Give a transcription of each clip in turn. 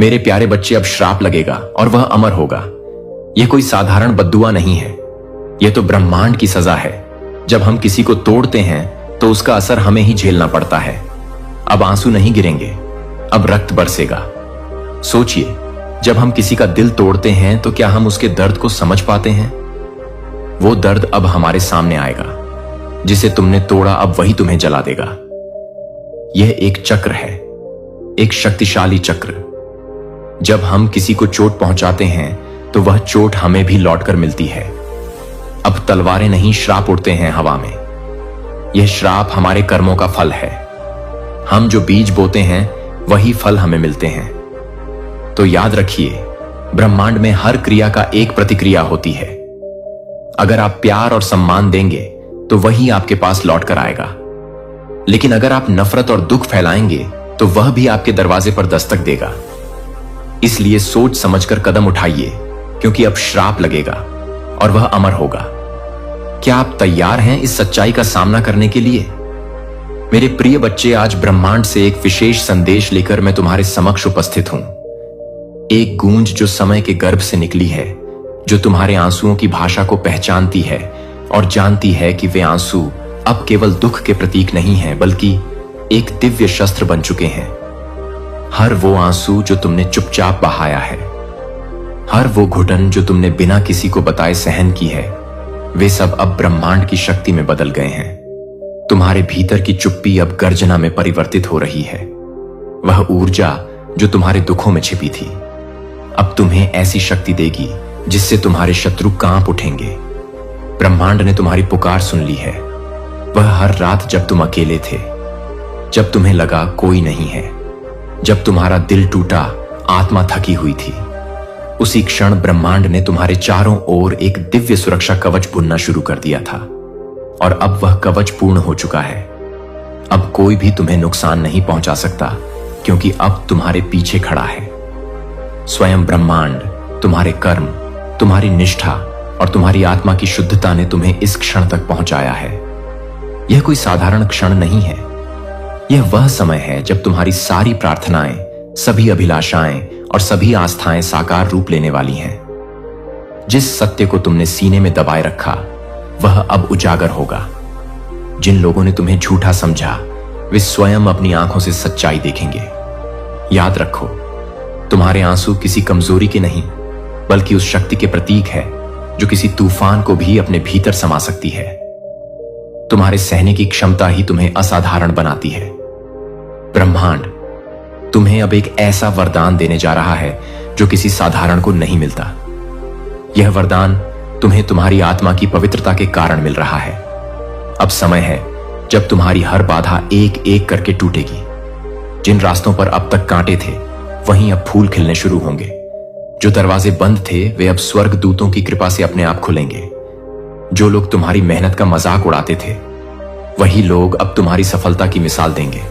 मेरे प्यारे बच्चे, अब श्राप लगेगा और वह अमर होगा। यह कोई साधारण बद्दुआ नहीं है, यह तो ब्रह्मांड की सजा है। जब हम किसी को तोड़ते हैं तो उसका असर हमें ही झेलना पड़ता है। अब आंसू नहीं गिरेंगे, अब रक्त बरसेगा। सोचिए, जब हम किसी का दिल तोड़ते हैं तो क्या हम उसके दर्द को समझ पाते हैं? वो दर्द अब हमारे सामने आएगा। जिसे तुमने तोड़ा अब वही तुम्हें जला देगा। यह एक चक्र है, एक शक्तिशाली चक्र। जब हम किसी को चोट पहुंचाते हैं तो वह चोट हमें भी लौटकर मिलती है। अब तलवारें नहीं, श्राप उड़ते हैं हवा में। यह श्राप हमारे कर्मों का फल है। हम जो बीज बोते हैं वही फल हमें मिलते हैं। तो याद रखिए, ब्रह्मांड में हर क्रिया का एक प्रतिक्रिया होती है। अगर आप प्यार और सम्मान देंगे तो वही आपके पास लौट कर आएगा। लेकिन अगर आप नफरत और दुख फैलाएंगे तो वह भी आपके दरवाजे पर दस्तक देगा। इसलिए सोच समझकर कदम उठाइए, क्योंकि अब श्राप लगेगा और वह अमर होगा। क्या आप तैयार हैं इस सच्चाई का सामना करने के लिए? मेरे प्रिय बच्चे, आज ब्रह्मांड से एक विशेष संदेश लेकर मैं तुम्हारे समक्ष उपस्थित हूं। एक गूंज जो समय के गर्भ से निकली है, जो तुम्हारे आंसुओं की भाषा को पहचानती है और जानती है कि वे आंसू अब केवल दुख के प्रतीक नहीं हैं, बल्कि एक दिव्य शस्त्र बन चुके हैं। हर वो आंसू जो तुमने चुपचाप बहाया है, हर वो घुटन जो तुमने बिना किसी को बताए सहन की है, वे सब अब ब्रह्मांड की शक्ति में बदल गए हैं। तुम्हारे भीतर की चुप्पी अब गर्जना में परिवर्तित हो रही है। वह ऊर्जा जो तुम्हारे दुखों में छिपी थी, अब तुम्हें ऐसी शक्ति देगी जिससे तुम्हारे शत्रु कांप उठेंगे। ब्रह्मांड ने तुम्हारी पुकार सुन ली है। वह हर रात जब तुम अकेले थे, जब तुम्हें लगा कोई नहीं है, जब तुम्हारा दिल टूटा, आत्मा थकी हुई थी, उसी क्षण ब्रह्मांड ने तुम्हारे चारों ओर एक दिव्य सुरक्षा कवच बुनना शुरू कर दिया था। और अब वह कवच पूर्ण हो चुका है। अब कोई भी तुम्हें नुकसान नहीं पहुंचा सकता, क्योंकि अब तुम्हारे पीछे खड़ा है स्वयं ब्रह्मांड। तुम्हारे कर्म, तुम्हारी निष्ठा और तुम्हारी आत्मा की शुद्धता ने तुम्हें इस क्षण तक पहुंचाया है। यह कोई साधारण क्षण नहीं है। यह वह समय है जब तुम्हारी सारी प्रार्थनाएं, सभी अभिलाषाएं और सभी आस्थाएं साकार रूप लेने वाली हैं। जिस सत्य को तुमने सीने में दबाए रखा, वह अब उजागर होगा। जिन लोगों ने तुम्हें झूठा समझा, वे स्वयं अपनी आंखों से सच्चाई देखेंगे। याद रखो, तुम्हारे आंसू किसी कमजोरी के नहीं, बल्कि उस शक्ति के प्रतीक है जो किसी तूफान को भी अपने भीतर समा सकती है। तुम्हारे सहने की क्षमता ही तुम्हें असाधारण बनाती है। ब्रह्मांड तुम्हें अब एक ऐसा वरदान देने जा रहा है जो किसी साधारण को नहीं मिलता। यह वरदान तुम्हें तुम्हारी आत्मा की पवित्रता के कारण मिल रहा है। अब समय है जब तुम्हारी हर बाधा एक एक करके टूटेगी। जिन रास्तों पर अब तक कांटे थे, वहीं अब फूल खिलने शुरू होंगे। जो दरवाजे बंद थे, वे अब स्वर्ग दूतों की कृपा से अपने आप खुलेंगे। जो लोग तुम्हारी मेहनत का मजाक उड़ाते थे, वही लोग अब तुम्हारी सफलता की मिसाल देंगे।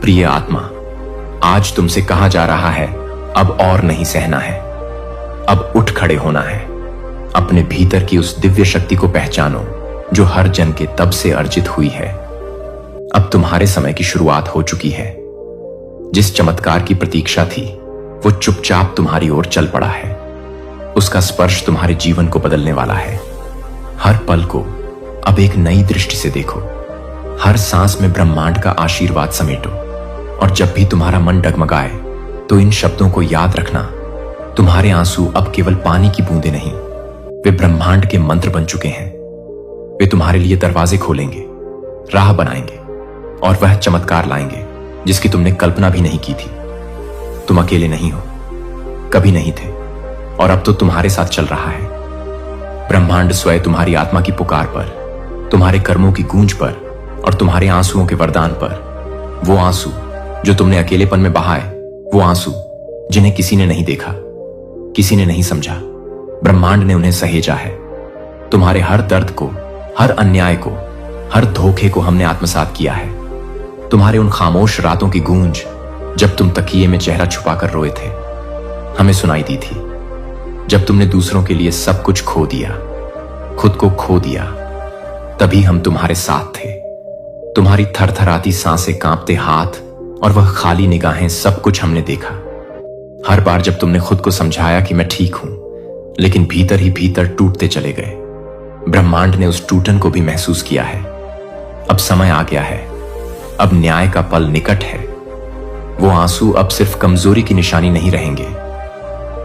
प्रिय आत्मा, आज तुमसे कहा जा रहा है, अब और नहीं सहना है, अब उठ खड़े होना है। अपने भीतर की उस दिव्य शक्ति को पहचानो जो हर जन के तब से अर्जित हुई है। अब तुम्हारे समय की शुरुआत हो चुकी है। जिस चमत्कार की प्रतीक्षा थी, वो चुपचाप तुम्हारी ओर चल पड़ा है। उसका स्पर्श तुम्हारे जीवन को बदलने वाला है। हर पल को अब एक नई दृष्टि से देखो। हर सांस में ब्रह्मांड का आशीर्वाद समेटो। और जब भी तुम्हारा मन डगमगाए, तो इन शब्दों को याद रखना। तुम्हारे आंसू अब केवल पानी की बूंदें नहीं, वे ब्रह्मांड के मंत्र बन चुके हैं। वे तुम्हारे लिए दरवाजे खोलेंगे, राह बनाएंगे और वह चमत्कार लाएंगे जिसकी तुमने कल्पना भी नहीं की थी। तुम अकेले नहीं हो, कभी नहीं थे, और अब तो तुम्हारे साथ चल रहा है। ब्रह्मांड स्वयं तुम्हारी आत्मा की पुकार पर, तुम्हारे कर्मों की गूंज पर और तुम्हारे आंसुओं के वरदान पर, वो आंसू जो तुमने अकेलेपन में बहाए, वो आंसू जिन्हें किसी ने नहीं देखा, किसी ने नहीं समझा, ब्रह्मांड ने उन्हें सहेजा है। तुम्हारे हर दर्द को, हर अन्याय को, हर धोखे को हमने आत्मसात किया है। तुम्हारे उन खामोश रातों की गूंज, जब तुम तकिए में चेहरा छुपाकर रोए थे, हमें सुनाई दी थी। जब तुमने दूसरों के लिए सब कुछ खो दिया, खुद को खो दिया, तभी हम तुम्हारे साथ थे। तुम्हारी थरथराती सांसें, कांपते हाथ और वह खाली निगाहें, सब कुछ हमने देखा। हर बार जब तुमने खुद को समझाया कि मैं ठीक हूं, लेकिन भीतर ही भीतर टूटते चले गए। ब्रह्मांड ने उस टूटन को भी महसूस किया है। अब समय आ गया है, अब न्याय का पल निकट है। वो आंसू अब सिर्फ कमजोरी की निशानी नहीं रहेंगे,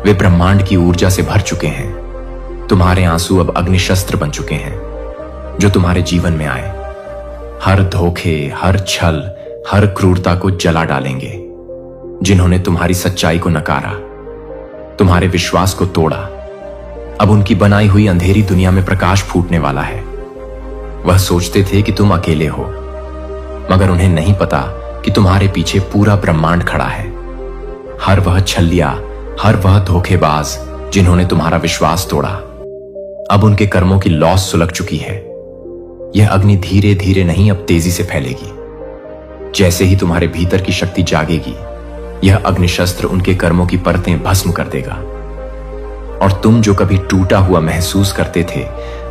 वे ब्रह्मांड की ऊर्जा से भर चुके हैं। तुम्हारे आंसू अब अग्निशस्त्र बन चुके हैं, जो तुम्हारे जीवन में आए हर धोखे, हर छल, हर क्रूरता को जला डालेंगे। जिन्होंने तुम्हारी सच्चाई को नकारा, तुम्हारे विश्वास को तोड़ा, अब उनकी बनाई हुई अंधेरी दुनिया में प्रकाश फूटने वाला है। वह सोचते थे कि तुम अकेले हो, मगर उन्हें नहीं पता कि तुम्हारे पीछे पूरा ब्रह्मांड खड़ा है। हर वह छलिया, हर वह धोखेबाज जिन्होंने तुम्हारा विश्वास तोड़ा, अब उनके कर्मों की लौस सुलग चुकी है। यह अग्नि धीरे धीरे नहीं, अब तेजी से फैलेगी। जैसे ही तुम्हारे भीतर की शक्ति जागेगी, यह अग्निशस्त्र उनके कर्मों की परतें भस्म कर देगा। और तुम जो कभी टूटा हुआ महसूस करते थे,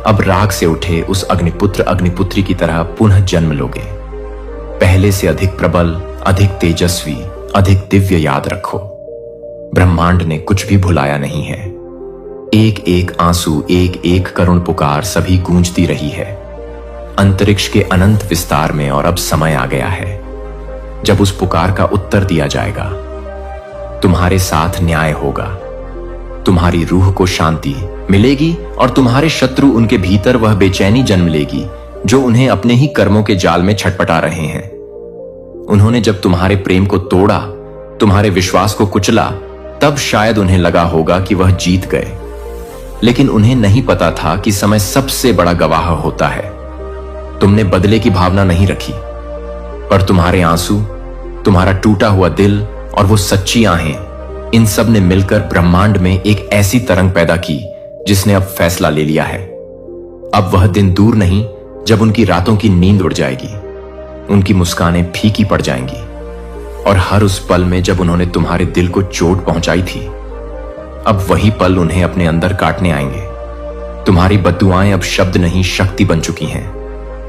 अब राग से उठे उस अग्निपुत्र अग्निपुत्री की तरह पुनः जन्म लोगे। पहले से अधिक प्रबल, अधिक तेजस्वी, अधिक दिव्य याद रखो। ब्रह्मांड ने कुछ भी भुलाया नहीं है। एक एक आंसू, एक एक करुण पुकार सभी गूंजती रही है अंतरिक्ष के अनंत विस्तार में। और अब समय आ गया है जब उस पुकार का उत्तर दिया जाएगा। तुम्हारे साथ न्याय होगा, तुम्हारी रूह को शांति मिलेगी और तुम्हारे शत्रु, उनके भीतर वह बेचैनी जन्म लेगी जो उन्हें अपने ही कर्मों के जाल में छटपटा रहे हैं। उन्होंने जब तुम्हारे प्रेम को तोड़ा, तुम्हारे विश्वास को कुचला, तब शायद उन्हें लगा होगा कि वह जीत गए। लेकिन उन्हें नहीं पता था कि समय सबसे बड़ा गवाह होता है। तुमने बदले की भावना नहीं रखी, पर तुम्हारे आंसू, तुम्हारा टूटा हुआ दिल और वो सच्ची आहें, इन सब ने मिलकर ब्रह्मांड में एक ऐसी तरंग पैदा की जिसने अब फैसला ले लिया है। अब वह दिन दूर नहीं जब उनकी रातों की नींद उड़ जाएगी, उनकी मुस्कानें फीकी पड़ जाएंगी, और हर उस पल में जब उन्होंने तुम्हारे दिल को चोट पहुंचाई थी, अब वही पल उन्हें अपने अंदर काटने आएंगे। तुम्हारी बद्दुआएं अब शब्द नहीं, शक्ति बन चुकी हैं।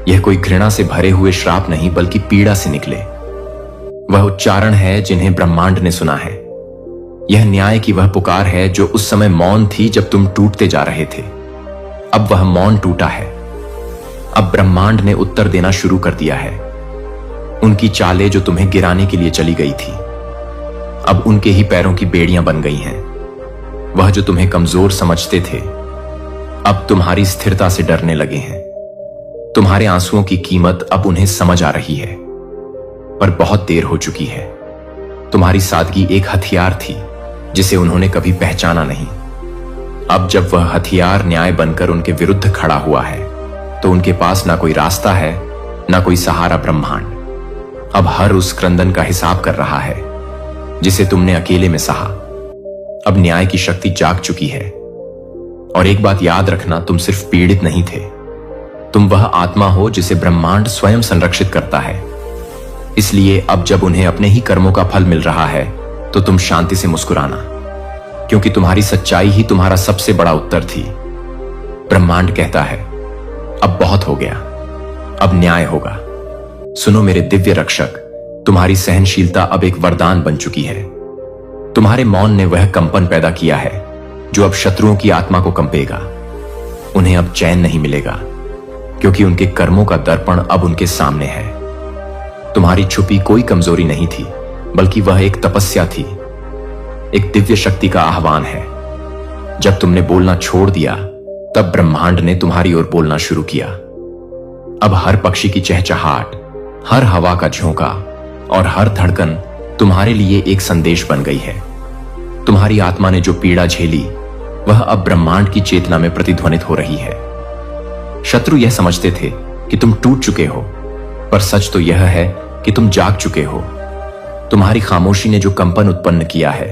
यह कोई घृणा से भरे हुए श्राप नहीं, बल्कि पीड़ा से निकले वह उच्चारण है जिन्हें ब्रह्मांड ने सुना है। यह न्याय की वह पुकार है जो उस समय मौन थी जब तुम टूटते जा रहे थे। अब वह मौन टूटा है। अब ब्रह्मांड ने उत्तर देना शुरू कर दिया है। उनकी चालें जो तुम्हें गिराने के लिए चली गई थी, अब उनके ही पैरों की बेड़ियां बन गई हैं। वह जो तुम्हें कमजोर समझते थे, अब तुम्हारी स्थिरता से डरने लगे हैं। तुम्हारे आंसुओं की कीमत अब उन्हें समझ आ रही है, पर बहुत देर हो चुकी है। तुम्हारी सादगी एक हथियार थी जिसे उन्होंने कभी पहचाना नहीं। अब जब वह हथियार न्याय बनकर उनके विरुद्ध खड़ा हुआ है, तो उनके पास ना कोई रास्ता है, ना कोई सहारा। ब्रह्मांड अब हर उस क्रंदन का हिसाब कर रहा है जिसे तुमने अकेले में सहा। अब न्याय की शक्ति जाग चुकी है। और एक बात याद रखना, तुम सिर्फ पीड़ित नहीं थे, तुम वह आत्मा हो जिसे ब्रह्मांड स्वयं संरक्षित करता है। इसलिए अब जब उन्हें अपने ही कर्मों का फल मिल रहा है, तो तुम शांति से मुस्कुराना, क्योंकि तुम्हारी सच्चाई ही तुम्हारा सबसे बड़ा उत्तर थी। ब्रह्मांड कहता है, अब बहुत हो गया, अब न्याय होगा। सुनो मेरे दिव्य रक्षक, तुम्हारी सहनशीलता अब एक वरदान बन चुकी है। तुम्हारे मौन ने वह कंपन पैदा किया है जो अब शत्रुओं की आत्मा को कंपेगा। उन्हें अब चैन नहीं मिलेगा, क्योंकि उनके कर्मों का दर्पण अब उनके सामने है। तुम्हारी छुपी कोई कमजोरी नहीं थी, बल्कि वह एक तपस्या थी, एक दिव्य शक्ति का आह्वान है। जब तुमने बोलना छोड़ दिया, तब ब्रह्मांड ने तुम्हारी ओर बोलना शुरू किया। अब हर पक्षी की चहचहाट, हर हवा का झोंका और हर धड़कन तुम्हारे लिए एक संदेश बन गई है। तुम्हारी आत्मा ने जो पीड़ा झेली, वह अब ब्रह्मांड की चेतना में प्रतिध्वनित हो रही है। शत्रु यह समझते थे कि तुम टूट चुके हो, पर सच तो यह है कि तुम जाग चुके हो। तुम्हारी खामोशी ने जो कंपन उत्पन्न किया है,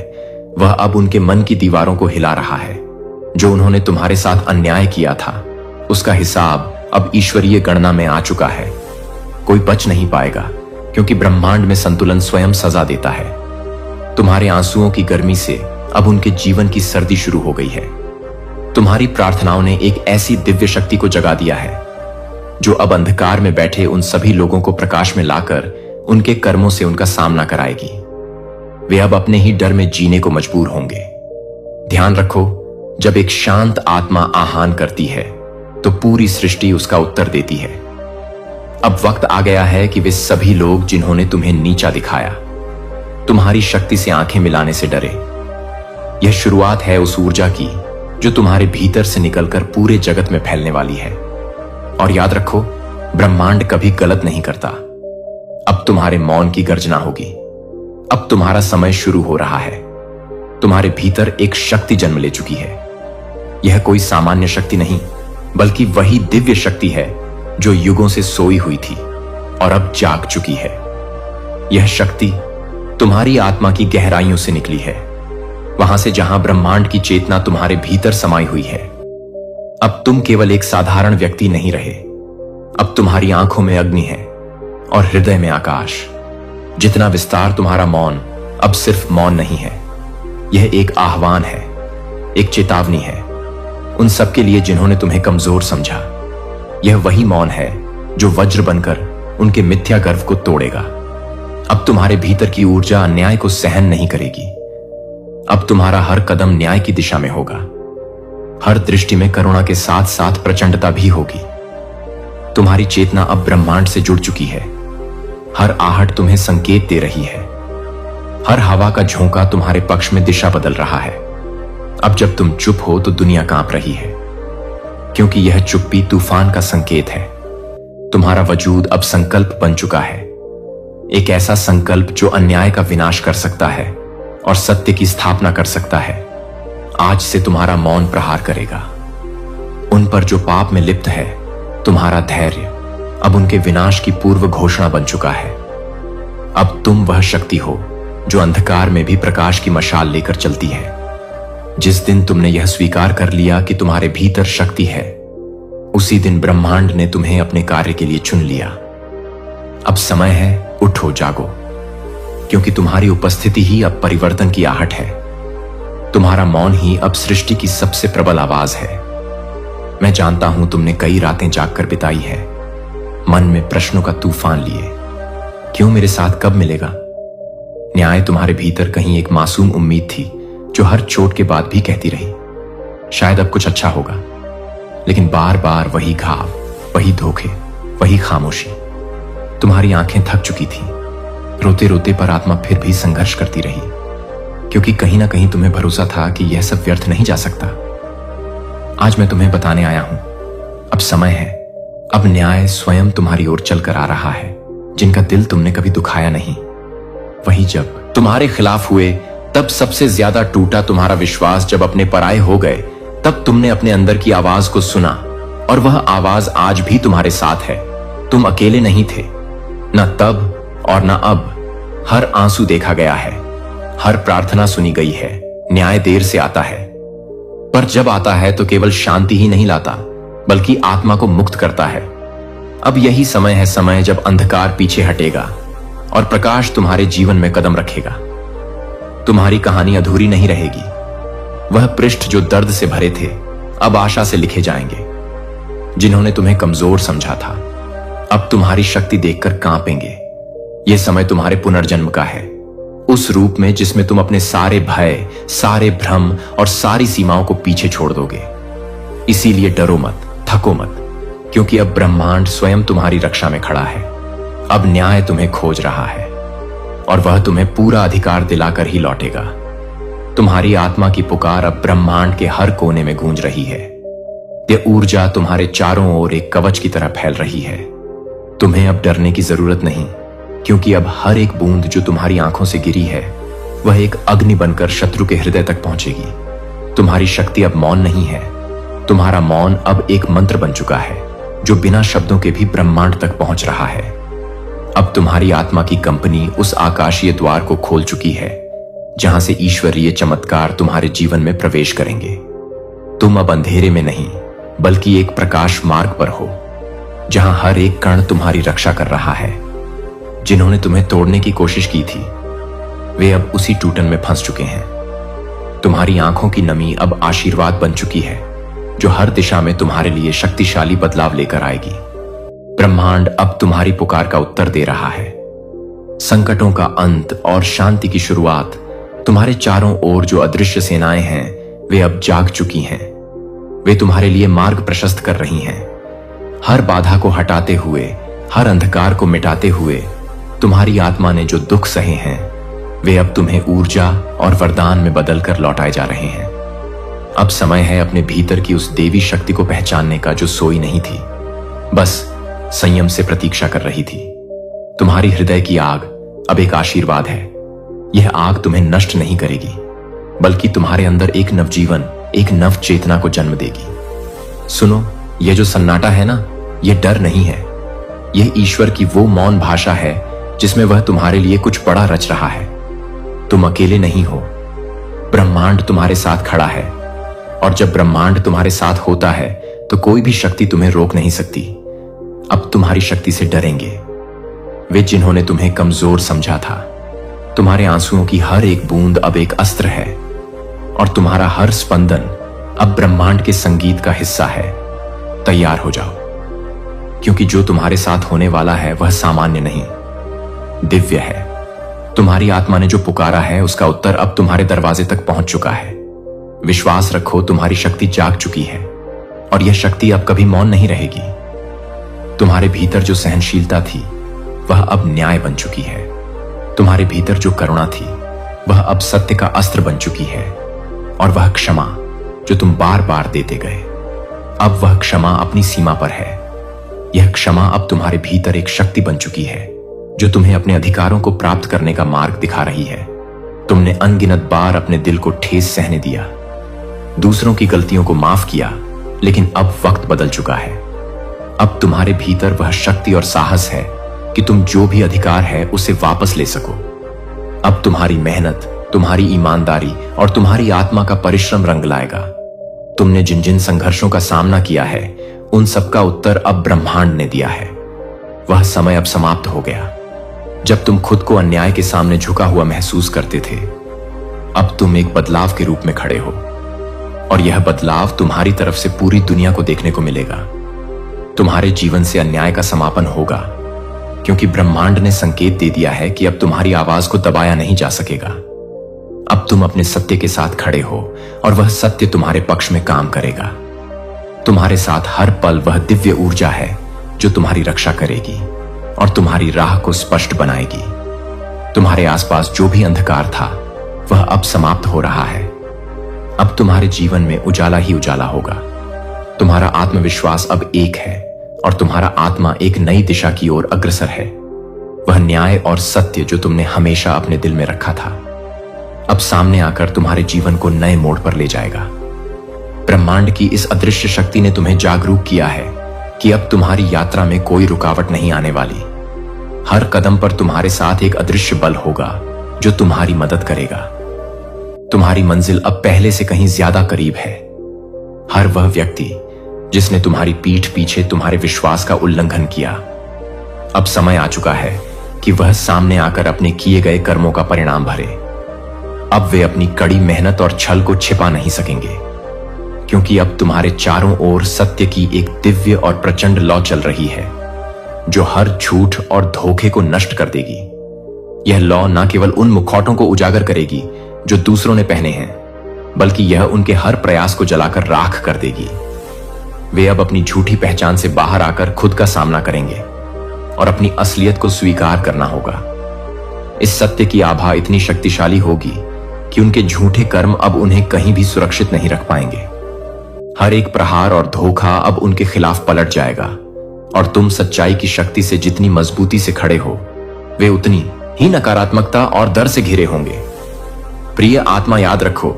वह अब उनके मन की दीवारों को हिला रहा है। जो उन्होंने तुम्हारे साथ अन्याय किया था, उसका हिसाब अब ईश्वरीय गणना में आ चुका है। कोई बच नहीं पाएगा, क्योंकि ब्रह्मांड में संतुलन स्वयं सजा देता है। तुम्हारे आंसुओं की गर्मी से अब उनके जीवन की सर्दी शुरू हो गई है। तुम्हारी प्रार्थनाओं ने एक ऐसी दिव्य शक्ति को जगा दिया है जो अब अंधकार में बैठे उन सभी लोगों को प्रकाश में लाकर उनके कर्मों से उनका सामना कराएगी। वे अब अपने ही डर में जीने को मजबूर होंगे। ध्यान रखो, जब एक शांत आत्मा आह्वान करती है तो पूरी सृष्टि उसका उत्तर देती है। अब वक्त आ गया है कि वे सभी लोग जिन्होंने तुम्हें नीचा दिखाया, तुम्हारी शक्ति से आंखें मिलाने से डरे। यह शुरुआत है उस ऊर्जा की जो तुम्हारे भीतर से निकलकर पूरे जगत में फैलने वाली है। और याद रखो, ब्रह्मांड कभी गलत नहीं करता। अब तुम्हारे मौन की गर्जना होगी। अब तुम्हारा समय शुरू हो रहा है। तुम्हारे भीतर एक शक्ति जन्म ले चुकी है। यह कोई सामान्य शक्ति नहीं, बल्कि वही दिव्य शक्ति है जो युगों से सोई हुई थी और अब जाग चुकी है। यह शक्ति तुम्हारी आत्मा की गहराइयों से निकली है, वहां से जहां ब्रह्मांड की चेतना तुम्हारे भीतर समाई हुई है। अब तुम केवल एक साधारण व्यक्ति नहीं रहे। अब तुम्हारी आंखों में अग्नि है और हृदय में आकाश। जितना विस्तार तुम्हारा मौन अब सिर्फ मौन नहीं है, यह एक आह्वान है, एक चेतावनी है उन सबके लिए जिन्होंने तुम्हें कमजोर समझा। यह वही मौन है जो वज्र बनकर उनके मिथ्या गर्व को तोड़ेगा। अब तुम्हारे भीतर की ऊर्जा अन्याय को सहन नहीं करेगी। अब तुम्हारा हर कदम न्याय की दिशा में होगा। हर दृष्टि में करुणा के साथ साथ प्रचंडता भी होगी। तुम्हारी चेतना अब ब्रह्मांड से जुड़ चुकी है। हर आहट तुम्हें संकेत दे रही है। हर हवा का झोंका तुम्हारे पक्ष में दिशा बदल रहा है। अब जब तुम चुप हो तो दुनिया कांप रही है, क्योंकि यह चुप्पी तूफान का संकेत है। तुम्हारा वजूद अब संकल्प बन चुका है, एक ऐसा संकल्प जो अन्याय का विनाश कर सकता है और सत्य की स्थापना कर सकता है। आज से तुम्हारा मौन प्रहार करेगा उन पर जो पाप में लिप्त है। तुम्हारा धैर्य अब उनके विनाश की पूर्व घोषणा बन चुका है। अब तुम वह शक्ति हो जो अंधकार में भी प्रकाश की मशाल लेकर चलती है। जिस दिन तुमने यह स्वीकार कर लिया कि तुम्हारे भीतर शक्ति है, उसी दिन ब्रह्मांड ने तुम्हें अपने कार्य के लिए चुन लिया। अब समय है, उठो, जागो, क्योंकि तुम्हारी उपस्थिति ही अब परिवर्तन की आहट है। तुम्हारा मौन ही अब सृष्टि की सबसे प्रबल आवाज है। मैं जानता हूं तुमने कई रातें जागकर बिताई है, मन में प्रश्नों का तूफान लिए। क्यों मेरे साथ कब मिलेगा? न्याय तुम्हारे भीतर कहीं एक मासूम उम्मीद थी जो हर चोट के बाद भी कहती रही, शायद अब कुछ अच्छा होगा। लेकिन बार बार वही घाव, वही धोखे, वही खामोशी। तुम्हारी आंखें थक चुकी थी। रोते रोते पर आत्मा फिर भी संघर्ष करती रही, क्योंकि कहीं ना कहीं तुम्हें भरोसा था कि यह सब व्यर्थ नहीं जा सकता। आज मैं तुम्हें बताने आया हूं, अब समय है। अब न्याय स्वयं तुम्हारी ओर चलकर आ रहा है। जिनका दिल तुमने कभी दुखाया नहीं, वही जब तुम्हारे खिलाफ हुए तब सबसे ज्यादा टूटा तुम्हारा विश्वास। जब अपने पराये हो गए तब तुमने अपने अंदर की आवाज को सुना, और वह आवाज आज भी तुम्हारे साथ है। तुम अकेले नहीं थे, न तब और न अब। हर आंसू देखा गया है, हर प्रार्थना सुनी गई है। न्याय देर से आता है, पर जब आता है तो केवल शांति ही नहीं लाता, बल्कि आत्मा को मुक्त करता है। अब यही समय है, समय जब अंधकार पीछे हटेगा और प्रकाश तुम्हारे जीवन में कदम रखेगा। तुम्हारी कहानी अधूरी नहीं रहेगी। वह पृष्ठ जो दर्द से भरे थे अब आशा से लिखे जाएंगे। जिन्होंने तुम्हें कमजोर समझा था अब तुम्हारी शक्ति देखकर कांपेंगे। यह समय तुम्हारे पुनर्जन्म का है, उस रूप में जिसमें तुम अपने सारे भय, सारे भ्रम और सारी सीमाओं को पीछे छोड़ दोगे। इसीलिए डरो मत, थको मत, क्योंकि अब ब्रह्मांड स्वयं तुम्हारी रक्षा में खड़ा है। अब न्याय तुम्हें खोज रहा है और वह तुम्हें पूरा अधिकार दिलाकर ही लौटेगा। तुम्हारी आत्मा की पुकार अब ब्रह्मांड के हर कोने में गूंज रही है। यह ऊर्जा तुम्हारे चारों ओर एक कवच की तरह फैल रही है। तुम्हें अब डरने की जरूरत नहीं, क्योंकि अब हर एक बूंद जो तुम्हारी आंखों से गिरी है वह एक अग्नि बनकर शत्रु के हृदय तक पहुंचेगी। तुम्हारी शक्ति अब मौन नहीं है, तुम्हारा मौन अब एक मंत्र बन चुका है जो बिना शब्दों के भी ब्रह्मांड तक पहुंच रहा है। अब तुम्हारी आत्मा की कंपनी उस आकाशीय द्वार को खोल चुकी है जहां से ईश्वरीय चमत्कार तुम्हारे जीवन में प्रवेश करेंगे। तुम अब अंधेरे में नहीं, बल्कि एक प्रकाश मार्ग पर हो, जहां हर एक कण तुम्हारी रक्षा कर रहा है। जिन्होंने तुम्हें तोड़ने की कोशिश की थी वे अब उसी टूटन में फंस चुके हैं। तुम्हारी आंखों की नमी अब आशीर्वाद बन चुकी है जो हर दिशा में तुम्हारे लिए शक्तिशाली बदलाव लेकर आएगी। ब्रह्मांड अब तुम्हारी पुकार का उत्तर दे रहा है। संकटों का अंत और शांति की शुरुआत। तुम्हारे चारों ओर जो अदृश्य सेनाएं हैं वे अब जाग चुकी हैं। वे तुम्हारे लिए मार्ग प्रशस्त कर रही हैं। हर बाधा को हटाते हुए, हर अंधकार को मिटाते हुए तुम्हारी आत्मा ने जो दुख सहे हैं वे अब तुम्हें ऊर्जा और वरदान में बदलकर लौटाए जा रहे हैं। अब समय है अपने भीतर की उस देवी शक्ति को पहचानने का जो सोई नहीं थी, बस संयम से प्रतीक्षा कर रही थी। तुम्हारी हृदय की आग अब एक आशीर्वाद है। यह आग तुम्हें नष्ट नहीं करेगी, बल्कि तुम्हारे अंदर एक नवजीवन, एक नव चेतना को जन्म देगी। सुनो, यह जो सन्नाटा है ना, यह डर नहीं है। यह ईश्वर की वो मौन भाषा है जिसमें वह तुम्हारे लिए कुछ बड़ा रच रहा है। तुम अकेले नहीं हो, ब्रह्मांड तुम्हारे साथ खड़ा है। और जब ब्रह्मांड तुम्हारे साथ होता है तो कोई भी शक्ति तुम्हें रोक नहीं सकती। अब तुम्हारी शक्ति से डरेंगे वे जिन्होंने तुम्हें कमजोर समझा था। तुम्हारे आंसुओं की हर एक बूंद अब एक अस्त्र है, और तुम्हारा हर स्पंदन अब ब्रह्मांड के संगीत का हिस्सा है। तैयार हो जाओ, क्योंकि जो तुम्हारे साथ होने वाला है वह सामान्य नहीं, दिव्य है। तुम्हारी आत्मा ने जो पुकारा है उसका उत्तर अब तुम्हारे दरवाजे तक पहुंच चुका है। विश्वास रखो, तुम्हारी शक्ति जाग चुकी है, और यह शक्ति अब कभी मौन नहीं रहेगी। तुम्हारे भीतर जो सहनशीलता थी वह अब न्याय बन चुकी है। तुम्हारे भीतर जो करुणा थी वह अब सत्य का अस्त्र बन चुकी है। और वह क्षमा जो तुम बार बार देते गए, अब वह क्षमा अपनी सीमा पर है। यह क्षमा अब तुम्हारे भीतर एक शक्ति बन चुकी है जो तुम्हें अपने अधिकारों को प्राप्त करने का मार्ग दिखा रही है। तुमने अनगिनत बार अपने दिल को ठेस सहने दिया, दूसरों की गलतियों को माफ किया, लेकिन अब वक्त बदल चुका है। अब तुम्हारे भीतर वह शक्ति और साहस है कि तुम जो भी अधिकार है उसे वापस ले सको। अब तुम्हारी मेहनत, तुम्हारी ईमानदारी और तुम्हारी आत्मा का परिश्रम रंग लाएगा। तुमने जिन जिन संघर्षों का सामना किया है उन सबका उत्तर अब ब्रह्मांड ने दिया है। वह समय अब समाप्त हो गया जब तुम खुद को अन्याय के सामने झुका हुआ महसूस करते थे। अब तुम एक बदलाव के रूप में खड़े हो, और यह बदलाव तुम्हारी तरफ से पूरी दुनिया को देखने को मिलेगा। तुम्हारे जीवन से अन्याय का समापन होगा, क्योंकि ब्रह्मांड ने संकेत दे दिया है कि अब तुम्हारी आवाज को दबाया नहीं जा सकेगा। अब तुम अपने सत्य के साथ खड़े हो, और वह सत्य तुम्हारे पक्ष में काम करेगा। तुम्हारे साथ हर पल वह दिव्य ऊर्जा है जो तुम्हारी रक्षा करेगी और तुम्हारी राह को स्पष्ट बनाएगी। तुम्हारे आसपास जो भी अंधकार था वह अब समाप्त हो रहा है। अब तुम्हारे जीवन में उजाला ही उजाला होगा। तुम्हारा आत्मविश्वास अब एक है, और तुम्हारा आत्मा एक नई दिशा की ओर अग्रसर है। वह न्याय और सत्य जो तुमने हमेशा अपने दिल में रखा था अब सामने आकर तुम्हारे जीवन को नए मोड़ पर ले जाएगा। ब्रह्मांड की इस अदृश्य शक्ति ने तुम्हें जागरूक किया है कि अब तुम्हारी यात्रा में कोई रुकावट नहीं आने वाली। हर कदम पर तुम्हारे साथ एक अदृश्य बल होगा जो तुम्हारी मदद करेगा। तुम्हारी मंजिल अब पहले से कहीं ज्यादा करीब है। हर वह व्यक्ति जिसने तुम्हारी पीठ पीछे तुम्हारे विश्वास का उल्लंघन किया, अब समय आ चुका है कि वह सामने आकर अपने किए गए कर्मों का परिणाम भरे। अब वे अपनी कड़ी मेहनत और छल को छिपा नहीं सकेंगे, क्योंकि अब तुम्हारे चारों ओर सत्य की एक दिव्य और प्रचंड लौ चल रही है जो हर झूठ और धोखे को नष्ट कर देगी। यह लौ न केवल उन मुखौटों को उजागर करेगी जो दूसरों ने पहने हैं, बल्कि यह उनके हर प्रयास को जलाकर राख कर देगी। वे अब अपनी झूठी पहचान से बाहर आकर खुद का सामना करेंगे और अपनी असलियत को स्वीकार करना होगा। इस सत्य की आभा इतनी शक्तिशाली होगी कि उनके झूठे कर्म अब उन्हें कहीं भी सुरक्षित नहीं रख पाएंगे। हर एक प्रहार और धोखा अब उनके खिलाफ पलट जाएगा, और तुम सच्चाई की शक्ति से जितनी मजबूती से खड़े हो, वे उतनी ही नकारात्मकता और डर से घिरे होंगे। प्रिय आत्मा, याद रखो,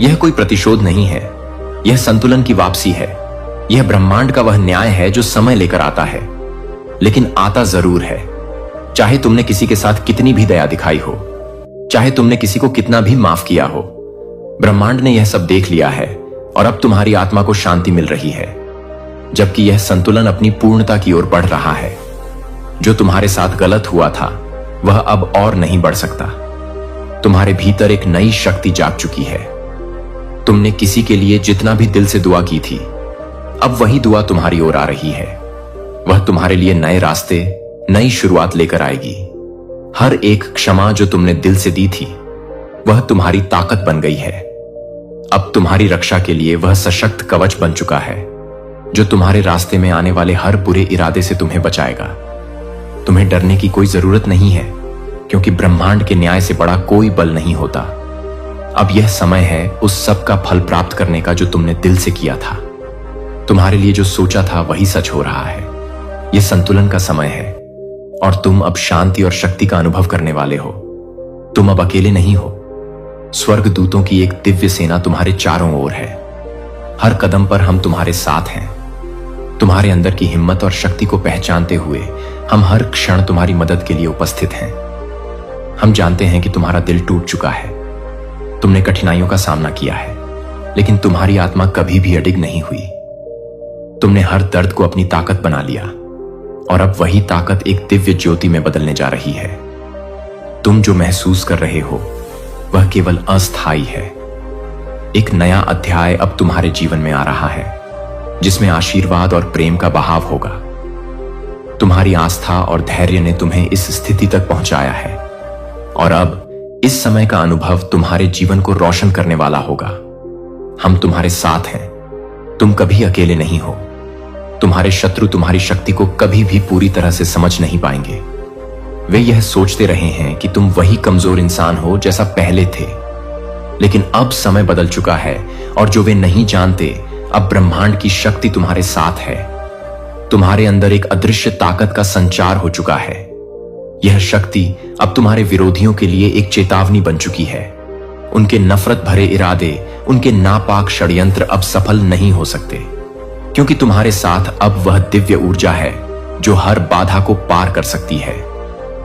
यह कोई प्रतिशोध नहीं है, यह संतुलन की वापसी है। यह ब्रह्मांड का वह न्याय है जो समय लेकर आता है, लेकिन आता जरूर है। चाहे तुमने किसी के साथ कितनी भी दया दिखाई हो, चाहे तुमने किसी को कितना भी माफ किया हो, ब्रह्मांड ने यह सब देख लिया है, और अब तुम्हारी आत्मा को शांति मिल रही है, जबकि यह संतुलन अपनी पूर्णता की ओर बढ़ रहा है। जो तुम्हारे साथ गलत हुआ था वह अब और नहीं बढ़ सकता। तुम्हारे भीतर एक नई शक्ति जाग चुकी है। तुमने किसी के लिए जितना भी दिल से दुआ की थी, अब वही दुआ तुम्हारी ओर आ रही है। वह तुम्हारे लिए नए रास्ते, नई शुरुआत लेकर आएगी। हर एक क्षमा जो तुमने दिल से दी थी वह तुम्हारी ताकत बन गई है। अब तुम्हारी रक्षा के लिए वह सशक्त कवच बन चुका है जो तुम्हारे रास्ते में आने वाले हर बुरे इरादे से तुम्हें बचाएगा। तुम्हें डरने की कोई जरूरत नहीं है, क्योंकि ब्रह्मांड के न्याय से बड़ा कोई बल नहीं होता। अब यह समय है उस सब का फल प्राप्त करने का जो तुमने दिल से किया था। तुम्हारे लिए जो सोचा था वही सच हो रहा है। यह संतुलन का समय है और तुम अब शांति और शक्ति का अनुभव करने वाले हो। तुम अब अकेले नहीं हो। स्वर्ग दूतों की एक दिव्य सेना तुम्हारे चारों ओर है। हर कदम पर हम तुम्हारे साथ हैं। तुम्हारे अंदर की हिम्मत और शक्ति को पहचानते हुए हम हर क्षण तुम्हारी मदद के लिए उपस्थित हैं। हम जानते हैं कि तुम्हारा दिल टूट चुका है। तुमने कठिनाइयों का सामना किया है, लेकिन तुम्हारी आत्मा कभी भी अडिग नहीं हुई। तुमने हर दर्द को अपनी ताकत बना लिया और अब वही ताकत एक दिव्य ज्योति में बदलने जा रही है। तुम जो महसूस कर रहे हो वह केवल अस्थायी है। एक नया अध्याय अब तुम्हारे जीवन में आ रहा है, जिसमें आशीर्वाद और प्रेम का बहाव होगा। तुम्हारी आस्था और धैर्य ने तुम्हें इस स्थिति तक पहुंचाया है और अब इस समय का अनुभव तुम्हारे जीवन को रोशन करने वाला होगा। हम तुम्हारे साथ हैं। तुम कभी अकेले नहीं हो। तुम्हारे शत्रु तुम्हारी शक्ति को कभी भी पूरी तरह से समझ नहीं पाएंगे। वे यह सोचते रहे हैं कि तुम वही कमजोर इंसान हो जैसा पहले थे, लेकिन अब समय बदल चुका है और जो वे नहीं जानते, अब ब्रह्मांड की शक्ति तुम्हारे साथ है। तुम्हारे अंदर एक अदृश्य ताकत का संचार हो चुका है। यह शक्ति अब तुम्हारे विरोधियों के लिए एक चेतावनी बन चुकी है। उनके नफरत भरे इरादे, उनके नापाक षड्यंत्र अब सफल नहीं हो सकते, क्योंकि तुम्हारे साथ अब वह दिव्य ऊर्जा है जो हर बाधा को पार कर सकती है।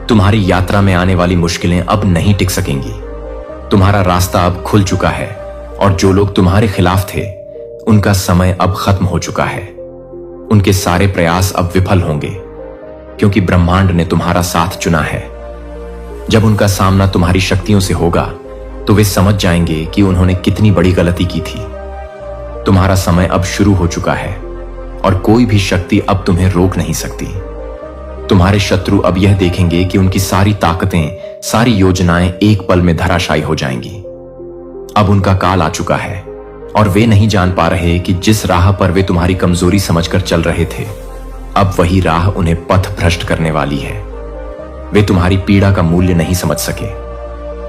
तुम्हारी यात्रा में आने वाली मुश्किलें अब नहीं टिक सकेंगी। तुम्हारा रास्ता अब खुल चुका है और जो लोग तुम्हारे खिलाफ थे उनका समय अब खत्म हो चुका है। उनके सारे प्रयास अब विफल होंगे, क्योंकि ब्रह्मांड ने तुम्हारा साथ चुना है। जब उनका सामना तुम्हारी शक्तियों से होगा तो वे समझ जाएंगे कि उन्होंने कितनी बड़ी गलती की थी। तुम्हारा समय अब शुरू हो चुका है और कोई भी शक्ति अब तुम्हें रोक नहीं सकती। तुम्हारे शत्रु अब यह देखेंगे कि उनकी सारी ताकतें, सारी योजनाएं एक पल में धराशायी हो जाएंगी। अब उनका काल आ चुका है और वे नहीं जान पा रहे कि जिस राह पर वे तुम्हारी कमजोरी समझकर चल रहे थे, अब वही राह उन्हें पथ भ्रष्ट करने वाली है। वे तुम्हारी पीड़ा का मूल्य नहीं समझ सके।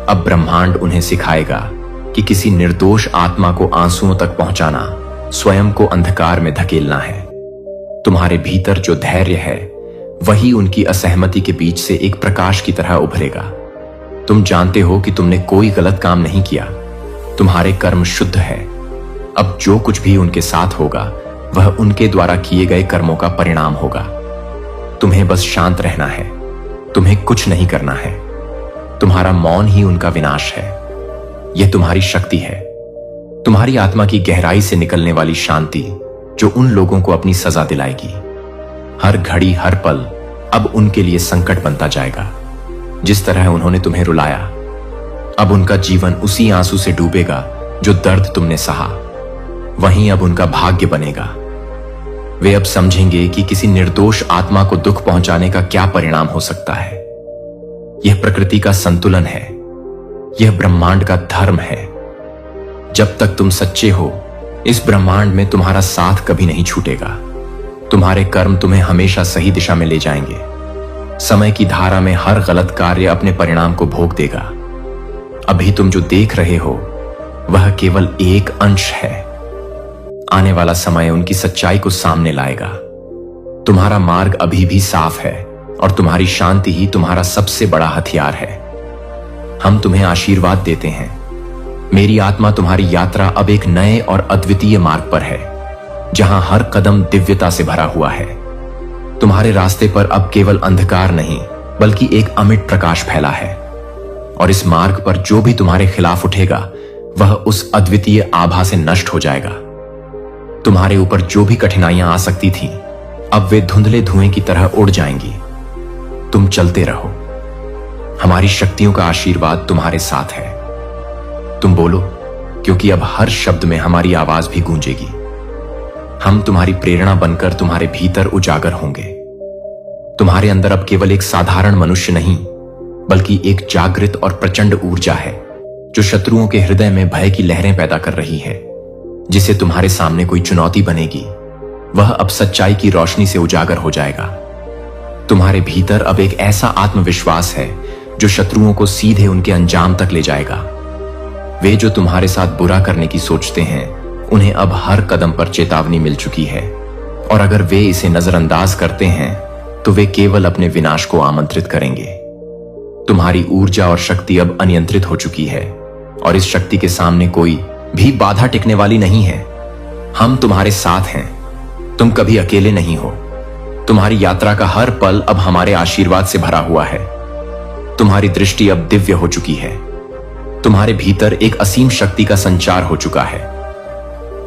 अब ब्रह्मांड उन्हें सिखाएगा कि किसी निर्दोष आत्मा को आंसुओं तक पहुंचाना स्वयं को अंधकार में धकेलना है। तुम्हारे भीतर जो धैर्य है वही उनकी असहमति के बीच से एक प्रकाश की तरह उभरेगा। तुम जानते हो कि तुमने कोई गलत काम नहीं किया। तुम्हारे कर्म शुद्ध है। अब जो कुछ भी उनके साथ होगा वह उनके द्वारा किए गए कर्मों का परिणाम होगा। तुम्हें बस शांत रहना है। तुम्हें कुछ नहीं करना है। तुम्हारा मौन ही उनका विनाश है। यह तुम्हारी शक्ति है, तुम्हारी आत्मा की गहराई से निकलने वाली शांति जो उन लोगों को अपनी सजा दिलाएगी। हर घड़ी, हर पल अब उनके लिए संकट बनता जाएगा। जिस तरह उन्होंने तुम्हें रुलाया, अब उनका जीवन उसी आंसू से डूबेगा जो दर्द तुमने सहा। वहीं अब उनका भाग्य बनेगा। वे अब समझेंगे कि किसी निर्दोष आत्मा को दुख पहुंचाने का क्या परिणाम हो सकता है। यह प्रकृति का संतुलन है। यह ब्रह्मांड का धर्म है। जब तक तुम सच्चे हो, इस ब्रह्मांड में तुम्हारा साथ कभी नहीं छूटेगा। तुम्हारे कर्म तुम्हें हमेशा सही दिशा में ले जाएंगे। समय की धारा में हर गलत कार्य अपने परिणाम को भोग देगा। अभी तुम जो देख रहे हो वह केवल एक अंश है। आने वाला समय उनकी सच्चाई को सामने लाएगा। तुम्हारा मार्ग अभी भी साफ है और तुम्हारी शांति ही तुम्हारा सबसे बड़ा हथियार है। हम तुम्हें आशीर्वाद देते हैं। मेरी आत्मा तुम्हारी यात्रा अब एक नए और अद्वितीय मार्ग पर है, जहां हर कदम दिव्यता से भरा हुआ है। तुम्हारे रास्ते पर अब केवल अंधकार नहीं, बल्कि एक अमिट प्रकाश फैला है। और इस मार्ग पर जो भी तुम्हारे खिलाफ उठेगा वह उस अद्वितीय आभा से नष्ट हो जाएगा। तुम्हारे ऊपर जो भी कठिनाइयां आ सकती थीं, अब वे धुंधले धुएं की तरह उड़ जाएंगी। तुम चलते रहो। हमारी शक्तियों का आशीर्वाद तुम्हारे साथ है। तुम बोलो, क्योंकि अब हर शब्द में हमारी आवाज भी गूंजेगी। हम तुम्हारी प्रेरणा बनकर तुम्हारे भीतर उजागर होंगे। तुम्हारे अंदर अब केवल एक साधारण मनुष्य नहीं, बल्कि एक जागृत और प्रचंड ऊर्जा है जो शत्रुओं के हृदय में भय की लहरें पैदा कर रही है। जिसे तुम्हारे सामने कोई चुनौती बनेगी, वह अब सच्चाई की रोशनी से उजागर हो जाएगा। तुम्हारे भीतर अब एक ऐसा आत्मविश्वास है जो शत्रुओं को सीधे उनके अंजाम तक ले जाएगा। वे जो तुम्हारे साथ बुरा करने की सोचते हैं, उन्हें अब हर कदम पर चेतावनी मिल चुकी है, और अगर वे इसे नजरअंदाज करते हैं तो वे केवल अपने विनाश को आमंत्रित करेंगे। तुम्हारी ऊर्जा और शक्ति अब अनियंत्रित हो चुकी है, और इस शक्ति के सामने कोई भी बाधा टिकने वाली नहीं है। हम तुम्हारे साथ हैं, तुम कभी अकेले नहीं हो। तुम्हारी यात्रा का हर पल अब हमारे आशीर्वाद से भरा हुआ है। तुम्हारी दृष्टि अब दिव्य हो चुकी है। तुम्हारे भीतर एक असीम शक्ति का संचार हो चुका है।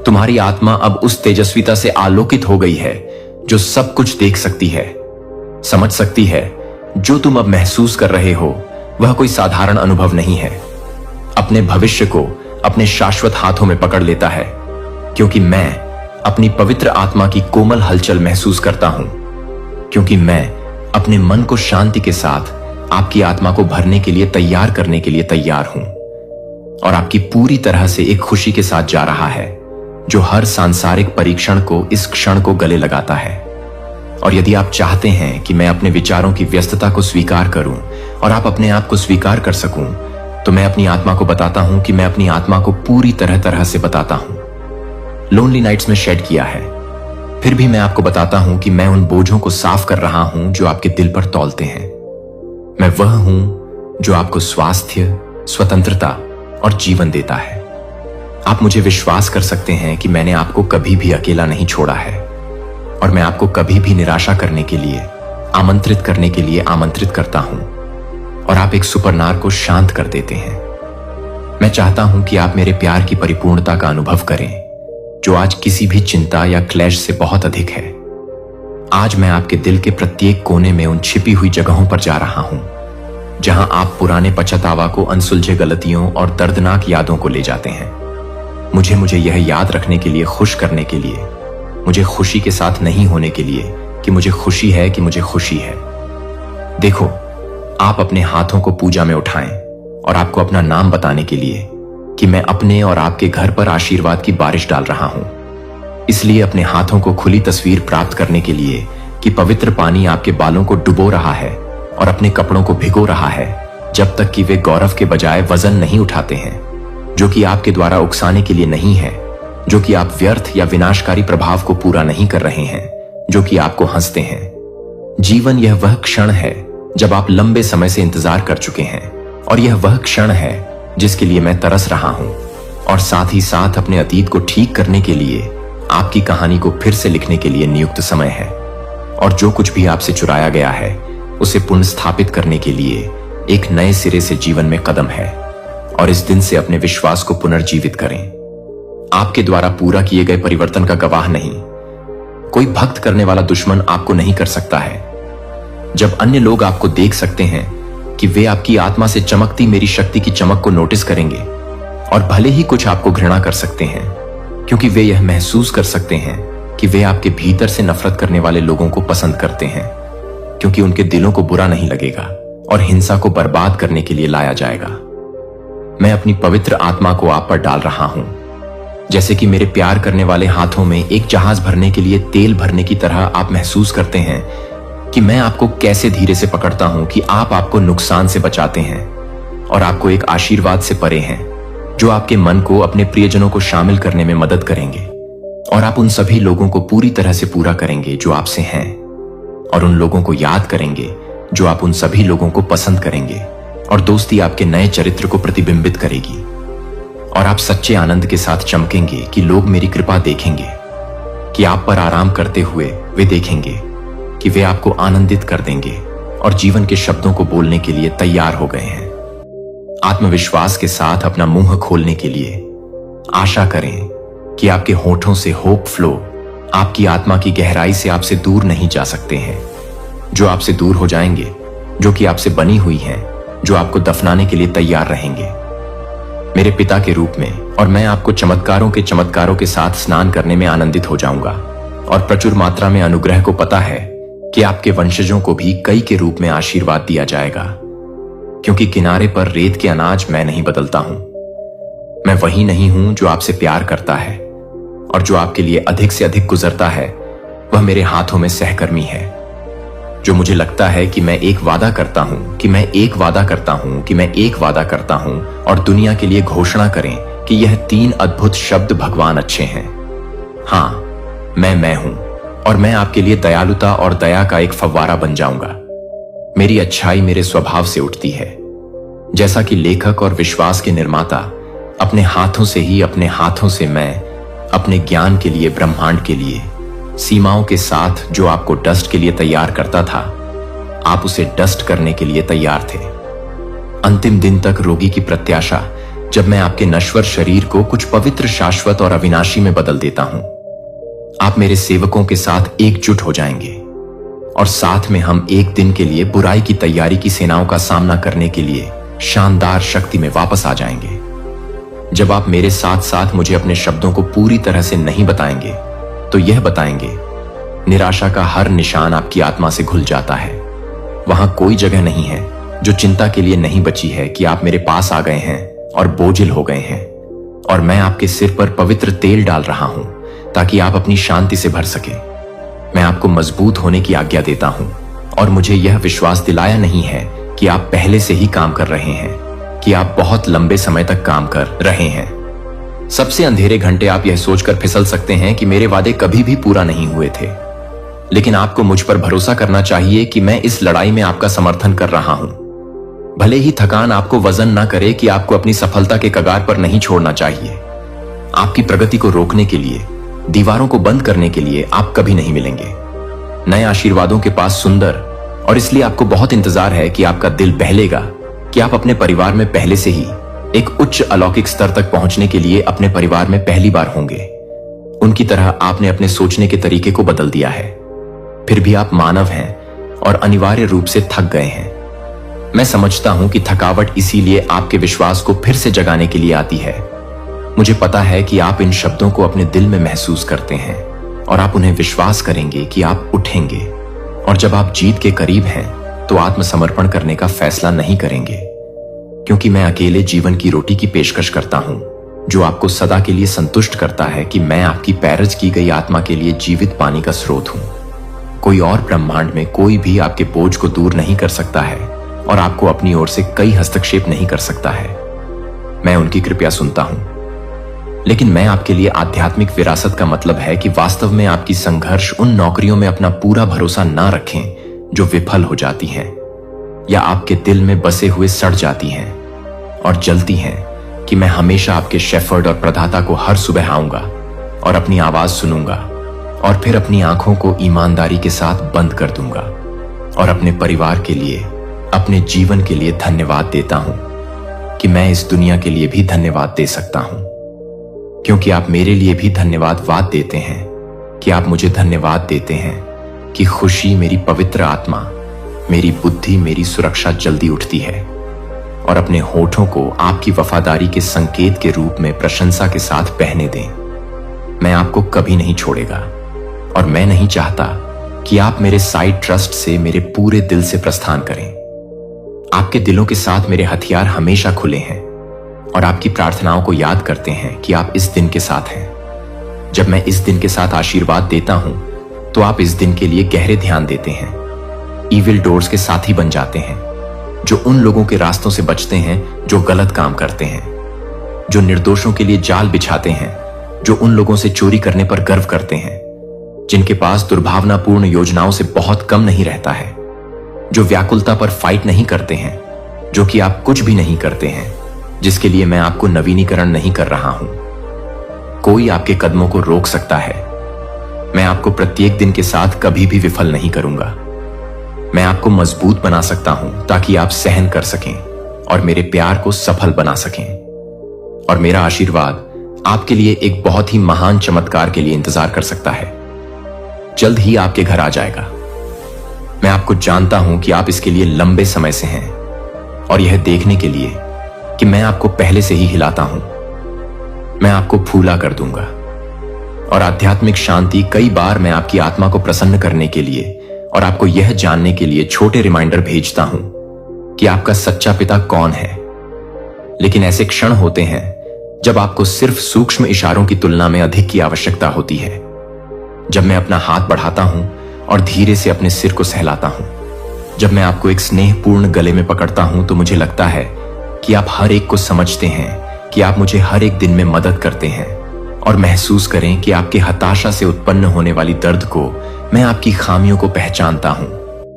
तुम्हारी आत्मा अब उस तेजस्विता से आलोकित हो गई है जो सब कुछ देख सकती है, समझ सकती है। जो तुम अब महसूस कर रहे हो वह कोई साधारण अनुभव नहीं है। अपने भविष्य को अपने शाश्वत हाथों में पकड़ लेता है, क्योंकि मैं अपनी पवित्र आत्मा की कोमल हलचल महसूस करता हूं, क्योंकि मैं अपने मन को शांति के साथ आपकी आत्मा को भरने के लिए तैयार करने के लिए तैयार हूं, और आपकी पूरी तरह से एक खुशी के साथ जा रहा है जो हर सांसारिक परीक्षण को इस क्षण को गले लगाता है। और यदि आप चाहते हैं कि मैं अपने विचारों की व्यस्तता को स्वीकार करूं और आप अपने आप को स्वीकार कर सकूं, तो मैं अपनी आत्मा को बताता हूं कि मैं अपनी आत्मा को पूरी तरह से बताता हूं। लोनली नाइट्स में शेड किया है, फिर भी मैं आपको बताता हूं कि मैं उन बोझों को साफ कर रहा हूं जो आपके दिल पर तौलते हैं। मैं वह हूं जो आपको स्वास्थ्य, स्वतंत्रता और जीवन देता है। आप मुझे विश्वास कर सकते हैं कि मैंने आपको कभी भी अकेला नहीं छोड़ा है, और मैं आपको कभी भी निराशा करने के लिए, आमंत्रित करने के लिए आमंत्रित करता हूं, और आप एक सुपरनार को शांत कर देते हैं। मैं चाहता हूं कि आप मेरे प्यार की परिपूर्णता का अनुभव करें, जो आज किसी भी चिंता या क्लेश से बहुत अधिक है। आज मैं आपके दिल के प्रत्येक कोने में उन छिपी हुई जगहों पर जा रहा हूं जहां आप पुराने पछतावा को, अनसुलझे गलतियों और दर्दनाक यादों को ले जाते हैं। मुझे यह याद रखने के लिए, खुश करने के लिए, मुझे खुशी के साथ नहीं होने के लिए कि मुझे खुशी है कि मुझे खुशी है। देखो, आप अपने हाथों को पूजा में उठाएं और आपको अपना नाम बताने के लिए कि मैं अपने और आपके घर पर आशीर्वाद की बारिश डाल रहा हूं। इसलिए अपने हाथों को खुली तस्वीर प्राप्त करने के लिए कि पवित्र पानी आपके बालों को डुबो रहा है और अपने कपड़ों को भिगो रहा है, जब तक कि वे गौरव के बजाय वजन नहीं उठाते हैं, जो कि आपके द्वारा उकसाने के लिए नहीं है, जो कि आप व्यर्थ या विनाशकारी प्रभाव को पूरा नहीं कर रहे हैं, जो कि आपको हंसते हैं। जीवन यह वह क्षण है जब आप लंबे समय से इंतजार कर चुके हैं, और यह वह क्षण है जिसके लिए मैं तरस रहा हूं, और साथ ही साथ अपने अतीत को ठीक करने के लिए, आपकी कहानी को फिर से लिखने के लिए नियुक्त समय है। और जो कुछ भी आपसे चुराया गया है उसे पुनर्स्थापित करने के लिए एक नए सिरे से जीवन में कदम है, और इस दिन से अपने विश्वास को पुनर्जीवित करें। आपके द्वारा पूरा किए गए परिवर्तन का गवाह नहीं, कोई भक्त करने वाला दुश्मन आपको नहीं कर सकता है। जब अन्य लोग आपको देख सकते हैं कि वे आपकी आत्मा से चमकती मेरी शक्ति की चमक को नोटिस करेंगे, और भले ही कुछ आपको घृणा कर सकते हैं, क्योंकि वे यह महसूस कर सकते हैं कि वे आपके भीतर से नफरत करने वाले लोगों को पसंद करते हैं, क्योंकि उनके दिलों को बुरा नहीं लगेगा और हिंसा को बर्बाद करने के लिए लाया जाएगा। मैं अपनी पवित्र आत्मा को आप पर डाल रहा हूं, जैसे कि मेरे प्यार करने वाले हाथों में एक जहाज भरने के लिए तेल भरने की तरह आप महसूस करते हैं कि मैं आपको कैसे धीरे से पकड़ता हूं कि आप आपको नुकसान से बचाते हैं और आपको एक आशीर्वाद से परे हैं जो आपके मन को अपने प्रियजनों को शामिल करने में मदद करेंगे, और आप उन सभी लोगों को पूरी तरह से पूरा करेंगे जो आपसे हैं, और उन लोगों को याद करेंगे जो आप उन सभी लोगों को पसंद करेंगे, और दोस्ती आपके नए चरित्र को प्रतिबिंबित करेगी, और आप सच्चे आनंद के साथ चमकेंगे कि लोग मेरी कृपा देखेंगे, कि आप पर आराम करते हुए वे देखेंगे कि वे आपको आनंदित कर देंगे और जीवन के शब्दों को बोलने के लिए तैयार हो गए हैं। आत्मविश्वास के साथ अपना मुंह खोलने के लिए आशा करें कि आपके होठों से होप फ्लो आपकी आत्मा की गहराई से आपसे दूर नहीं जा सकते हैं, जो आपसे दूर हो जाएंगे, जो कि आपसे बनी हुई हैं, जो आपको दफनाने के लिए तैयार रहेंगे मेरे पिता के रूप में, और मैं आपको चमत्कारों के साथ स्नान करने में आनंदित हो जाऊंगा, और प्रचुर मात्रा में अनुग्रह को पता है कि आपके वंशजों को भी कई के रूप में आशीर्वाद दिया जाएगा। क्योंकि किनारे पर रेत के अनाज मैं नहीं बदलता हूं। मैं वही नहीं हूं जो आपसे प्यार करता है, और जो आपके लिए अधिक से अधिक गुजरता है वह मेरे हाथों में सहकर्मी है। जो मुझे लगता है कि मैं एक वादा करता हूं कि मैं एक वादा करता हूं कि मैं एक वादा करता हूं और दुनिया के लिए घोषणा करें कि यह 3 अद्भुत शब्द भगवान अच्छे हैं। हां, मैं हूं, और मैं आपके लिए दयालुता और दया का एक फव्वारा बन जाऊंगा। मेरी अच्छाई मेरे स्वभाव से उठती है। जैसा कि लेखक और विश्वास के निर्माता अपने हाथों से ही अपने हाथों से मैं अपने ज्ञान के लिए, ब्रह्मांड के लिए, सीमाओं के साथ जो आपको डस्ट के लिए तैयार करता था, आप उसे डस्ट करने के लिए तैयार थे। अंतिम दिन तक रोगी की प्रत्याशा, जब मैं आपके नश्वर शरीर को कुछ पवित्र, शाश्वत और अविनाशी में बदल देता हूं। आप मेरे सेवकों के साथ एकजुट हो जाएंगे और साथ में हम एक दिन के लिए बुराई की तैयारी की सेनाओं का सामना करने के लिए शानदार शक्ति में वापस आ जाएंगे। जब आप मेरे साथ साथ मुझे अपने शब्दों को पूरी तरह से नहीं बताएंगे तो यह बताएंगे, निराशा का हर निशान आपकी आत्मा से घुल जाता है। वहां कोई जगह नहीं है जो चिंता के लिए नहीं बची है कि आप मेरे पास आ गए हैं और बोझिल हो गए हैं, और मैं आपके सिर पर पवित्र तेल डाल रहा हूं ताकि आप अपनी शांति से भर सके। मैं आपको मजबूत होने की आज्ञा देता हूं, और मुझे यह विश्वास दिलाया नहीं है कि आप पहले से ही काम कर रहे हैं, कि आप बहुत लंबे समय तक काम कर रहे हैं। सबसे अंधेरे घंटे आप यह सोचकर फिसल सकते हैं कि मेरे वादे कभी भी पूरा नहीं हुए थे, लेकिन आपको मुझ पर भरोसा करना चाहिए कि मैं इस लड़ाई में आपका समर्थन कर रहा हूं। भले ही थकान आपको वजन ना करे कि आपको अपनी सफलता के कगार पर नहीं छोड़ना चाहिए। आपकी प्रगति को रोकने के लिए, दीवारों को बंद करने के लिए आप कभी नहीं मिलेंगे। नए आशीर्वादों के पास सुंदर, और इसलिए आपको बहुत इंतजार है कि आपका दिल बहलेगा कि आप अपने परिवार में पहले से ही एक उच्च अलौकिक स्तर तक पहुंचने के लिए अपने परिवार में पहली बार होंगे। उनकी तरह आपने अपने सोचने के तरीके को बदल दिया है। फिर भी आप मानव हैं और अनिवार्य रूप से थक गए हैं। मैं समझता हूं कि थकावट इसीलिए आपके विश्वास को फिर से जगाने के लिए आती है। मुझे पता है कि आप इन शब्दों को अपने दिल में महसूस करते हैं और आप उन्हें विश्वास करेंगे कि आप उठेंगे, और जब आप जीत के करीब हैं तो आत्मसमर्पण करने का फैसला नहीं करेंगे, क्योंकि मैं अकेले जीवन की रोटी की पेशकश करता हूं जो आपको सदा के लिए संतुष्ट करता है कि मैं आपकी पैरज की गई आत्मा के लिए जीवित पानी का स्रोत हूं। कोई और ब्रह्मांड में कोई भी आपके बोझ को दूर नहीं कर सकता है और आपको अपनी ओर से कई हस्तक्षेप नहीं कर सकता है। मैं उनकी कृपया सुनता हूं, लेकिन मैं आपके लिए आध्यात्मिक विरासत का मतलब है कि वास्तव में आपकी संघर्ष उन नौकरियों में अपना पूरा भरोसा ना रखें जो विफल हो जाती हैं या आपके दिल में बसे हुए सड़ जाती हैं और जलती हैं, कि मैं हमेशा आपके शेफर्ड और प्रदाता को हर सुबह आऊंगा और अपनी आवाज सुनूंगा और फिर अपनी आंखों को ईमानदारी के साथ बंद कर दूंगा और अपने परिवार के लिए, अपने जीवन के लिए धन्यवाद देता हूं कि मैं इस दुनिया के लिए भी धन्यवाद दे सकता हूं, क्योंकि आप मेरे लिए भी धन्यवाद देते हैं, कि आप मुझे धन्यवाद देते हैं कि खुशी, मेरी पवित्र आत्मा, मेरी बुद्धि, मेरी सुरक्षा जल्दी उठती है और अपने होठों को आपकी वफादारी के संकेत के रूप में प्रशंसा के साथ बहने दें। मैं आपको कभी नहीं छोड़ेगा और मैं नहीं चाहता कि आप मेरे साइड ट्रस्ट से मेरे पूरे दिल से प्रस्थान करें। आपके दिलों के साथ मेरे हथियार हमेशा खुले हैं और आपकी प्रार्थनाओं को याद करते हैं कि आप इस दिन के साथ हैं। जब मैं इस दिन के साथ आशीर्वाद देता हूं तो आप इस दिन के लिए गहरे ध्यान देते हैं। ईविल डोर्स के साथी बन जाते हैं, जो उन लोगों के रास्तों से बचते हैं जो गलत काम करते हैं, जो निर्दोषों के लिए जाल बिछाते हैं, जो उन लोगों से चोरी करने पर गर्व करते हैं, जिनके पास दुर्भावनापूर्ण योजनाओं से बहुत कम नहीं रहता है, जो व्याकुलता पर फाइट नहीं करते हैं, जो कि आप कुछ भी नहीं करते हैं जिसके लिए मैं आपको नवीनीकरण नहीं कर रहा हूं। कोई आपके कदमों को रोक सकता है। मैं आपको प्रत्येक दिन के साथ कभी भी विफल नहीं करूंगा। मैं आपको मजबूत बना सकता हूं ताकि आप सहन कर सकें और मेरे प्यार को सफल बना सकें। और मेरा आशीर्वाद आपके लिए एक बहुत ही महान चमत्कार के लिए इंतजार कर सकता है। जल्द ही आपके घर आ जाएगा। मैं आपको जानता हूं कि आप इसके लिए लंबे समय से हैं, और यह देखने के लिए कि मैं आपको पहले से ही हिलाता हूं, मैं आपको फूला कर दूंगा। और आध्यात्मिक शांति, कई बार मैं आपकी आत्मा को प्रसन्न करने के लिए और आपको यह जानने के लिए छोटे रिमाइंडर भेजता हूं कि आपका सच्चा पिता कौन है। लेकिन ऐसे क्षण होते हैं जब आपको सिर्फ सूक्ष्म इशारों की तुलना में अधिक की आवश्यकता होती है। जब मैं अपना हाथ बढ़ाता हूं और धीरे से अपने सिर को सहलाता हूं, जब मैं आपको एक स्नेहपूर्ण गले में पकड़ता हूं, तो मुझे लगता है कि आप हर एक को समझते हैं, कि आप मुझे हर एक दिन में मदद करते हैं। और महसूस करें कि आपके हताशा से उत्पन्न होने वाली दर्द को मैं आपकी खामियों को पहचानता हूं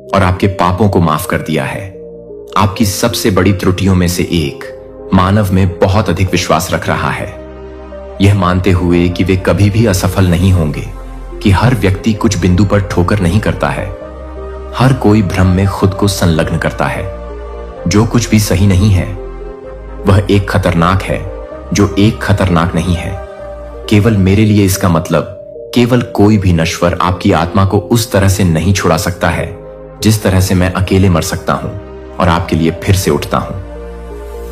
और आपके पापों को माफ कर दिया है। आपकी सबसे बड़ी त्रुटियों में से एक मानव में बहुत अधिक विश्वास रख रहा है, यह मानते हुए कि वे कभी भी असफल नहीं होंगे, कि हर व्यक्ति कुछ बिंदु पर ठोकर नहीं करता है। हर कोई भ्रम में खुद को संलग्न करता है। जो कुछ भी सही नहीं है वह एक खतरनाक है जो एक खतरनाक नहीं है। केवल मेरे लिए इसका मतलब केवल कोई भी नश्वर आपकी आत्मा को उस तरह से नहीं छुड़ा सकता है जिस तरह से मैं अकेले मर सकता हूं और आपके लिए फिर से उठता हूं।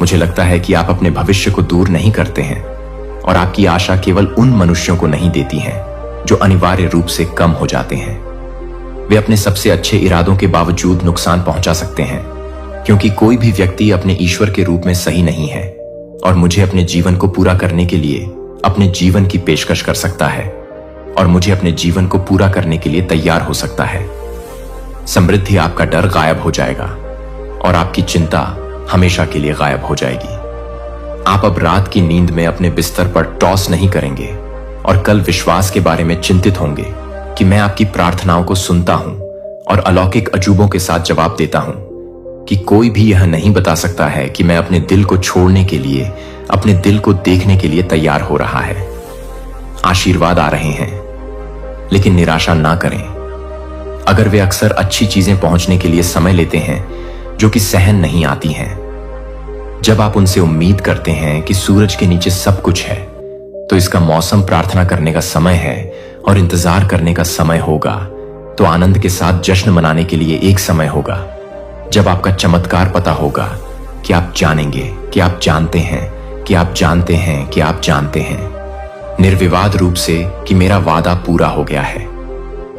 मुझे लगता है कि आप अपने भविष्य को दूर नहीं करते हैं और आपकी आशा केवल उन मनुष्यों को नहीं देती है जो अनिवार्य रूप से कम हो जाते हैं। वे अपने सबसे अच्छे इरादों के बावजूद नुकसान पहुंचा सकते हैं, क्योंकि कोई भी व्यक्ति अपने ईश्वर के रूप में सही नहीं है और मुझे अपने जीवन को पूरा करने के लिए अपने जीवन की पेशकश कर सकता है और मुझे अपने जीवन को पूरा करने के लिए तैयार हो सकता है। समृद्धि आपका डर गायब हो जाएगा और आपकी चिंता हमेशा के लिए गायब हो जाएगी। आप अब रात की नींद में अपने बिस्तर पर टॉस नहीं करेंगे और कल विश्वास के बारे में चिंतित होंगे कि मैं आपकी प्रार्थनाओं को सुनता हूं और अलौकिक अजूबों के साथ जवाब देता हूं, कि कोई भी यह नहीं बता सकता है कि मैं अपने दिल को छोड़ने के लिए, अपने दिल को देखने के लिए तैयार हो रहा है। आशीर्वाद आ रहे हैं, लेकिन निराशा ना करें। अगर वे अक्सर अच्छी चीजें पहुंचने के लिए समय लेते हैं जो कि सहन नहीं आती हैं। जब आप उनसे उम्मीद करते हैं कि सूरज के नीचे सब कुछ है, तो इसका मौसम प्रार्थना करने का समय है और इंतजार करने का समय होगा। तो आनंद के साथ जश्न मनाने के लिए एक समय होगा जब आपका चमत्कार पता होगा, कि आप जानेंगे, कि आप जानते हैं, कि आप जानते हैं, कि आप जानते हैं निर्विवाद रूप से कि मेरा वादा पूरा हो गया है।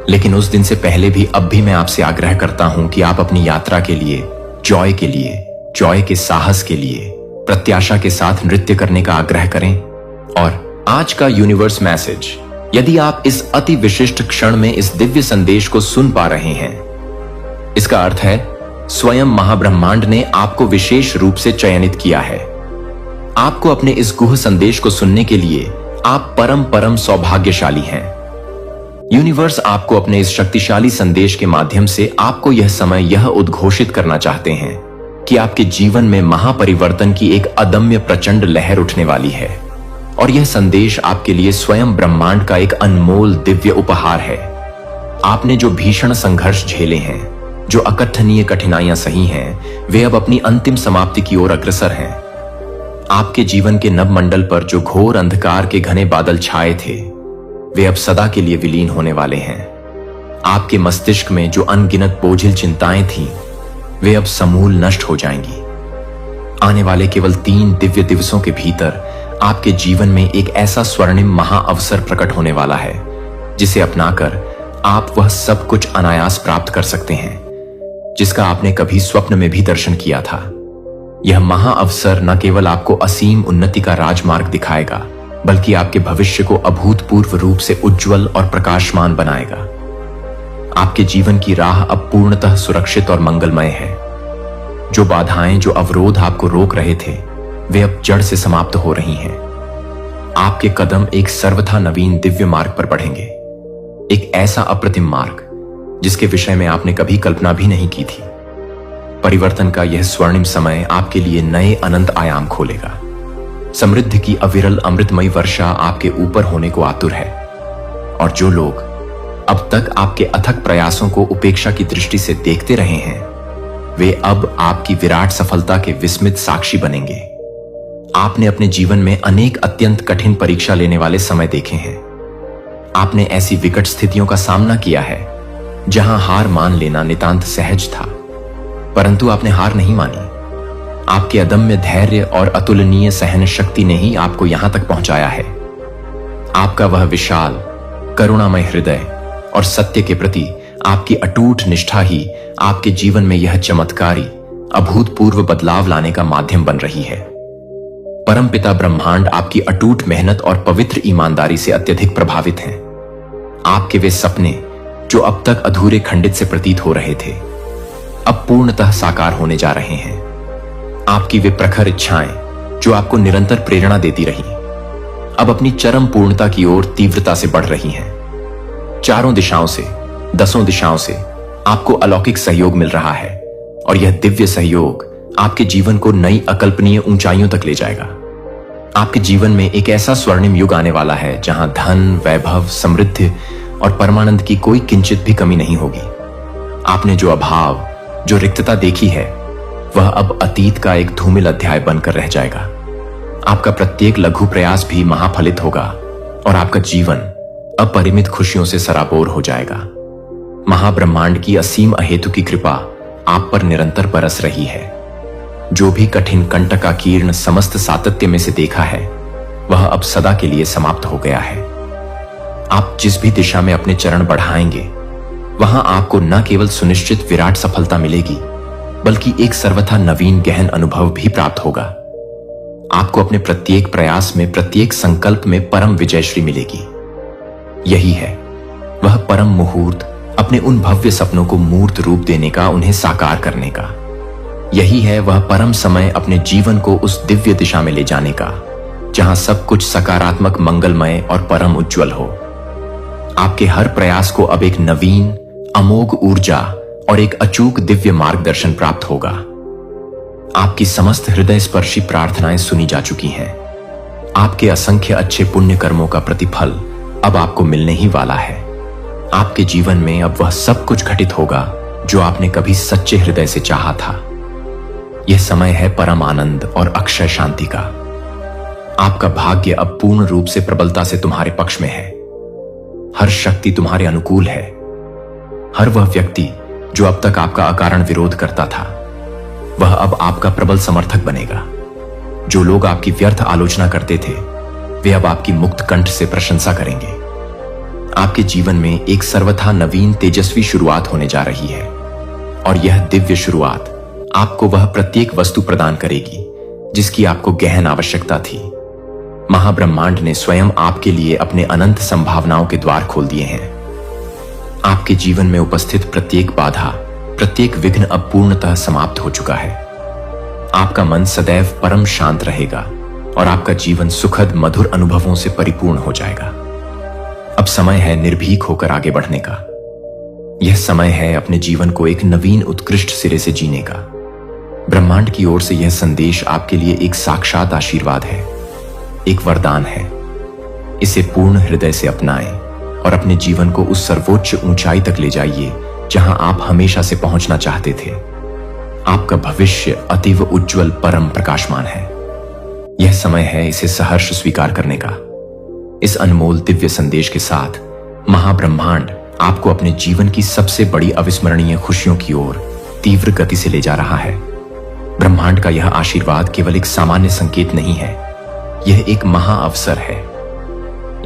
लेकिन उस दिन से पहले भी अब भी मैं आपसे आग्रह करता हूं कि आप अपनी यात्रा के लिए, जॉय के लिए, जॉय के साहस के लिए प्रत्याशा के साथ नृत्य करने का आग्रह करें। और आज का यूनिवर्स मैसेज, यदि आप इस अति विशिष्ट क्षण में इस दिव्य संदेश को सुन पा रहे हैं, इसका अर्थ है स्वयं महाब्रह्मांड ने आपको विशेष रूप से चयनित किया है। आपको अपने इस गुह संदेश को सुनने के लिए आप परम सौभाग्यशाली हैं। यूनिवर्स आपको अपने इस शक्तिशाली संदेश के माध्यम से आपको यह समय यह उद्घोषित करना चाहते हैं कि आपके जीवन में महापरिवर्तन की एक अदम्य प्रचंड लहर उठने वाली है। और यह संदेश आपके लिए स्वयं ब्रह्मांड का एक अनमोल दिव्य उपहार है। आपने जो भीषण संघर्ष झेले हैं, जो अकथनीय कठिनाइयां सही हैं, वे अब अपनी अंतिम समाप्ति की ओर अग्रसर हैं। आपके जीवन के नभमंडल पर जो घोर अंधकार के घने बादल छाए थे, वे अब सदा के लिए विलीन होने वाले हैं। आपके मस्तिष्क में जो अनगिनत बोझिल चिंताएं थीं, वे अब समूल नष्ट हो जाएंगी। आने वाले केवल 3 दिव्य दिवसों के भीतर आपके जीवन में एक ऐसा स्वर्णिम महाअवसर प्रकट होने वाला है, जिसे अपनाकर आप वह सब कुछ अनायास प्राप्त कर सकते हैं जिसका आपने कभी स्वप्न में भी दर्शन किया था। यह महाअवसर न केवल आपको असीम उन्नति का राजमार्ग दिखाएगा, बल्कि आपके भविष्य को अभूतपूर्व रूप से उज्जवल और प्रकाशमान बनाएगा। आपके जीवन की राह अब पूर्णतः सुरक्षित और मंगलमय है। जो बाधाएं, जो अवरोध आपको रोक रहे थे, वे अब जड़ से समाप्त हो रही हैं। आपके कदम एक सर्वथा नवीन दिव्य मार्ग पर बढ़ेंगे, एक ऐसा अप्रतिम मार्ग जिसके विषय में आपने कभी कल्पना भी नहीं की थी। परिवर्तन का यह स्वर्णिम समय आपके लिए नए अनंत आयाम खोलेगा। समृद्धि की अविरल अमृतमयी वर्षा आपके ऊपर होने को आतुर है। और जो लोग अब तक आपके अथक प्रयासों को उपेक्षा की दृष्टि से देखते रहे हैं, वे अब आपकी विराट सफलता के विस्मित साक्षी बनेंगे। आपने अपने जीवन में अनेक अत्यंत कठिन परीक्षा लेने वाले समय देखे हैं। आपने ऐसी विकट स्थितियों का सामना किया है जहां हार मान लेना नितांत सहज था, परंतु आपने हार नहीं मानी। आपके अदम्य धैर्य और अतुलनीय सहन शक्ति ने ही आपको यहां तक पहुंचाया है। आपका वह विशाल करुणामय हृदय और सत्य के प्रति आपकी अटूट निष्ठा ही आपके जीवन में यह चमत्कारी अभूतपूर्व बदलाव लाने का माध्यम बन रही है। परमपिता ब्रह्मांड आपकी अटूट मेहनत और पवित्र ईमानदारी से अत्यधिक प्रभावित हैं। आपके वे सपने जो अब तक अधूरे खंडित से प्रतीत हो रहे थे, अब पूर्णतः साकार होने जा रहे हैं। आपकी वे प्रखर इच्छाएं जो आपको निरंतर प्रेरणा देती रही, अब अपनी चरम पूर्णता की ओर तीव्रता से बढ़ रही हैं। चारों दिशाओं से, 10 दिशाओं से आपको अलौकिक सहयोग मिल रहा है और यह दिव्य सहयोग आपके जीवन को नई अकल्पनीय ऊंचाइयों तक ले जाएगा। आपके जीवन में एक ऐसा स्वर्णिम युग आने वाला है जहां धन, वैभव, समृद्धि और परमानंद की कोई किंचित भी कमी नहीं होगी। आपने जो अभाव, जो रिक्तता देखी है, वह अब अतीत का एक धूमिल अध्याय बनकर रह जाएगा। आपका प्रत्येक लघु प्रयास भी महाफलित होगा और आपका जीवन अपरिमित खुशियों से सराबोर हो जाएगा। महाब्रह्मांड की असीम अहेतु की कृपा आप पर निरंतर बरस रही है। जो भी कठिन कंटकाकीर्ण समस्त सातत्य में से देखा है, वह अब सदा के लिए समाप्त हो गया है। आप जिस भी दिशा में अपने चरण बढ़ाएंगे, वहां आपको न केवल सुनिश्चित विराट सफलता मिलेगी, बल्कि एक सर्वथा नवीन गहन अनुभव भी प्राप्त होगा। आपको अपने प्रत्येक प्रयास में, प्रत्येक संकल्प में परम विजयश्री मिलेगी। यही है वह परम मुहूर्त अपने उन भव्य सपनों को मूर्त रूप देने का, उन्हें साकार करने का। यही है वह परम समय अपने जीवन को उस दिव्य दिशा में ले जाने का, जहां सब कुछ सकारात्मक, मंगलमय और परम उज्जवल हो। आपके हर प्रयास को अब एक नवीन, अमोघ ऊर्जा और एक अचूक दिव्य मार्गदर्शन प्राप्त होगा। आपकी समस्त हृदय स्पर्शी प्रार्थनाएं सुनी जा चुकी हैं। आपके असंख्य अच्छे पुण्य कर्मों का प्रतिफल अब आपको मिलने ही वाला है। आपके जीवन में अब वह सब कुछ घटित होगा जो आपने कभी सच्चे हृदय से चाहा था। यह समय है परम आनंद और अक्षय शांति का। आपका भाग्य अब पूर्ण रूप से प्रबलता से तुम्हारे पक्ष में है। हर शक्ति तुम्हारे अनुकूल है। हर वह व्यक्ति जो अब तक आपका अकारण विरोध करता था, वह अब आपका प्रबल समर्थक बनेगा। जो लोग आपकी व्यर्थ आलोचना करते थे, वे अब आपकी मुक्त कंठ से प्रशंसा करेंगे। आपके जीवन में एक सर्वथा नवीन, तेजस्वी शुरुआत होने जा रही है और यह दिव्य शुरुआत आपको वह प्रत्येक वस्तु प्रदान करेगी जिसकी आपको गहन आवश्यकता थी। महाब्रह्मांड ने स्वयं आपके लिए अपने अनंत संभावनाओं के द्वार खोल दिए हैं। आपके जीवन में उपस्थित प्रत्येक बाधा, प्रत्येक विघ्न अब पूर्णतः समाप्त हो चुका है। आपका मन सदैव परम शांत रहेगा और आपका जीवन सुखद, मधुर अनुभवों से परिपूर्ण हो जाएगा। अब समय है निर्भीक होकर आगे बढ़ने का। यह समय है अपने जीवन को एक नवीन, उत्कृष्ट सिरे से जीने का। ब्रह्मांड की ओर से यह संदेश आपके लिए एक साक्षात आशीर्वाद है, एक वरदान है। इसे पूर्ण हृदय से अपनाएं और अपने जीवन को उस सर्वोच्च ऊंचाई तक ले जाइए जहां आप हमेशा से पहुंचना चाहते थे। आपका भविष्य अतीव उज्जवल, परम प्रकाशमान है। यह समय है इसे सहर्ष स्वीकार करने का। इस अनमोल दिव्य संदेश के साथ महाब्रह्मांड आपको अपने जीवन की सबसे बड़ी अविस्मरणीय खुशियों की ओर तीव्र गति से ले जा रहा है। ब्रह्मांड का यह आशीर्वाद केवल एक सामान्य संकेत नहीं है, यह एक महाअवसर है।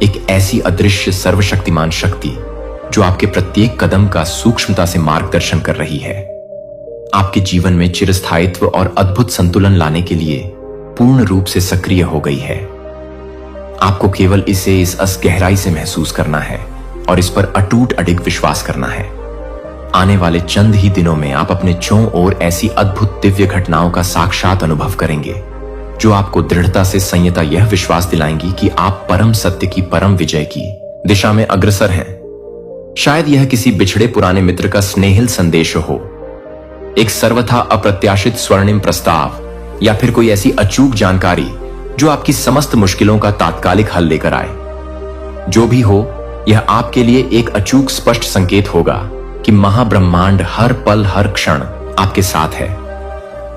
एक ऐसी अदृश्य सर्वशक्तिमान शक्ति जो आपके प्रत्येक कदम का सूक्ष्मता से मार्गदर्शन कर रही है। आपके जीवन में चिरस्थायित्व और अद्भुत संतुलन लाने के लिए पूर्ण रूप से सक्रिय हो गई है। आपको केवल इसे इस गहराई से महसूस करना है और इस पर अटूट अडिग विश्वास करना है। आने वाले चंद ही दिनों में आप अपने चों ओर ऐसी अद्भुत दिव्य घटनाओं का साक्षात अनुभव करेंगे जो आपको दृढ़ता से संयता यह विश्वास दिलाएंगी कि आप परम सत्य की, परम विजय की दिशा में अग्रसर हैं। शायद यह किसी बिछड़े पुराने मित्र का स्नेहिल संदेश हो, एक सर्वथा अप्रत्याशित स्वर्णिम प्रस्ताव, या फिर कोई ऐसी अचूक जानकारी जो आपकी समस्त मुश्किलों का तात्कालिक हल लेकर आए। जो भी हो, यह आपके लिए एक अचूक स्पष्ट संकेत होगा कि महाब्रह्मांड हर पल, हर क्षण आपके साथ है।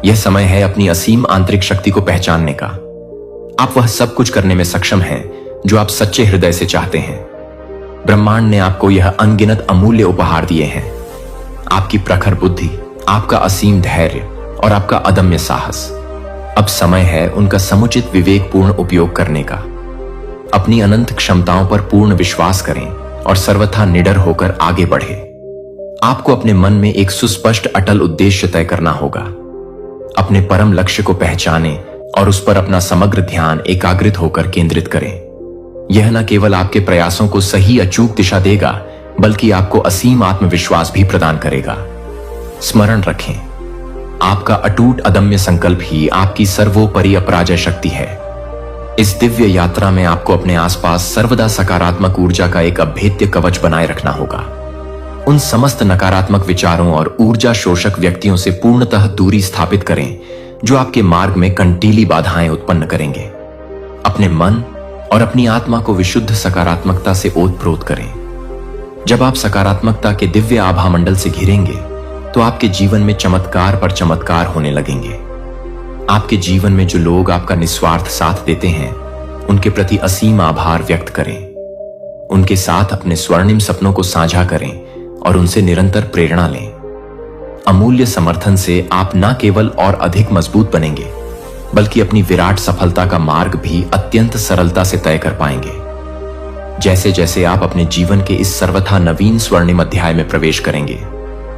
यह समय है अपनी असीम आंतरिक शक्ति को पहचानने का। आप वह सब कुछ करने में सक्षम हैं जो आप सच्चे हृदय से चाहते हैं। ब्रह्मांड ने आपको यह अनगिनत अमूल्य उपहार दिए हैं। आपकी प्रखर बुद्धि, आपका असीम धैर्य और आपका अदम्य साहस। अब समय है उनका समुचित विवेकपूर्ण उपयोग करने का। अपनी अनंत क्षमताओं पर पूर्ण विश्वास करें और सर्वथा निडर होकर आगे बढ़े। आपको अपने मन में एक सुस्पष्ट, अटल उद्देश्य तय करना होगा। अपने परम लक्ष्य को पहचानें और उस पर अपना समग्र ध्यान एकाग्रित होकर केंद्रित करें। यह न केवल आपके प्रयासों को सही अचूक दिशा देगा, बल्कि आपको असीम आत्मविश्वास भी प्रदान करेगा। स्मरण रखें, आपका अटूट अदम्य संकल्प ही आपकी सर्वोपरि अपराजय शक्ति है। इस दिव्य यात्रा में आपको अपने आसपास सर्वदा सकारात्मक ऊर्जा का एक अभेद्य कवच बनाए रखना होगा। उन समस्त नकारात्मक विचारों और ऊर्जा शोषक व्यक्तियों से पूर्णतः दूरी स्थापित करें जो आपके मार्ग में कंटीली बाधाएं उत्पन्न करेंगे। अपने मन और अपनी आत्मा को विशुद्ध सकारात्मकता से ओतप्रोत करें। जब आप सकारात्मकता के दिव्य आभा मंडल से घिरेंगे तो आपके जीवन में चमत्कार पर चमत्कार होने लगेंगे। आपके जीवन में जो लोग आपका निस्वार्थ साथ देते हैं, उनके प्रति असीम आभार व्यक्त करें। उनके साथ अपने स्वर्णिम सपनों को साझा करें और उनसे निरंतर प्रेरणा लें। अमूल्य समर्थन से आप न केवल और अधिक मजबूत बनेंगे, बल्कि अपनी विराट सफलता का मार्ग भी अत्यंत सरलता से तय कर पाएंगे। जैसे जैसे आप अपने जीवन के इस सर्वथा नवीन स्वर्णिम अध्याय में प्रवेश करेंगे,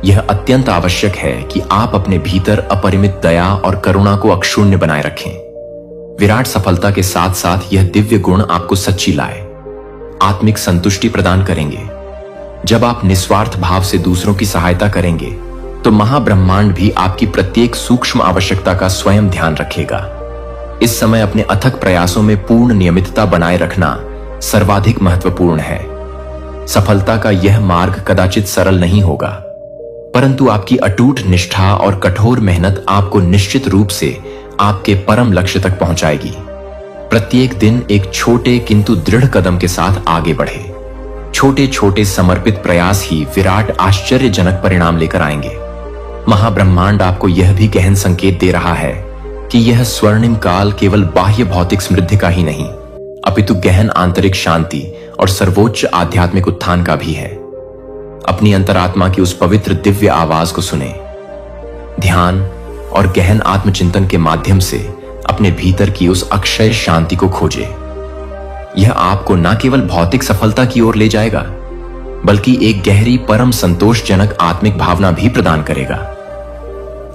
यह अत्यंत आवश्यक है कि आप अपने भीतर अपरिमित दया और करुणा को अक्षुण्य बनाए रखें। विराट सफलता के साथ साथ यह दिव्य गुण आपको सच्ची लाए, आत्मिक संतुष्टि प्रदान करेंगे। जब आप निस्वार्थ भाव से दूसरों की सहायता करेंगे तो महाब्रह्मांड भी आपकी प्रत्येक सूक्ष्म आवश्यकता का स्वयं ध्यान रखेगा। इस समय अपने अथक प्रयासों में पूर्ण नियमितता बनाए रखना सर्वाधिक महत्वपूर्ण है। सफलता का यह मार्ग कदाचित सरल नहीं होगा, परंतु आपकी अटूट निष्ठा और कठोर मेहनत आपको निश्चित रूप से आपके परम लक्ष्य तक पहुंचाएगी। प्रत्येक दिन एक छोटे किंतु दृढ़ कदम के साथ आगे बढ़े। छोटे छोटे समर्पित प्रयास ही विराट आश्चर्यजनक परिणाम लेकर आएंगे। महाब्रह्मांड आपको यह भी गहन संकेत दे रहा है कि यह स्वर्णिम काल केवल बाह्य भौतिक समृद्धि का ही नहीं, अपितु गहन आंतरिक शांति और सर्वोच्च आध्यात्मिक उत्थान का भी है। अपनी अंतरात्मा की उस पवित्र दिव्य आवाज को सुने। ध्यान और गहन आत्मचिंतन के माध्यम से अपने भीतर की उस अक्षय शांति को खोजे। यह आपको न केवल भौतिक सफलता की ओर ले जाएगा, बल्कि एक गहरी परम संतोषजनक आत्मिक भावना भी प्रदान करेगा।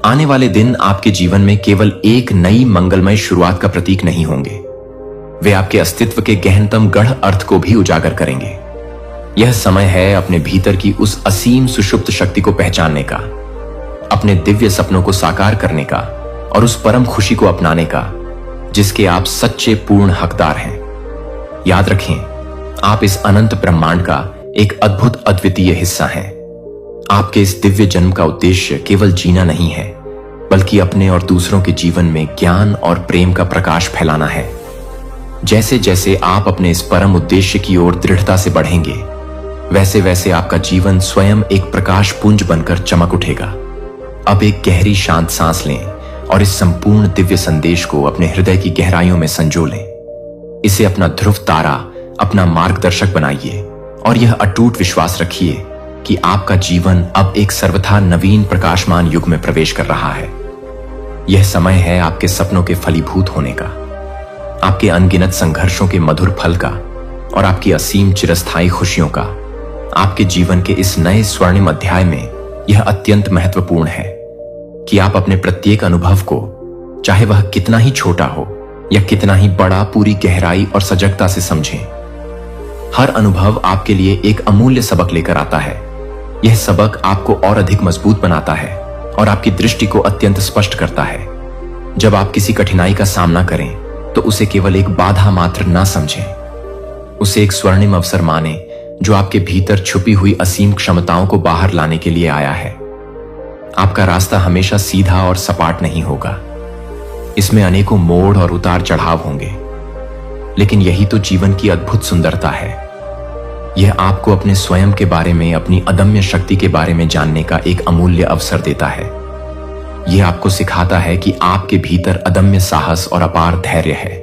आने वाले दिन आपके जीवन में केवल एक नई मंगलमय शुरुआत का प्रतीक नहीं होंगे, वे आपके अस्तित्व के गहनतम गढ़ अर्थ को भी उजागर करेंगे। यह समय है अपने भीतर की उस असीम सुषुप्त शक्ति को पहचानने का, अपने दिव्य सपनों को साकार करने का और उस परम खुशी को अपनाने का जिसके आप सच्चे पूर्ण हकदार हैं। याद रखें, आप इस अनंत ब्रह्मांड का एक अद्भुत अद्वितीय हिस्सा हैं। आपके इस दिव्य जन्म का उद्देश्य केवल जीना नहीं है, बल्कि अपने और दूसरों के जीवन में ज्ञान और प्रेम का प्रकाश फैलाना है। जैसे जैसे आप अपने इस परम उद्देश्य की ओर दृढ़ता से बढ़ेंगे, वैसे वैसे आपका जीवन स्वयं एक प्रकाश पुंज बनकर चमक उठेगा। अब एक गहरी शांत सांस लें और इस संपूर्ण दिव्य संदेश को अपने हृदय की गहराइयों में संजो लें। इसे अपना ध्रुव तारा, अपना मार्गदर्शक बनाइए और यह अटूट विश्वास रखिए कि आपका जीवन अब एक सर्वथा नवीन प्रकाशमान युग में प्रवेश कर रहा है। यह समय है आपके सपनों के फलीभूत होने का, आपके अनगिनत संघर्षों के मधुर फल का और आपकी असीम चिरस्थायी खुशियों का। आपके जीवन के इस नए स्वर्णिम अध्याय में यह अत्यंत महत्वपूर्ण है कि आप अपने प्रत्येक अनुभव को, चाहे वह कितना ही छोटा हो या कितना ही बड़ा, पूरी गहराई और सजगता से समझें। हर अनुभव आपके लिए एक अमूल्य सबक लेकर आता है। यह सबक आपको और अधिक मजबूत बनाता है और आपकी दृष्टि को अत्यंत स्पष्ट करता है। जब आप किसी कठिनाई का सामना करें तो उसे केवल एक बाधा मात्र ना समझें, उसे एक स्वर्णिम अवसर माने जो आपके भीतर छुपी हुई असीम क्षमताओं को बाहर लाने के लिए आया है। आपका रास्ता हमेशा सीधा और सपाट नहीं होगा, इसमें अनेकों मोड़ और उतार चढ़ाव होंगे, लेकिन यही तो जीवन की अद्भुत सुंदरता है। यह आपको अपने स्वयं के बारे में, अपनी अदम्य शक्ति के बारे में जानने का एक अमूल्य अवसर देता है। यह आपको सिखाता है कि आपके भीतर अदम्य साहस और अपार धैर्य है।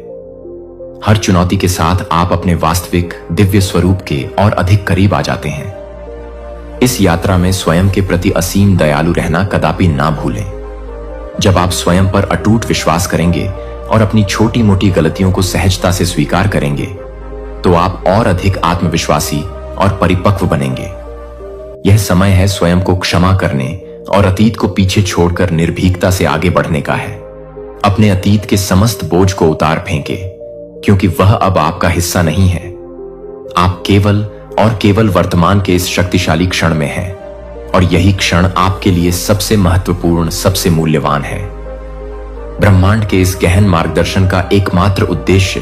हर चुनौती के साथ आप अपने वास्तविक दिव्य स्वरूप के और अधिक करीब आ जाते हैं। इस यात्रा में स्वयं के प्रति असीम दयालु रहना कदापि ना भूलें। जब आप स्वयं पर अटूट विश्वास करेंगे और अपनी छोटी मोटी गलतियों को सहजता से स्वीकार करेंगे, तो आप और अधिक आत्मविश्वासी और परिपक्व बनेंगे। यह समय है स्वयं को क्षमा करने और अतीत को पीछे छोड़कर निर्भीकता से आगे बढ़ने का है। अपने अतीत के समस्त बोझ को उतार फेंके, क्योंकि वह अब आपका हिस्सा नहीं है। आप केवल और केवल वर्तमान के इस शक्तिशाली क्षण में हैं, और यही क्षण आपके लिए सबसे महत्वपूर्ण, सबसे मूल्यवान है। ब्रह्मांड के इस गहन मार्गदर्शन का एकमात्र उद्देश्य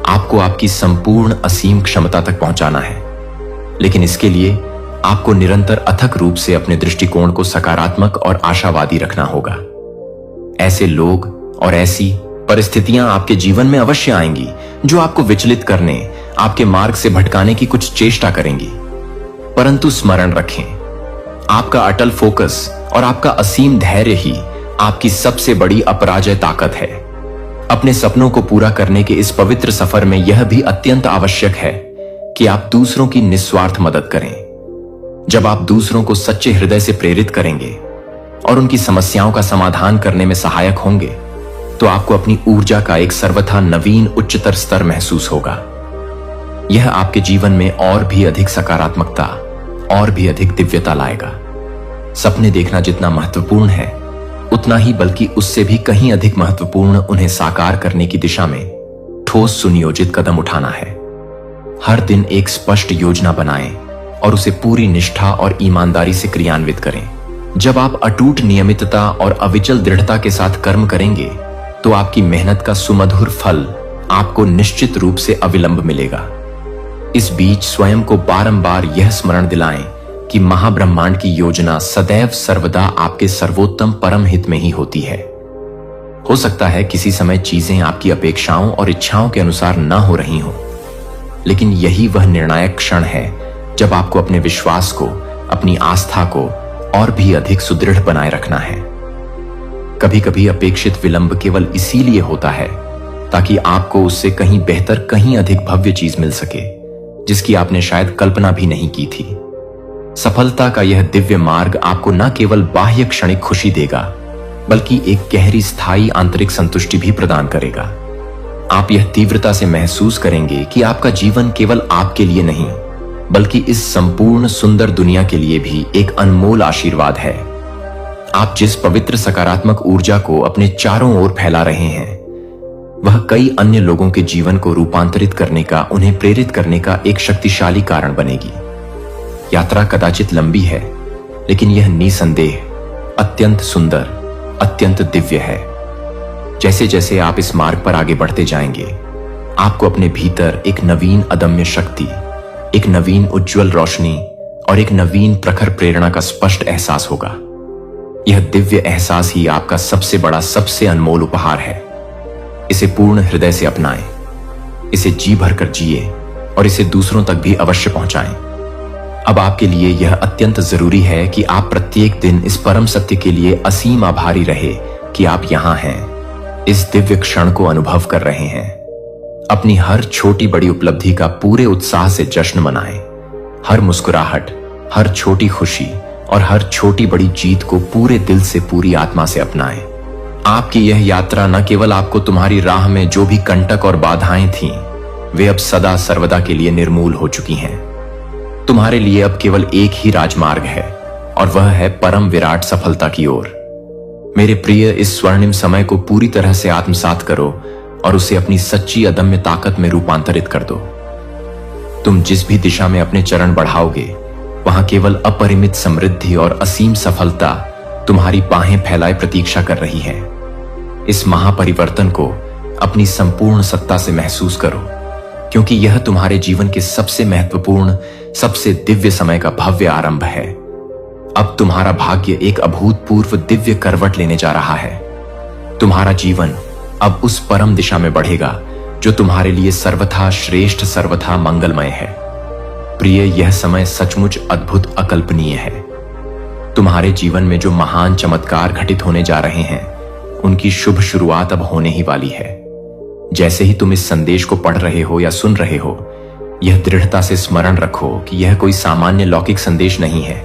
आपको आपकी संपूर्ण असीम क्षमता तक पहुंचाना है, लेकिन इसके लिए आपको निरंतर अथक रूप से अपने दृष्टिकोण को सकारात्मक और आशावादी रखना होगा। ऐसे लोग और ऐसी परिस्थितियां आपके जीवन में अवश्य आएंगी जो आपको विचलित करने, आपके मार्ग से भटकाने की कुछ चेष्टा करेंगी, परंतु स्मरण रखें, आपका अटल फोकस और आपका असीम धैर्य ही आपकी सबसे बड़ी अपराजय ताकत है। अपने सपनों को पूरा करने के इस पवित्र सफर में यह भी अत्यंत आवश्यक है कि आप दूसरों की निस्वार्थ मदद करें। जब आप दूसरों को सच्चे हृदय से प्रेरित करेंगे और उनकी समस्याओं का समाधान करने में सहायक होंगे, तो आपको अपनी ऊर्जा का एक सर्वथा नवीन उच्चतर स्तर महसूस होगा। यह आपके जीवन में और भी अधिक सकारात्मकता और भी अधिक दिव्यता लाएगा। सपने देखना जितना महत्वपूर्ण है, उतना ही बल्कि उससे भी कहीं अधिक महत्वपूर्ण उन्हें साकार करने की दिशा में ठोस सुनियोजित कदम उठाना है। हर दिन एक स्पष्ट योजना बनाएं और उसे पूरी निष्ठा और ईमानदारी से क्रियान्वित करें। जब आप अटूट नियमितता और अविचल दृढ़ता के साथ कर्म करेंगे, तो आपकी मेहनत का सुमधुर फल आपको निश्चित रूप से अविलंब मिलेगा। इस बीच स्वयं को बारंबार यह स्मरण दिलाएं कि महाब्रह्मांड की योजना सदैव सर्वदा आपके सर्वोत्तम परम हित में ही होती है। हो सकता है किसी समय चीजें आपकी अपेक्षाओं और इच्छाओं के अनुसार न हो रही हों, लेकिन यही वह निर्णायक क्षण है जब आपको अपने विश्वास को, अपनी आस्था को और भी अधिक सुदृढ़ बनाए रखना है। कभी कभी अपेक्षित विलंब केवल इसीलिए होता है ताकि आपको उससे कहीं बेहतर, कहीं अधिक भव्य चीज मिल सके, जिसकी आपने शायद कल्पना भी नहीं की थी। सफलता का यह दिव्य मार्ग आपको न केवल बाह्य क्षणिक खुशी देगा, बल्कि एक गहरी स्थायी आंतरिक संतुष्टि भी प्रदान करेगा। आप यह तीव्रता से महसूस करेंगे कि आपका जीवन केवल आपके लिए नहीं, बल्कि इस संपूर्ण सुंदर दुनिया के लिए भी एक अनमोल आशीर्वाद है। आप जिस पवित्र सकारात्मक ऊर्जा को अपने चारों ओर फैला रहे हैं, वह कई अन्य लोगों के जीवन को रूपांतरित करने का, उन्हें प्रेरित करने का एक शक्तिशाली कारण बनेगी। यात्रा कदाचित लंबी है, लेकिन यह निसंदेह अत्यंत सुंदर, अत्यंत दिव्य है। जैसे जैसे आप इस मार्ग पर आगे बढ़ते जाएंगे, आपको अपने भीतर एक नवीन अदम्य शक्ति, एक नवीन उज्जवल रोशनी और एक नवीन प्रखर प्रेरणा का स्पष्ट एहसास होगा। यह दिव्य एहसास ही आपका सबसे बड़ा, सबसे अनमोल उपहार है। इसे पूर्ण हृदय से अपनाएं, इसे जी भरकर जिए और इसे दूसरों तक भी अवश्य पहुंचाएं। अब आपके लिए यह अत्यंत जरूरी है कि आप प्रत्येक दिन इस परम सत्य के लिए असीम आभारी रहे कि आप यहां हैं, इस दिव्य क्षण को अनुभव कर रहे हैं। अपनी हर छोटी बड़ी उपलब्धि का पूरे उत्साह से जश्न मनाएं। हर मुस्कुराहट, हर छोटी खुशी और हर छोटी बड़ी जीत को पूरे दिल से, पूरी आत्मा से अपनाएं। आपकी यह यात्रा न केवल आपको तुम्हारी राह में जो भी कंटक और बाधाएं थीं, वे अब सदा सर्वदा के लिए निर्मूल हो चुकी हैं। तुम्हारे लिए अब केवल एक ही राजमार्ग है, और वह है परम विराट सफलता की ओर। मेरे प्रिय, इस स्वर्णिम समय को पूरी तरह से आत्मसात करो और उसे अपनी सच्ची अदम्य ताकत में रूपांतरित कर दो। तुम जिस भी दिशा में अपने चरण बढ़ाओगे, वहां केवल अपरिमित समृद्धि और असीम सफलता तुम्हारी बाहें फैलाए प्रतीक्षा कर रही है। इस महापरिवर्तन को अपनी संपूर्ण सत्ता से महसूस करो, क्योंकि यह तुम्हारे जीवन के सबसे महत्वपूर्ण, सबसे दिव्य समय का भव्य आरंभ है। अब तुम्हारा भाग्य एक अभूतपूर्व दिव्य करवट लेने जा रहा है। तुम्हारा जीवन अब उस परम दिशा में बढ़ेगा जो तुम्हारे लिए सर्वथा श्रेष्ठ, सर्वथा मंगलमय है। प्रिय, यह समय सचमुच अद्भुत, अकल्पनीय है। तुम्हारे जीवन में जो महान चमत्कार घटित होने जा रहे हैं, उनकी शुभ शुरुआत अब होने ही वाली है। जैसे ही तुम इस संदेश को पढ़ रहे हो या सुन रहे हो, यह दृढ़ता से स्मरण रखो कि यह कोई सामान्य लौकिक संदेश नहीं है।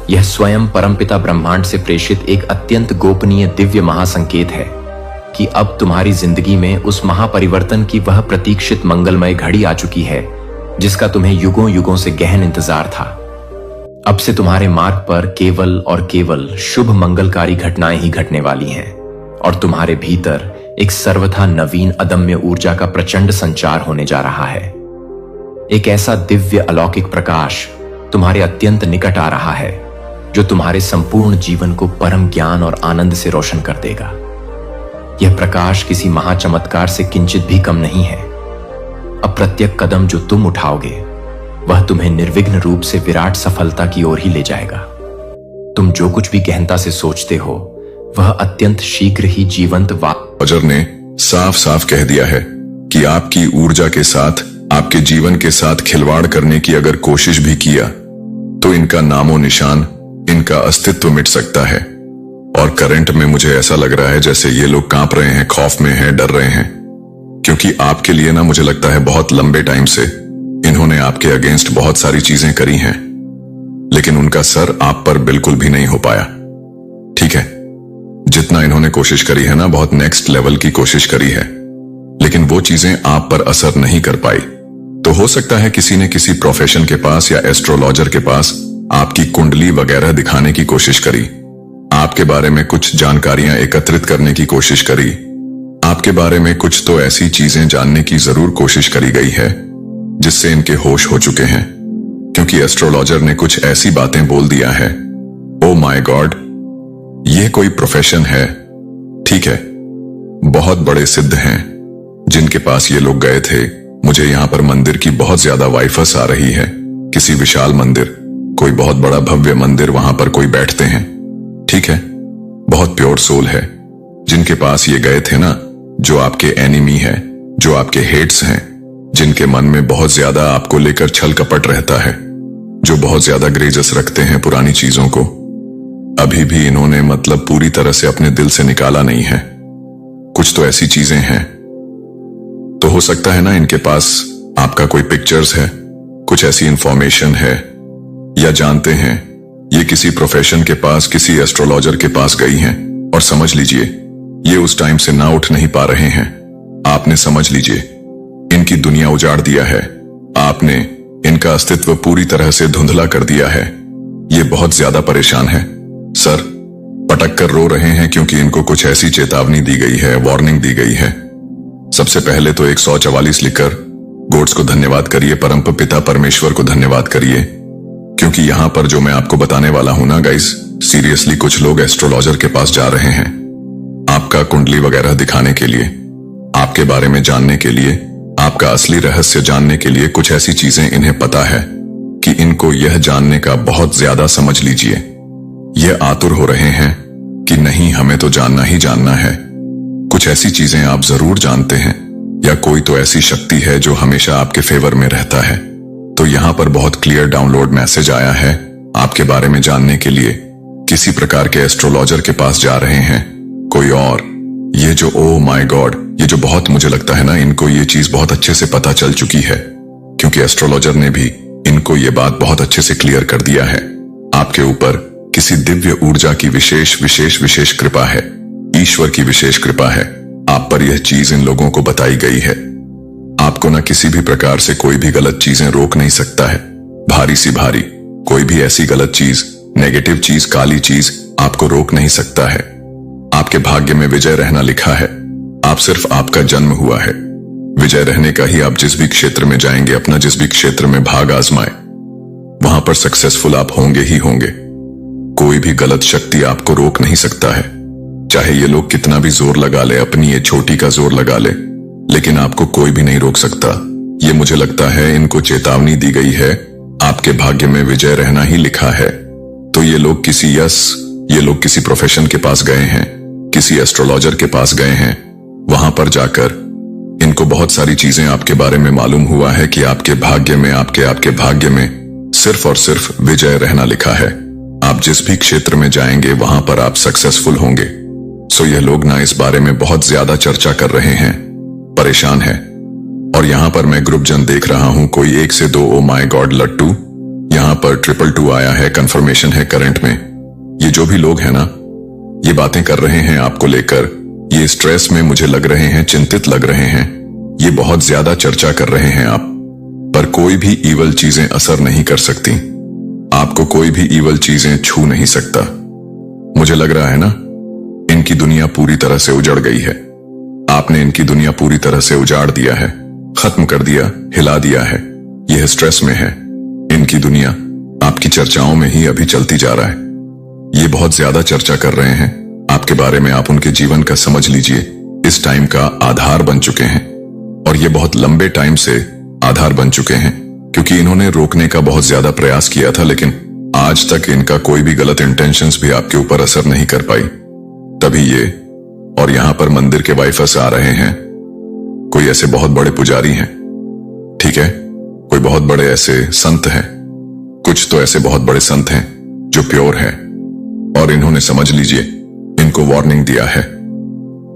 यह स्वयं परमपिता ब्रह्मांड से प्रेषित एक अत्यंत गोपनीय दिव्य महासंकेत है कि अब तुम्हारी जिंदगी में उस महापरिवर्तन की वह प्रतीक्षित मंगलमय घड़ी आ चुकी है, जिसका तुम्हें युगों युगों से गहन इंतजार था। अब से तुम्हारे मार्ग पर केवल और केवल शुभ मंगलकारी घटनाएं ही घटने वाली हैं और तुम्हारे भीतर एक सर्वथा नवीन अदम्य ऊर्जा का प्रचंड संचार होने जा रहा है। एक ऐसा दिव्य अलौकिक प्रकाश तुम्हारे अत्यंत निकट आ रहा है जो तुम्हारे संपूर्ण जीवन को परम ज्ञान और आनंद से रोशन कर देगा। यह प्रकाश किसी महाचमत्कार से किंचित भी कम नहीं है। अब प्रत्येक कदम जो तुम उठाओगे वह तुम्हें निर्विघ्न रूप से विराट सफलता की ओर ही ले जाएगा। तुम जो कुछ भी गहनता से सोचते हो वह अत्यंत शीघ्र ही जीवंत अजर ने साफ साफ कह दिया है कि आपकी ऊर्जा के साथ, आपके जीवन के साथ खिलवाड़ करने की अगर कोशिश भी किया तो इनका नामो निशान, इनका अस्तित्व मिट सकता है। और करंट में मुझे ऐसा लग रहा है जैसे ये लोग कांप रहे हैं, खौफ में हैं, डर रहे हैं, क्योंकि आपके लिए ना मुझे लगता है बहुत लंबे टाइम से इन्होंने आपके अगेंस्ट बहुत सारी चीजें करी हैं, लेकिन उनका सर आप पर बिल्कुल भी नहीं हो पाया। ठीक है, जितना इन्होंने कोशिश करी है ना, बहुत नेक्स्ट लेवल की कोशिश करी है, लेकिन वो चीजें आप पर असर नहीं कर पाई। तो हो सकता है किसी ने किसी प्रोफेशन के पास या एस्ट्रोलॉजर के पास आपकी कुंडली वगैरह दिखाने की कोशिश करी, आपके बारे में कुछ जानकारियां एकत्रित करने की कोशिश करी, आपके बारे में कुछ तो ऐसी चीजें जानने की जरूर कोशिश करी गई है जिससे इनके होश हो चुके हैं, क्योंकि एस्ट्रोलॉजर ने कुछ ऐसी बातें बोल दिया है। ओ माय गॉड, यह कोई प्रोफेशन है, ठीक है, बहुत बड़े सिद्ध हैं जिनके पास ये लोग गए थे। मुझे यहां पर मंदिर की बहुत ज्यादा वाइफस आ रही है, किसी विशाल मंदिर, कोई बहुत बड़ा भव्य मंदिर, वहां पर कोई बैठते हैं, ठीक है, बहुत प्योर सोल है जिनके पास ये गए थे ना, जो आपके एनिमी है, जो आपके हेट्स हैं, जिनके मन में बहुत ज्यादा आपको लेकर छल कपट रहता है, जो बहुत ज्यादा ग्रेजस रखते हैं पुरानी चीजों को, अभी भी इन्होंने मतलब पूरी तरह से अपने दिल से निकाला नहीं है। कुछ तो ऐसी चीजें हैं, तो हो सकता है ना इनके पास आपका कोई पिक्चर्स है, कुछ ऐसी इंफॉर्मेशन है, या जानते हैं ये किसी प्रोफेशन के पास, किसी एस्ट्रोलॉजर के पास गई हैं और समझ लीजिए ये उस टाइम से ना उठ नहीं पा रहे हैं। आपने समझ लीजिए इनकी दुनिया उजाड़ दिया है, आपने इनका अस्तित्व पूरी तरह से धुंधला कर दिया है। ये बहुत ज्यादा परेशान है सर, पटक कर रो रहे हैं क्योंकि इनको कुछ ऐसी चेतावनी दी गई है, वार्निंग दी गई है। सबसे पहले तो 144 लिखकर गॉड्स को धन्यवाद करिए, परम पिता परमेश्वर को धन्यवाद करिए, क्योंकि यहां पर जो मैं आपको बताने वाला हूं ना गाइस, सीरियसली कुछ लोग एस्ट्रोलॉजर के पास जा रहे हैं आपका कुंडली वगैरह दिखाने के लिए, आपके बारे में जानने के लिए, आपका असली रहस्य जानने के लिए। कुछ ऐसी चीजें इन्हें पता है कि इनको यह जानने का बहुत ज्यादा, समझ लीजिए, यह आतुर हो रहे हैं कि नहीं हमें तो जानना ही जानना है। कुछ ऐसी चीजें आप जरूर जानते हैं, या कोई तो ऐसी शक्ति है जो हमेशा आपके फेवर में रहता है। तो यहां पर बहुत क्लियर डाउनलोड मैसेज आया है आपके बारे में जानने के लिए। किसी प्रकार के एस्ट्रोलॉजर के पास जा रहे हैं कोई और, ये जो ओ माय गॉड, ये जो बहुत मुझे लगता है ना इनको ये चीज बहुत अच्छे से पता चल चुकी है, क्योंकि एस्ट्रोलॉजर ने भी इनको ये बात बहुत अच्छे से क्लियर कर दिया है। आपके ऊपर किसी दिव्य ऊर्जा की विशेष विशेष विशेष कृपा है, ईश्वर की विशेष कृपा है। आप पर यह चीज इन लोगों को बताई गई है। आपको ना किसी भी प्रकार से कोई भी गलत चीजें रोक नहीं सकता है। भारी सी भारी कोई भी ऐसी गलत चीज, नेगेटिव चीज, काली चीज आपको रोक नहीं सकता है। आपके भाग्य में विजय रहना लिखा है। आप सिर्फ आपका जन्म हुआ है, विजय रहने का ही। आप जिस भी क्षेत्र में जाएंगे, अपना जिस भी क्षेत्र में भाग आजमाए, वहां पर सक्सेसफुल आप होंगे ही होंगे। कोई भी गलत शक्ति आपको रोक नहीं सकता है, चाहे ये लोग कितना भी जोर लगा ले, अपनी ये छोटी का जोर लगा ले, लेकिन आपको कोई भी नहीं रोक सकता। ये मुझे लगता है इनको चेतावनी दी गई है, आपके भाग्य में विजय रहना ही लिखा है। तो ये लोग किसी प्रोफेशन के पास गए हैं, किसी एस्ट्रोलॉजर के पास गए हैं। वहां पर जाकर इनको बहुत सारी चीजें आपके बारे में मालूम हुआ है कि आपके भाग्य में, आपके भाग्य में सिर्फ और सिर्फ विजय रहना लिखा है। आप जिस भी क्षेत्र में जाएंगे वहां पर आप सक्सेसफुल होंगे। सो ये लोग ना इस बारे में बहुत ज्यादा चर्चा कर रहे हैं, परेशान है। और यहां पर मैं ग्रुप जन देख रहा हूं, कोई 1 से 2, ओ माय गॉड लट्टू, यहां पर 222 आया है, कंफर्मेशन है करंट में। ये जो भी लोग हैं ना, ये बातें कर रहे हैं आपको लेकर, ये स्ट्रेस में मुझे लग रहे हैं, चिंतित लग रहे हैं, ये बहुत ज्यादा चर्चा कर रहे हैं आप पर। कोई भी ईवल चीजें असर नहीं कर सकती। आप आपको कोई भी ईवल चीजें छू नहीं सकता। मुझे लग रहा है ना, इनकी दुनिया पूरी तरह से उजड़ गई है। आपने इनकी दुनिया पूरी तरह से उजाड़ दिया है, खत्म कर दिया, हिला दिया है। यह स्ट्रेस में है। इनकी दुनिया आपकी चर्चाओं में ही अभी चलती जा रहा है। ये बहुत ज्यादा चर्चा कर रहे हैं आपके बारे में। आप उनके जीवन का समझ लीजिए इस टाइम का आधार बन चुके हैं, और ये बहुत लंबे टाइम से आधार बन चुके हैं, क्योंकि इन्होंने रोकने का बहुत ज्यादा प्रयास किया था, लेकिन आज तक इनका कोई भी गलत इंटेंशंस भी आपके ऊपर असर नहीं कर पाई। तभी ये और यहां पर मंदिर के वाइफस आ रहे हैं। कोई ऐसे बहुत बड़े पुजारी हैं, ठीक है, कोई बहुत बड़े ऐसे संत हैं, कुछ तो ऐसे बहुत बड़े संत हैं जो प्योर हैं, और इन्होंने समझ लीजिए इनको वार्निंग दिया है।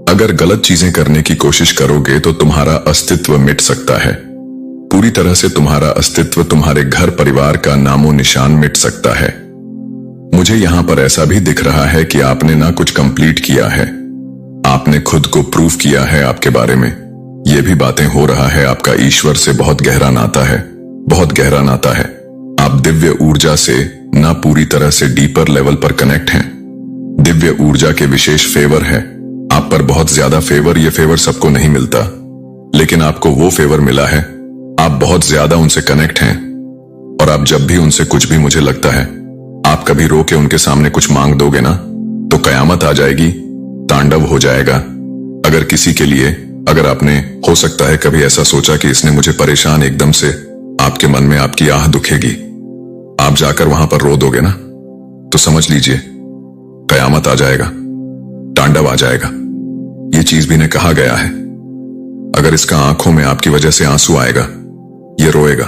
अगर गलत चीजें करने की कोशिश करोगे तो तुम्हारा अस्तित्व मिट सकता है। पूरी तरह से तुम्हारा अस्तित्व, तुम्हारे घर परिवार का नामो निशान मिट सकता है। मुझे यहां पर ऐसा भी दिख रहा है कि आपने ना कुछ कंप्लीट किया है, आपने खुद को प्रूव किया है आपके बारे में। ये भी बातें हो रहा है आपका ईश्वर से बहुत गहरा नाता है, बहुत गहरा नाता है। आप दिव्य ऊर्जा से ना पूरी तरह से डीपर लेवल पर कनेक्ट हैं। दिव्य ऊर्जा के विशेष फेवर है आप पर, बहुत ज्यादा फेवर। ये फेवर सबको नहीं मिलता, लेकिन आपको वो फेवर मिला है। आप बहुत ज्यादा उनसे कनेक्ट हैं, और आप जब भी उनसे कुछ भी, मुझे लगता है आप कभी रो के उनके सामने कुछ मांग दोगे ना, तो कयामत आ जाएगी, तांडव हो जाएगा। अगर किसी के लिए, अगर आपने हो सकता है कभी ऐसा सोचा कि इसने मुझे परेशान, एकदम से आपके मन में आपकी आह दुखेगी, आप जाकर वहां पर रो दोगे ना, तो समझ लीजिए कयामत आ जाएगा, तांडव आ जाएगा। ये चीज भी ने कहा गया है, अगर इसका आंखों में आपकी वजह से आंसू आएगा, ये रोएगा,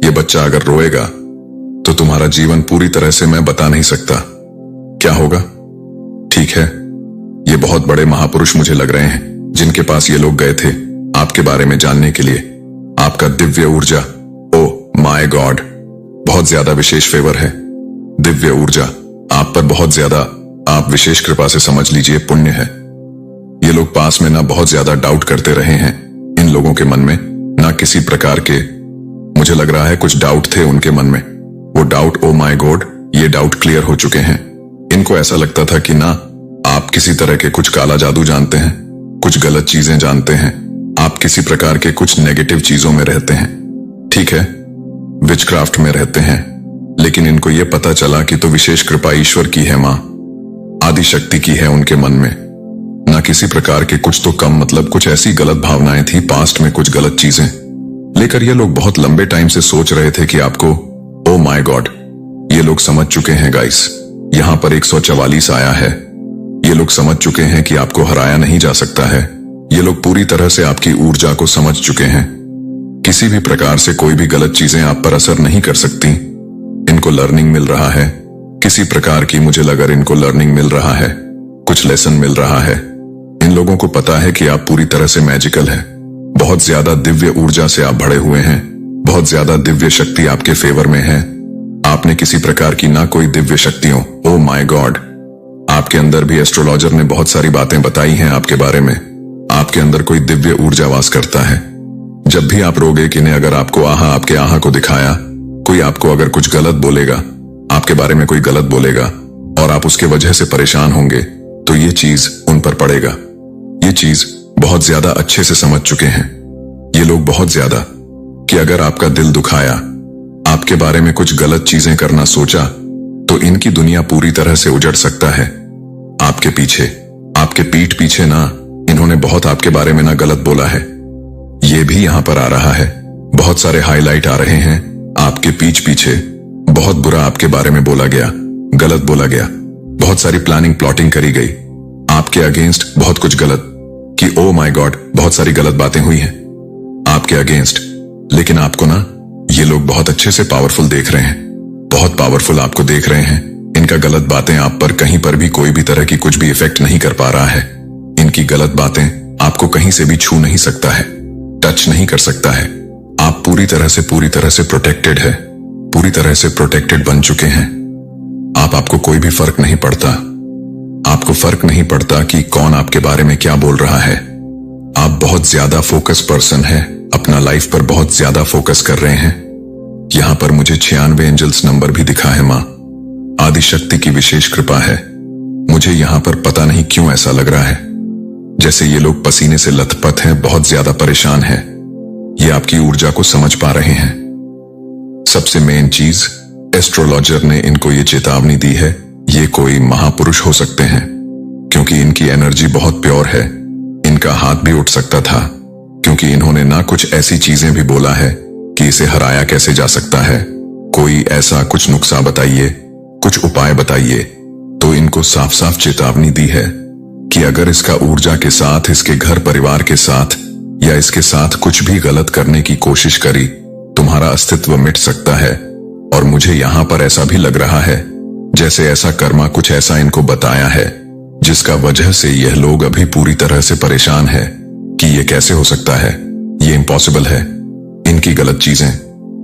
ये बच्चा अगर रोएगा, तो तुम्हारा जीवन पूरी तरह से मैं बता नहीं सकता क्या होगा। ठीक है, ये बहुत बड़े महापुरुष मुझे लग रहे हैं जिनके पास ये लोग गए थे आपके बारे में जानने के लिए। आपका दिव्य ऊर्जा, ओ माय गॉड, बहुत ज्यादा विशेष फेवर है। दिव्य ऊर्जा आप पर बहुत ज्यादा, आप विशेष कृपा से समझ लीजिए पुण्य है। ये लोग पास में ना बहुत ज्यादा डाउट करते रहे हैं। इन लोगों के मन में ना किसी प्रकार के, मुझे लग रहा है कुछ डाउट थे उनके मन में। वो डाउट, ओ माय गॉड, ये डाउट क्लियर हो चुके हैं। इनको ऐसा लगता था कि ना आप किसी तरह के कुछ काला जादू जानते हैं, कुछ गलत चीजें जानते हैं, आप किसी प्रकार के कुछ नेगेटिव चीजों में रहते हैं, ठीक है, विचक्राफ्ट में रहते हैं। लेकिन इनको यह पता चला कि तो विशेष कृपा ईश्वर की है, मां आदि शक्ति की है उनके मन में, ना किसी प्रकार के कुछ तो कम, मतलब कुछ ऐसी गलत भावनाएं थी पास्ट में, कुछ गलत चीजें लेकर ये लोग बहुत लंबे टाइम से सोच रहे थे कि आपको, ओ माय गॉड, ये लोग समझ चुके हैं गाइस। यहां पर 144 आया है। ये लोग समझ चुके हैं कि आपको हराया नहीं जा सकता है। ये लोग पूरी तरह से आपकी ऊर्जा को समझ चुके हैं। किसी भी प्रकार से कोई भी गलत चीजें आप पर असर नहीं कर सकती। इनको लर्निंग मिल रहा है किसी प्रकार की, मुझे लगा इनको लर्निंग मिल रहा है, कुछ लेसन मिल रहा है। इन लोगों को पता है कि आप पूरी तरह से मैजिकल हैं। बहुत ज्यादा दिव्य ऊर्जा से आप भरे हुए हैं, बहुत ज्यादा दिव्य शक्ति आपके फेवर में है। आपने किसी प्रकार की ना कोई दिव्य शक्तियों, ओ माय गॉड, आपके अंदर भी एस्ट्रोलॉजर ने बहुत सारी बातें बताई हैं आपके बारे में। आपके अंदर कोई दिव्य ऊर्जा वास करता है। जब भी आप रोगे कि ने अगर आपको आहा, आपके आहा को दिखाया, कोई आपको अगर कुछ गलत बोलेगा, आपके बारे में कोई गलत बोलेगा और आप उसके वजह से परेशान होंगे, तो ये चीज उन पर पड़ेगा। ये चीज बहुत ज्यादा अच्छे से समझ चुके हैं ये लोग, बहुत ज्यादा, कि अगर आपका दिल दुखाया, आपके बारे में कुछ गलत चीजें करना सोचा, तो इनकी दुनिया पूरी तरह से उजड़ सकता है। आपके पीछे, आपके पीठ पीछे ना इन्होंने बहुत आपके बारे में ना गलत बोला है। ये भी यहां पर आ रहा है, बहुत सारे हाईलाइट आ रहे हैं। आपके पीठ पीछे बहुत बुरा आपके बारे में बोला गया, गलत बोला गया, बहुत सारी प्लानिंग प्लॉटिंग करी गई आपके अगेंस्ट, बहुत कुछ गलत, कि ओ माय गॉड, बहुत सारी गलत बातें हुई हैं आपके अगेंस्ट। लेकिन आपको ना ये लोग बहुत अच्छे से पावरफुल देख रहे हैं, बहुत पावरफुल आपको देख रहे हैं। इनका गलत बातें आप पर कहीं पर भी कोई भी तरह की कुछ भी इफेक्ट नहीं कर पा रहा है। इनकी गलत बातें आपको कहीं से भी छू नहीं सकता है, टच नहीं कर सकता है। आप पूरी तरह से प्रोटेक्टेड है, पूरी तरह से प्रोटेक्टेड बन चुके हैं। आपको कोई भी फर्क नहीं पड़ता, आपको फर्क नहीं पड़ता कि कौन आपके बारे में क्या बोल रहा है। आप बहुत ज्यादा फोकस पर्सन है, अपना लाइफ पर बहुत ज्यादा फोकस कर रहे हैं। यहाँ पर मुझे 96 एंजल्स नंबर भी दिखा है माँ। आदिशक्ति की विशेष कृपा है। मुझे यहाँ पर पता नहीं क्यों ऐसा लग रहा है जैसे ये लोग पसीने से लथपथ हैं, बहुत ज्यादा परेशान हैं। ये आपकी ऊर्जा को समझ पा रहे हैं। सबसे मेन चीज, एस्ट्रोलॉजर ने इनको ये चेतावनी दी है, ये कोई महापुरुष हो सकते हैं क्योंकि इनकी एनर्जी बहुत प्योर है। इनका हाथ भी उठ सकता था क्योंकि इन्होंने ना कुछ ऐसी चीजें भी बोला है कि इसे हराया कैसे जा सकता है। कोई ऐसा कुछ नुस्खा बताइए, कुछ उपाय बताइए। तो इनको साफ साफ चेतावनी दी है कि अगर इसका ऊर्जा के साथ, इसके घर परिवार के साथ या इसके साथ कुछ भी गलत करने की कोशिश करी, तुम्हारा अस्तित्व मिट सकता है। और मुझे यहां पर ऐसा भी लग रहा है जैसे ऐसा कर्मा कुछ ऐसा इनको बताया है जिसका वजह से यह लोग अभी पूरी तरह से परेशान है कि यह कैसे हो सकता है, ये इम्पॉसिबल है। इनकी गलत चीजें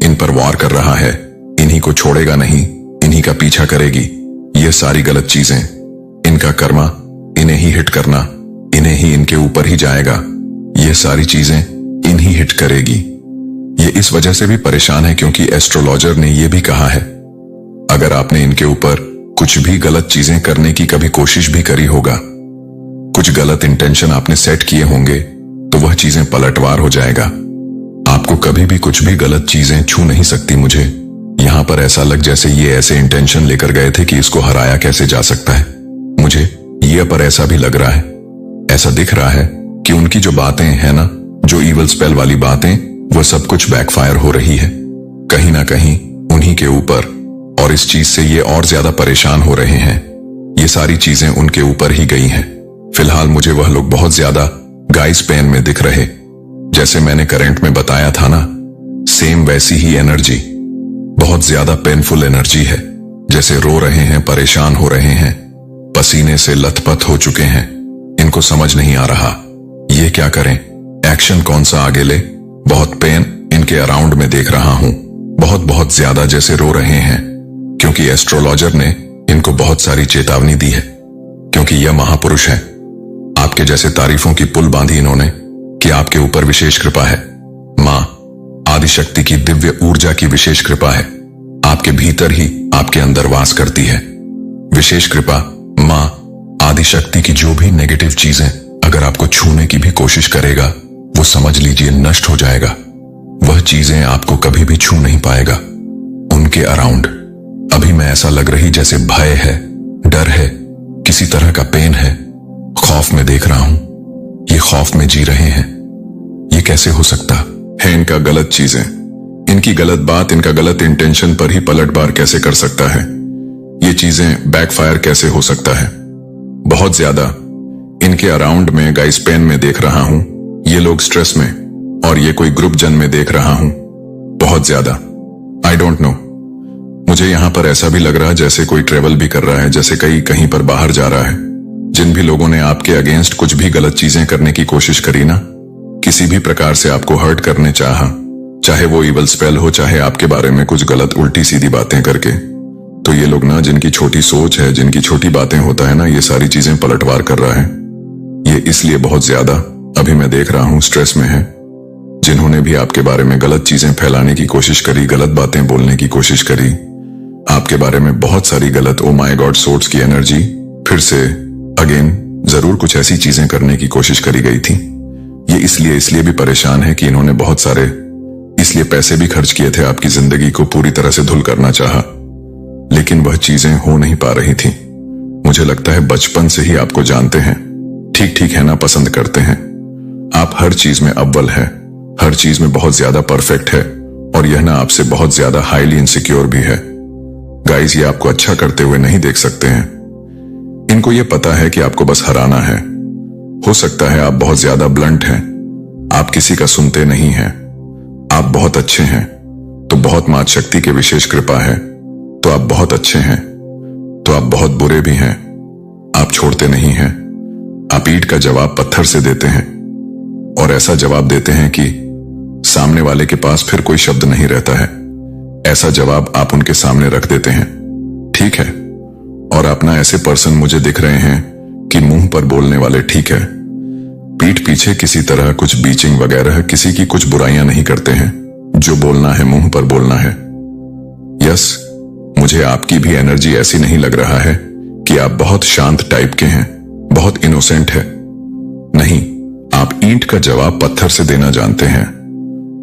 इन पर वार कर रहा है, इन्हीं को छोड़ेगा नहीं, इन्हीं का पीछा करेगी। ये सारी गलत चीजें, इनका कर्मा इन्हें ही हिट करना, इन्हें ही, इनके ऊपर ही जाएगा। ये सारी चीजें इन्हीं हिट करेगी। ये इस वजह से भी परेशान है क्योंकि एस्ट्रोलॉजर ने यह भी कहा है अगर आपने इनके ऊपर कुछ भी गलत चीजें करने की कभी कोशिश भी करी होगा, कुछ गलत इंटेंशन आपने सेट किए होंगे, तो वह चीजें पलटवार हो जाएगा। आपको कभी भी कुछ भी गलत चीजें छू नहीं सकती। मुझे यहां पर ऐसा लग जैसे ये ऐसे इंटेंशन लेकर गए थे कि इसको हराया कैसे जा सकता है। मुझे ये पर ऐसा भी लग रहा है, ऐसा दिख रहा है कि उनकी जो बातें हैं ना, जो इवल स्पेल वाली बातें, वो सब कुछ बैकफायर हो रही है कहीं ना कहीं उन्हीं के ऊपर। और इस चीज से ये और ज्यादा परेशान हो रहे हैं। ये सारी चीजें उनके ऊपर ही गई हैं। फिलहाल मुझे वह लोग बहुत ज्यादा गाइस पेन में दिख रहे, जैसे मैंने करंट में बताया था ना, सेम वैसी ही एनर्जी, बहुत ज्यादा पेनफुल एनर्जी है। जैसे रो रहे हैं, परेशान हो रहे हैं, पसीने से लथपथ हो चुके हैं। इनको समझ नहीं आ रहा ये क्या करें, एक्शन कौन सा आगे ले। बहुत पेन इनके अराउंड में देख रहा हूं, बहुत बहुत ज्यादा, जैसे रो रहे हैं क्योंकि एस्ट्रोलॉजर ने इनको बहुत सारी चेतावनी दी है। क्योंकि यह महापुरुष है, आपके जैसे तारीफों की पुल बांधी इन्होंने कि आपके ऊपर विशेष कृपा है। मां आदिशक्ति की दिव्य ऊर्जा की विशेष कृपा है, आपके भीतर ही, आपके अंदर वास करती है विशेष कृपा। मां आदिशक्ति की जो भी नेगेटिव चीजें अगर आपको छूने की भी कोशिश करेगा, वो समझ लीजिए नष्ट हो जाएगा। वह चीजें आपको कभी भी छू नहीं पाएगा। उनके अराउंड अभी मैं ऐसा लग रही जैसे भय है, डर है, किसी तरह का पेन है, खौफ में देख रहा हूं। ये खौफ में जी रहे हैं। ये कैसे हो सकता है? इनका गलत चीजें, इनकी गलत बात, इनका गलत इंटेंशन पर ही पलटवार कैसे कर सकता है? ये चीजें बैकफायर कैसे हो सकता है? बहुत ज्यादा इनके अराउंड में गाइस पेन में देख रहा हूं, ये लोग स्ट्रेस में, और ये कोई ग्रुप जन में देख रहा हूं बहुत ज्यादा। आई डोंट नो, मुझे यहां पर ऐसा भी लग रहा है जैसे कोई ट्रेवल भी कर रहा है, जैसे कहीं पर बाहर जा रहा है। जिन भी लोगों ने आपके अगेंस्ट कुछ भी गलत चीजें करने की कोशिश करी ना, किसी भी प्रकार से आपको हर्ट करने चाहा, चाहे वो इवल स्पेल हो, चाहे आपके बारे में कुछ गलत उल्टी सीधी बातें करके, तो ये लोग ना, जिनकी छोटी सोच है, जिनकी छोटी बातें होता है ना, ये सारी चीजें पलटवार कर रहा है। ये इसलिए बहुत ज्यादा अभी मैं देख रहा हूं स्ट्रेस में है। जिन्होंने भी आपके बारे में गलत चीजें फैलाने की कोशिश करी, गलत बातें बोलने की कोशिश करी, आपके बारे में बहुत सारी गलत ओ माय गॉड सोर्ट्स की एनर्जी फिर से अगेन जरूर कुछ ऐसी चीजें करने की कोशिश करी गई थी। ये इसलिए भी परेशान है कि इन्होंने बहुत सारे इसलिए पैसे भी खर्च किए थे, आपकी जिंदगी को पूरी तरह से धुल करना चाहा, लेकिन वह चीजें हो नहीं पा रही थी। मुझे लगता है बचपन से ही आपको जानते हैं, ठीक ठीक है ना, पसंद करते हैं। आप हर चीज में अव्वल है, हर चीज में बहुत ज्यादा परफेक्ट है, और यह ना आपसे बहुत ज्यादा हाईली इनसिक्योर भी है। गाइस, ये आपको अच्छा करते हुए नहीं देख सकते हैं। इनको ये पता है कि आपको बस हराना है। हो सकता है आप बहुत ज्यादा ब्लंट हैं, आप किसी का सुनते नहीं हैं, आप बहुत अच्छे हैं, तो बहुत मात शक्ति की विशेष कृपा है, तो आप बहुत अच्छे हैं, तो आप बहुत बुरे भी हैं, आप छोड़ते नहीं हैं, आप ईंट का जवाब पत्थर से देते हैं, और ऐसा जवाब देते हैं कि सामने वाले के पास फिर कोई शब्द नहीं रहता है। ऐसा जवाब आप उनके सामने रख देते हैं, ठीक है। और आप ना ऐसे पर्सन मुझे दिख रहे हैं कि मुंह पर बोलने वाले, ठीक है, पीठ पीछे किसी तरह कुछ बीचिंग वगैरह, किसी की कुछ बुराइयां नहीं करते हैं। जो बोलना है मुंह पर बोलना है, यस, मुझे आपकी भी एनर्जी ऐसी नहीं लग रहा है कि आप बहुत शांत टाइप के हैं, बहुत इनोसेंट है। नहीं, आप ईंट का जवाब पत्थर से देना जानते हैं,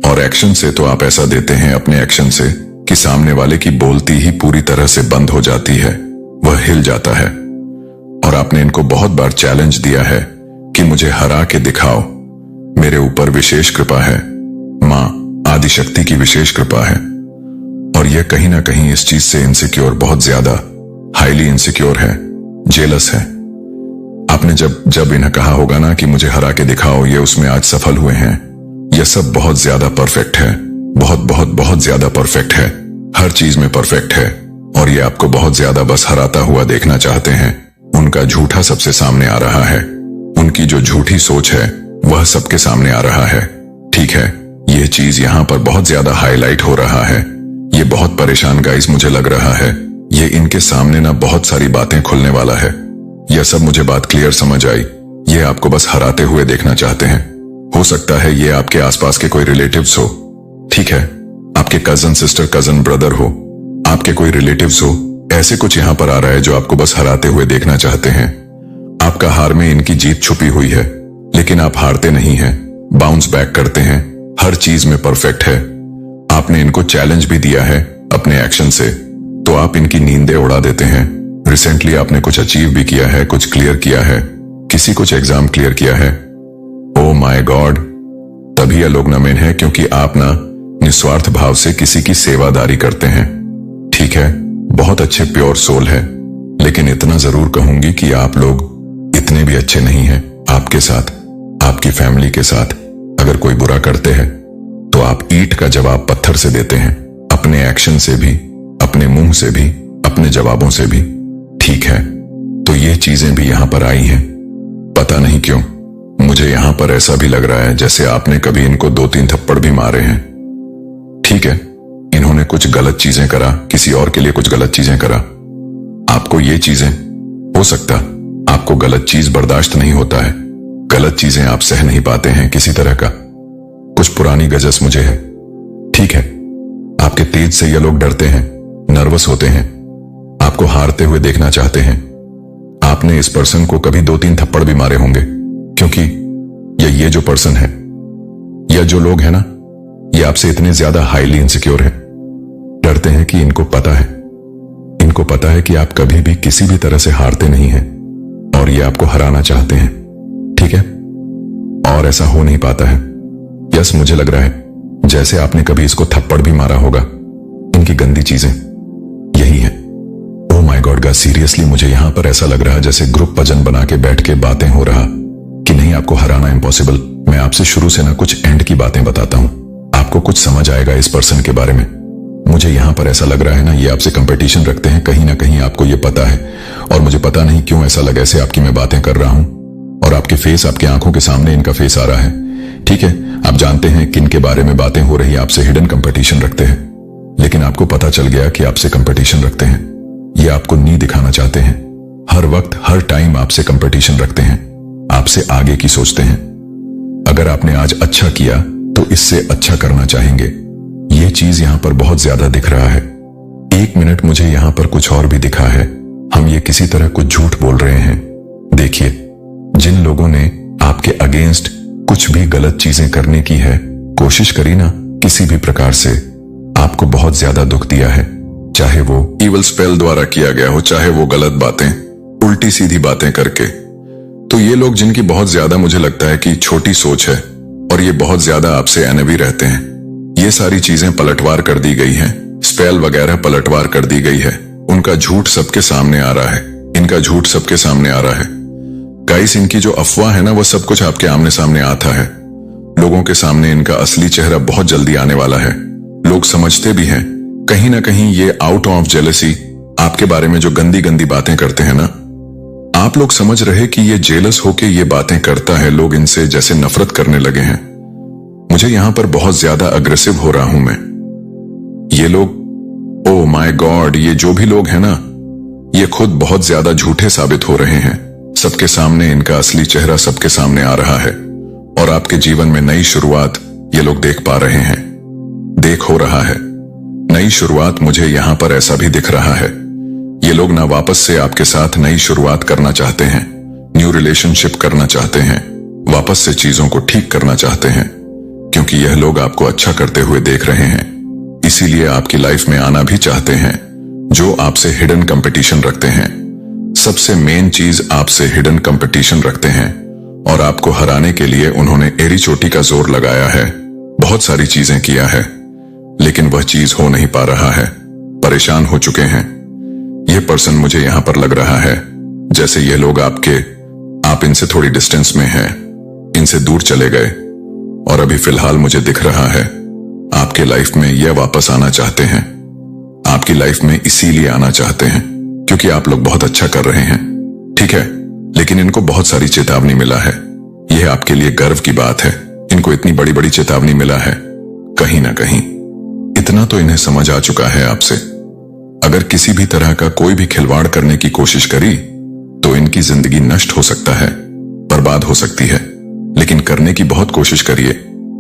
और एक्शन से तो आप ऐसा देते हैं अपने एक्शन से कि सामने वाले की बोलती ही पूरी तरह से बंद हो जाती है, वह हिल जाता है। और आपने इनको बहुत बार चैलेंज दिया है कि मुझे हरा के दिखाओ, मेरे ऊपर विशेष कृपा है, मां आदिशक्ति की विशेष कृपा है। और यह कहीं ना कहीं इस चीज से इनसिक्योर, बहुत ज्यादा हाईली इनसिक्योर है, जेलस है। आपने जब इन्हें कहा होगा ना कि मुझे हरा के दिखाओ, ये उसमें आज सफल हुए हैं। यह सब बहुत ज्यादा परफेक्ट है, बहुत बहुत बहुत ज्यादा परफेक्ट है, हर चीज में परफेक्ट है। और ये आपको बहुत ज्यादा बस हराता हुआ देखना चाहते हैं। उनका झूठा सबसे सामने आ रहा है, उनकी जो झूठी सोच है वह सबके सामने आ रहा है। ठीक है, यह चीज यहां पर बहुत ज्यादा हाईलाइट हो रहा है। ये बहुत परेशान गाइस मुझे लग रहा है। ये इनके सामने ना बहुत सारी बातें खुलने वाला है। यह सब मुझे बात क्लियर समझ आई। ये आपको बस हराते हुए देखना चाहते हैं। हो सकता है ये आपके आसपास के कोई रिलेटिव्स हो, ठीक है, आपके कजन सिस्टर, कजन ब्रदर हो, आपके कोई रिलेटिव्स हो। ऐसे कुछ यहां पर आ रहा है जो आपको बस हराते हुए देखना चाहते हैं। आपका हार में इनकी जीत छुपी हुई है, लेकिन आप हारते नहीं हैं, बाउंस बैक करते हैं, हर चीज में परफेक्ट है। आपने इनको चैलेंज भी दिया है अपने एक्शन से, तो आप इनकी नींदें उड़ा देते हैं। रिसेंटली आपने कुछ अचीव भी किया है, कुछ क्लियर किया है, किसी कुछ एग्जाम क्लियर किया है। ओ माय गॉड, तभी ये लोग नमेन है क्योंकि आप ना निस्वार्थ भाव से किसी की सेवादारी करते हैं। ठीक है, बहुत अच्छे प्योर सोल है, लेकिन इतना जरूर कहूंगी कि आप लोग इतने भी अच्छे नहीं हैं। आपके साथ, आपकी फैमिली के साथ अगर कोई बुरा करते हैं तो आप ईंट का जवाब पत्थर से देते हैं, अपने एक्शन से भी, अपने मुंह से भी, अपने जवाबों से भी। ठीक है, तो ये चीजें भी यहां पर आई हैं। पता नहीं क्यों मुझे यहां पर ऐसा भी लग रहा है जैसे आपने कभी इनको 2-3 थप्पड़ भी मारे हैं। ठीक है, इन्होंने कुछ गलत चीजें करा, किसी और के लिए कुछ गलत चीजें करा। आपको ये चीजें, हो सकता आपको गलत चीज बर्दाश्त नहीं होता है, गलत चीजें आप सह नहीं पाते हैं किसी तरह का। कुछ पुरानी गजस मुझे है। ठीक है, आपके तेज से ये लोग डरते हैं, नर्वस होते हैं, आपको हारते हुए देखना चाहते हैं। आपने इस पर्सन को कभी 2-3 थप्पड़ भी मारे होंगे, क्योंकि ये जो पर्सन है या जो लोग हैं ना, ये आपसे इतने ज्यादा हाईली इनसिक्योर है, डरते हैं कि इनको पता है कि आप कभी भी किसी भी तरह से हारते नहीं हैं, और ये आपको हराना चाहते हैं। ठीक है, और ऐसा हो नहीं पाता है। यस, मुझे लग रहा है जैसे आपने कभी इसको थप्पड़ भी मारा होगा। इनकी गंदी चीजें यही है। Oh my God guys, seriously मुझे यहां पर ऐसा लग रहा है जैसे ग्रुप भजन बना के बैठ के बातें हो रहा कि नहीं, आपको हराना इम्पॉसिबल। मैं आपसे शुरू से ना कुछ एंड की बातें बताता हूं, आपको कुछ समझ आएगा इस पर्सन के बारे में। मुझे यहां पर ऐसा लग रहा है ना, ये आपसे कंपटीशन रखते हैं, कहीं ना कहीं आपको ये पता है, और मुझे पता नहीं क्यों ऐसा लगा ऐसे आपकी मैं बातें कर रहा हूं और आपके फेस, आपकी आंखों के सामने इनका फेस आ रहा है। ठीक है, आप जानते हैं किन के बारे में बातें हो रही, आपसे हिडन कंपटीशन रखते हैं, लेकिन आपको पता चल गया कि आपसे कंपटीशन रखते हैं। ये आपको नहीं दिखाना चाहते हैं, हर वक्त हर टाइम आपसे कंपटीशन रखते हैं, आपसे आगे की सोचते हैं। अगर आपने आज अच्छा किया तो इससे अच्छा करना चाहेंगे। ये चीज यहां पर बहुत ज्यादा दिख रहा है। एक मिनट, मुझे यहां पर कुछ और भी दिखा है। हम ये किसी तरह कुछ झूठ बोल रहे हैं। देखिए, जिन लोगों ने आपके अगेंस्ट कुछ भी गलत चीजें करने की है, कोशिश करी ना किसी भी प्रकार से, आपको बहुत ज्यादा दुख दिया है, चाहे वो इवल स्पेल द्वारा किया गया हो, चाहे वो गलत बातें, उल्टी सीधी बातें करके। तो ये लोग जिनकी बहुत ज्यादा मुझे लगता है कि छोटी सोच है और ये बहुत ज्यादा आपसे एनवी रहते हैं, ये सारी चीजें पलटवार कर दी गई हैं, स्पेल वगैरह पलटवार कर दी गई है। उनका झूठ सबके सामने आ रहा है, इनका झूठ सबके सामने आ रहा है। गाइस, इनकी जो अफवाह है ना, वो सब कुछ आपके आमने सामने आता है। लोगों के सामने इनका असली चेहरा बहुत जल्दी आने वाला है। लोग समझते भी हैं कहीं ना कहीं ये आउट ऑफ जेलसी आपके बारे में जो गंदी गंदी बातें करते हैं ना, आप लोग समझ रहे कि ये जेलस होके ये बातें करता है, लोग इनसे जैसे नफरत करने लगे हैं। मुझे यहां पर बहुत ज्यादा अग्रेसिव हो रहा हूं मैं। ये लोग, ओ माय गॉड, ये जो भी लोग हैं ना, ये खुद बहुत ज्यादा झूठे साबित हो रहे हैं। सबके सामने इनका असली चेहरा सबके सामने आ रहा है, और आपके जीवन में नई शुरुआत ये लोग देख पा रहे हैं, देख हो रहा है। नई शुरुआत मुझे यहाँ पर ऐसा भी दिख रहा है। ये लोग ना वापस से आपके साथ नई शुरुआत करना चाहते हैं, न्यू रिलेशनशिप करना चाहते हैं, वापस से चीजों को ठीक करना चाहते हैं, क्योंकि यह लोग आपको अच्छा करते हुए देख रहे हैं, इसीलिए आपकी लाइफ में आना भी चाहते हैं। जो आपसे हिडन कंपटीशन रखते हैं, सबसे मेन चीज आपसे हिडन कंपटीशन रखते हैं, और आपको हराने के लिए उन्होंने एड़ी चोटी का जोर लगाया है, बहुत सारी चीजें किया है, लेकिन वह चीज हो नहीं पा रहा है, परेशान हो चुके हैं। यह पर्सन मुझे यहां पर लग रहा है जैसे ये लोग आप इनसे थोड़ी डिस्टेंस में हैं, इनसे दूर चले गए, और अभी फिलहाल मुझे दिख रहा है आपके लाइफ में यह वापस आना चाहते हैं। आपकी लाइफ में इसीलिए आना चाहते हैं क्योंकि आप लोग बहुत अच्छा कर रहे हैं, ठीक है, लेकिन इनको बहुत सारी चेतावनी मिला है। यह आपके लिए गर्व की बात है, इनको इतनी बड़ी बड़ी चेतावनी मिला है। कहीं ना कहीं इतना तो इन्हें समझ आ चुका है आपसे, अगर किसी भी तरह का कोई भी खिलवाड़ करने की कोशिश करी तो इनकी जिंदगी नष्ट हो सकता है, बर्बाद हो सकती है, लेकिन करने की बहुत कोशिश करिए।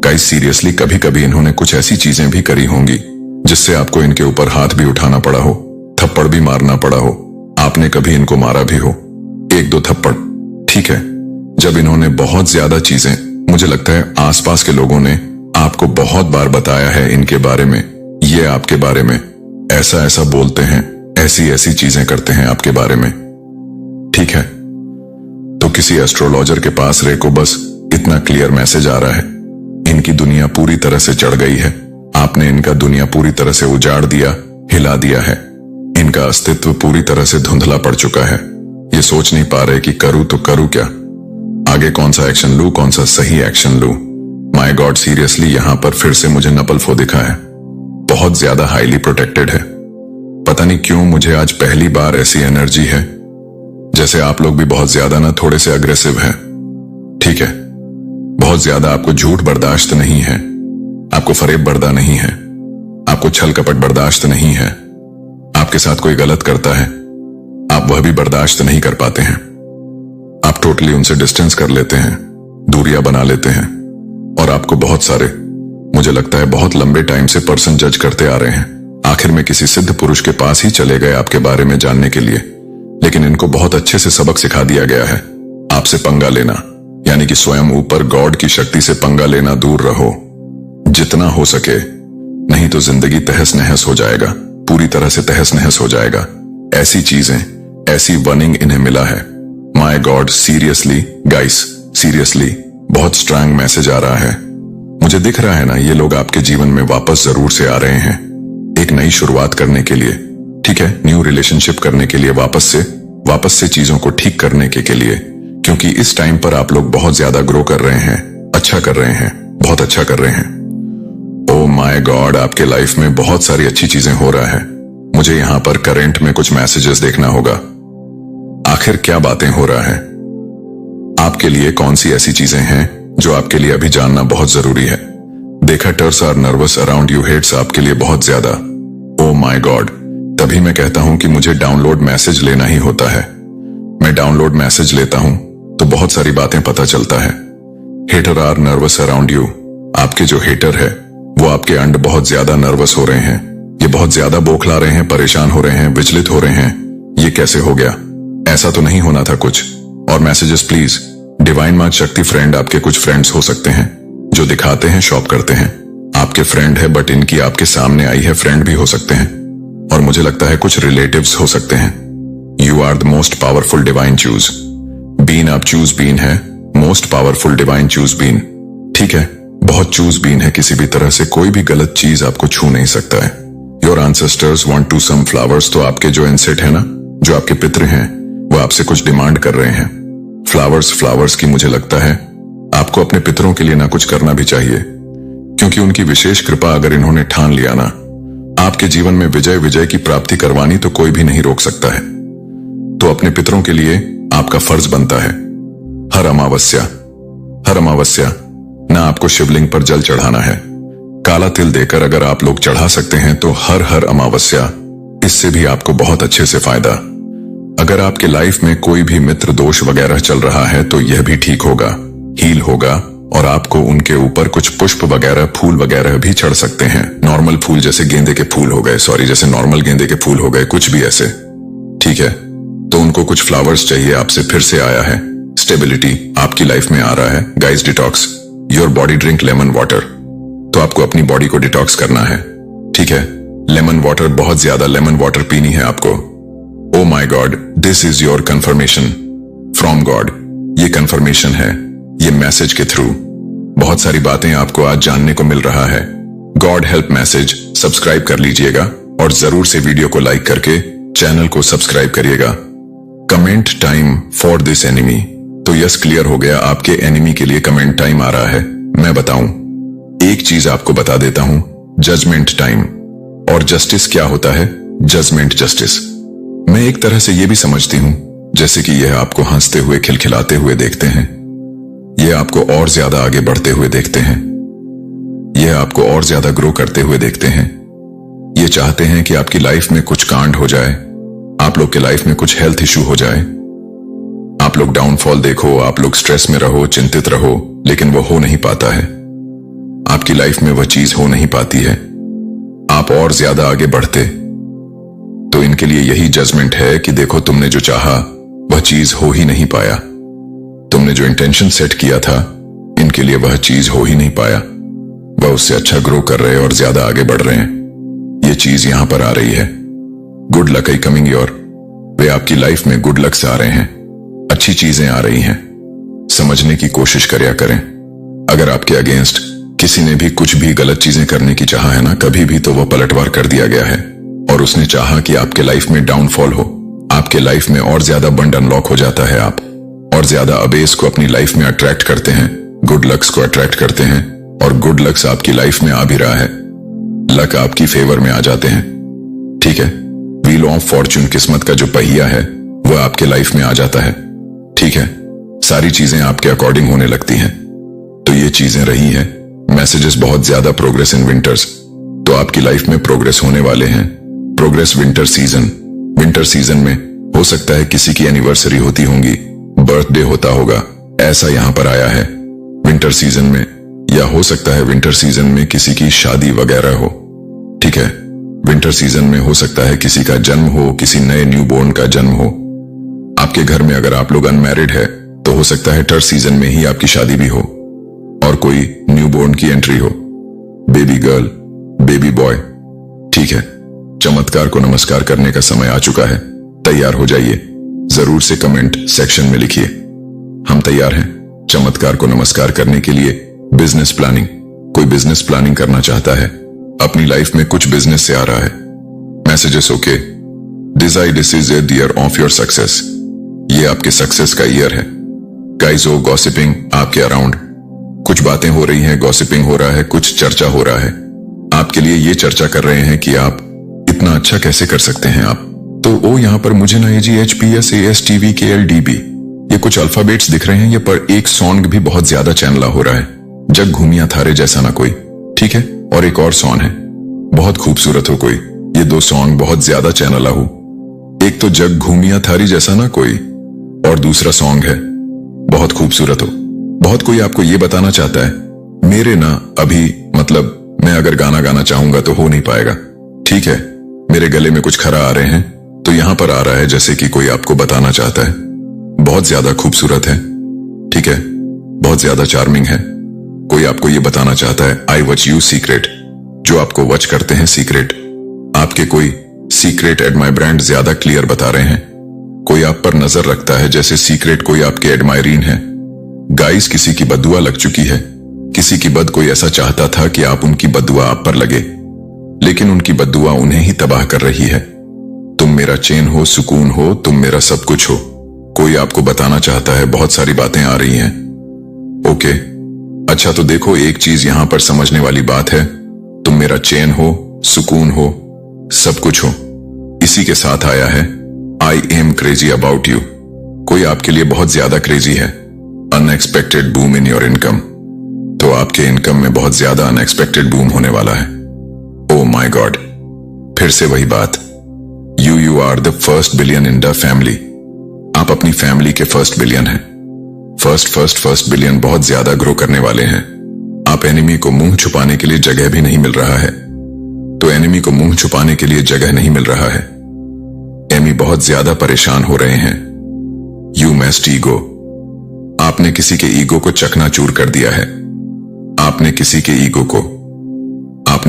गाइस सीरियसली कभी कभी इन्होंने कुछ ऐसी चीजें भी करी होंगी जिससे आपको इनके ऊपर हाथ भी उठाना पड़ा हो, थप्पड़ भी मारना पड़ा हो, आपने कभी इनको मारा भी हो, 1-2 थप्पड़, ठीक है। जब इन्होंने बहुत ज्यादा चीजें, मुझे लगता है आसपास के लोगों ने आपको बहुत बार बताया है इनके बारे में, ये आपके बारे में ऐसा ऐसा बोलते हैं, ऐसी ऐसी चीजें करते हैं आपके बारे में, ठीक है। तो किसी एस्ट्रोलॉजर के पास रे को बस इतना क्लियर मैसेज आ रहा है, इनकी दुनिया पूरी तरह से चढ़ गई है, आपने इनका दुनिया पूरी तरह से उजाड़ दिया, हिला दिया है, इनका अस्तित्व पूरी तरह से धुंधला पड़ चुका है। ये सोच नहीं पा रहे कि करूं तो करूं क्या, आगे कौन सा एक्शन लूं, कौन सा सही एक्शन लूं। माय गॉड सीरियसली यहां पर फिर से मुझे नपलफो दिखा है, बहुत ज्यादा हाईली प्रोटेक्टेड है। पता नहीं क्यों मुझे आज पहली बार ऐसी एनर्जी है जैसे आप लोग भी बहुत ज्यादा ना थोड़े से अग्रेसिव हैं, ठीक है। बहुत ज्यादा आपको झूठ बर्दाश्त नहीं है, आपको फरेब बर्दा नहीं है, आपको छल कपट बर्दाश्त नहीं है, आपके साथ कोई गलत करता है आप वह भी बर्दाश्त नहीं कर पाते हैं, आप टोटली उनसे डिस्टेंस कर लेते हैं, दूरियां बना लेते हैं, और आपको बहुत सारे, मुझे लगता है बहुत लंबे टाइम से पर्सन जज करते आ रहे हैं। आखिर में किसी सिद्ध पुरुष के पास ही चले गए आपके बारे में जानने के लिए, लेकिन इनको बहुत अच्छे से सबक सिखा दिया गया है। आपसे पंगा लेना यानी कि स्वयं ऊपर गॉड की शक्ति से पंगा लेना दूर रहो जितना हो सके, नहीं तो जिंदगी तहस नहस हो जाएगा, पूरी तरह से तहस नहस हो जाएगा। ऐसी चीजें, ऐसी वर्निंग इन्हें मिला है। My God seriously guys, seriously बहुत स्ट्रांग मैसेज आ रहा है। मुझे दिख रहा है ना, ये लोग आपके जीवन में वापस जरूर से आ रहे हैं, एक नई शुरुआत करने के लिए, ठीक है, न्यू रिलेशनशिप करने के लिए, वापस से चीजों को ठीक करने के लिए, क्योंकि इस टाइम पर आप लोग बहुत ज्यादा ग्रो कर रहे हैं, अच्छा कर रहे हैं, बहुत अच्छा कर रहे हैं। ओ माय गॉड आपके लाइफ में बहुत सारी अच्छी चीजें हो रहा है। मुझे यहाँ पर करंट में कुछ मैसेजेस देखना होगा, आखिर क्या बातें हो रहा है, आपके लिए कौन सी ऐसी चीजें हैं जो आपके लिए अभी जानना बहुत जरूरी है। देखा टर्स are nervous around you, hates आपके लिए बहुत ज्यादा। ओ माय गॉड, तभी मैं कहता हूं कि मुझे डाउनलोड मैसेज लेना ही होता है। मैं डाउनलोड मैसेज लेता हूं तो बहुत सारी बातें पता चलता है। Hater are nervous around you, आपके जो हेटर है वो आपके अंड बहुत ज्यादा नर्वस हो रहे हैं, ये बहुत ज्यादा बौखला रहे हैं, परेशान हो रहे हैं, विचलित हो रहे हैं। ये कैसे हो गया, ऐसा तो नहीं होना था कुछ। और मैसेजेस प्लीज, डिवाइन मां शक्ति फ्रेंड, आपके कुछ फ्रेंड्स हो सकते हैं जो दिखाते हैं, शॉप करते हैं, आपके फ्रेंड है बट इनकी आपके सामने आई है, फ्रेंड भी हो सकते हैं, और मुझे लगता है कुछ रिलेटिव्स हो सकते हैं। You are the most powerful divine chosen being, आप चूज बीन है, most powerful divine chosen being, ठीक है, बहुत चूज बीन है, किसी भी तरह से कोई भी गलत चीज आपको छू नहीं सकता है। Your ancestors want to some flowers, तो आपके जो एंसेट है ना, जो आपके पितृ हैं, वो आपसे कुछ डिमांड कर रहे हैं। फ्लावर्स की मुझे लगता है आपको अपने पितरों के लिए ना कुछ करना भी चाहिए, क्योंकि उनकी विशेष कृपा अगर इन्होंने ठान लिया ना, आपके जीवन में विजय की प्राप्ति करवानी तो कोई भी नहीं रोक सकता है। तो अपने पितरों के लिए आपका फर्ज बनता है हर अमावस्या ना आपको शिवलिंग पर जल चढ़ाना है, काला तिल देकर अगर आप लोग चढ़ा सकते हैं तो हर अमावस्या, इससे भी आपको बहुत अच्छे से फायदा। अगर आपके लाइफ में कोई भी मित्र दोष वगैरह चल रहा है तो यह भी ठीक होगा, हील होगा, और आपको उनके ऊपर कुछ पुष्प वगैरह फूल वगैरह भी चढ़ सकते हैं। नॉर्मल फूल जैसे गेंदे के फूल हो गए, जैसे नॉर्मल गेंदे के फूल हो गए, कुछ भी ऐसे, ठीक है। तो उनको कुछ फ्लावर्स चाहिए आपसे। फिर से आया है स्टेबिलिटी, आपकी लाइफ में आ रहा है। Guys, detox your body, drink lemon water. तो आपको अपनी बॉडी को डिटॉक्स करना है, ठीक है। लेमन वाटर, बहुत ज्यादा लेमन वाटर पीनी है आपको। Oh my God, this is your confirmation from God. ये कंफर्मेशन है, ये मैसेज के थ्रू बहुत सारी बातें आपको आज जानने को मिल रहा है। गॉड हेल्प मैसेज, सब्सक्राइब कर लीजिएगा और जरूर से वीडियो को लाइक करके चैनल को सब्सक्राइब करिएगा। Comment time for this enemy. तो यस, क्लियर हो गया, आपके एनिमी के लिए कमेंट टाइम आ रहा है। मैं बताऊं, एक चीज आपको बता देता हूं, जजमेंट टाइम। और जस्टिस क्या होता है? Judgement justice. मैं एक तरह से यह भी समझती हूं जैसे कि यह आपको हंसते हुए खिलखिलाते हुए देखते हैं, यह आपको और ज्यादा आगे बढ़ते हुए देखते हैं, यह आपको और ज्यादा ग्रो करते हुए देखते हैं। ये चाहते हैं कि आपकी लाइफ में कुछ कांड हो जाए, आप लोग के लाइफ में कुछ हेल्थ इशू हो जाए, आप लोग डाउनफॉल देखो, आप लोग स्ट्रेस में रहो, चिंतित रहो, लेकिन वो हो नहीं पाता है। आपकी लाइफ में वह चीज हो नहीं पाती है, आप और ज्यादा आगे बढ़ते। तो इनके लिए यही जजमेंट है कि देखो, तुमने जो चाहा वह चीज हो ही नहीं पाया, तुमने जो इंटेंशन सेट किया था, इनके लिए वह चीज हो ही नहीं पाया। वह उससे अच्छा ग्रो कर रहे हैं और ज्यादा आगे बढ़ रहे हैं। ये चीज यहां पर आ रही है। Good luck I coming your. Way आपकी लाइफ में गुड लक से आ रहे हैं, अच्छी चीजें आ रही हैं। समझने की कोशिश करया करें। अगर आपके अगेंस्ट किसी ने भी कुछ भी गलत चीजें करने की चाहा है ना, कभी भी, तो वह पलटवार कर दिया गया है। और उसने चाहा कि आपके लाइफ में डाउनफॉल हो, आपके लाइफ में और ज्यादा बंड अनलॉक हो जाता है, आप और ज्यादा अबेस को अपनी लाइफ में अट्रैक्ट करते हैं, गुड लक्स को अट्रैक्ट करते हैं, और गुड लक्स आपकी लाइफ में आ भी रहा है। लक आपकी फेवर में आ जाते हैं, ठीक है। व्हील ऑफ फॉर्चून, किस्मत का जो पहिया है, वह आपके लाइफ में आ जाता है, ठीक है। सारी चीजें आपके अकॉर्डिंग होने लगती हैं। तो ये चीजें रही हैं मैसेजेस, बहुत ज्यादा प्रोग्रेस इन विंटर्स। तो आपकी लाइफ में प्रोग्रेस होने वाले हैं। Progress winter season. Winter season में हो सकता है किसी की एनिवर्सरी होती होंगी, बर्थडे होता होगा, ऐसा यहां पर आया है विंटर सीजन में। या हो सकता है विंटर सीजन में किसी की शादी वगैरह हो, ठीक है। विंटर सीजन में हो सकता है किसी का जन्म हो, किसी नए न्यूबॉर्न का जन्म हो। आपके घर में अगर आप लोग अनमैरिड है तो हो सकता है टर सीजन में ही आपकी शादी भी हो और कोई न्यूबॉर्न की एंट्री हो, बेबी गर्ल, बेबी बॉय, ठीक है। चमत्कार को नमस्कार करने का समय आ चुका है। तैयार हो जाइए, जरूर से कमेंट सेक्शन में लिखिए, हम तैयार हैं चमत्कार को नमस्कार करने के लिए। बिजनेस प्लानिंग, कोई बिजनेस प्लानिंग करना चाहता है, अपनी लाइफ में कुछ बिजनेस से आ रहा है messages, okay. Decide this is a year of your success. ये आपके सक्सेस का ईयर है। गाइस, ओ गॉसिपिंग आपके अराउंड कुछ बातें हो रही हैं, गॉसिपिंग हो रहा है, कुछ चर्चा हो रहा है। आपके लिए ये चर्चा कर रहे हैं कि आप इतना अच्छा कैसे कर सकते हैं आप। तो ओ यहाँ पर मुझे ना AGHPSASTVKLDB ये कुछ अल्फाबेट्स दिख रहे हैं, ये पर एक सॉन्ग भी बहुत ज्यादा चैनला हो रहा है, जग घूमिया थारे जैसा ना कोई, ठीक है। और एक और सॉन्ग है, बहुत खूबसूरत हो कोई। ये दो सॉन्ग बहुत ज्यादा चैनला हो। एक तो जग घूमिया थारी जैसा ना कोई, और दूसरा सॉन्ग है बहुत खूबसूरत हो। बहुत कोई आपको ये बताना चाहता है, मेरे ना अभी, मतलब मैं अगर गाना गाना चाहूंगा तो हो नहीं पाएगा, ठीक है। मेरे गले में कुछ खरा आ रहे हैं, तो यहां पर आ रहा है जैसे कि कोई आपको बताना चाहता है बहुत ज्यादा खूबसूरत है, ठीक है, बहुत ज्यादा चार्मिंग है। कोई आपको ये बताना चाहता है आई वच यू सीक्रेट, जो आपको वच करते हैं सीक्रेट। आपके कोई सीक्रेट एडमायरर ज्यादा क्लियर बता रहे हैं। कोई आप पर नजर रखता है जैसे सीक्रेट कोई आपके एडमायरीन है। गाइस, किसी की बदुआ लग चुकी है, किसी की बद कोई ऐसा चाहता था कि आप उनकी बदुआ आप पर लगे, लेकिन उनकी बदुआ उन्हें ही तबाह कर रही है। तुम मेरा चैन हो, सुकून हो, तुम मेरा सब कुछ हो। कोई आपको बताना चाहता है, बहुत सारी बातें आ रही हैं, ओके। अच्छा, तो देखो, एक चीज यहां पर समझने वाली बात है, तुम मेरा चैन हो, सुकून हो, सब कुछ हो। इसी के साथ आया है I am crazy about you. कोई आपके लिए बहुत ज्यादा क्रेजी है। Unexpected boom in your income. तो आपके इनकम में बहुत ज्यादा अनएक्सपेक्टेड बूम होने वाला है। ओ माई गॉड, फिर से वही बात, you are the first billion in the family. आप अपनी फैमिली के फर्स्ट बिलियन हैं। फर्स्ट बिलियन बहुत ज्यादा ग्रो करने वाले हैं। आप एनिमी को मुंह छुपाने के लिए जगह भी नहीं मिल रहा है। तो एनिमी को मुंह छुपाने के लिए जगह नहीं मिल रहा है। एमी बहुत ज्यादा परेशान हो रहे हैं। You messed ego. आपने किसी के ईगो को चकनाचूर कर दिया है। आपने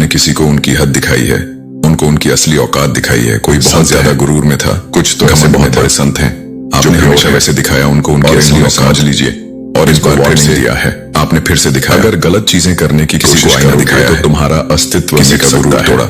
किसी को उनकी हद दिखाई है, उनको उनकी असली औकात दिखाई है। कोई बहुत ज्यादा गुरूर में था, कुछ तो ऐसे बहुत बड़े संत हैं। आपने हमेशा वैसे दिखाया उनको उनकी असली औकात। समझ लीजिए, और इस बार फिर से दिया है। आपने फिर से दिखाया। अगर गलत चीजें करने की किसी को आईना दिखाया तो तुम्हारा अस्तित्व किसी का गुरूर तोड़ा,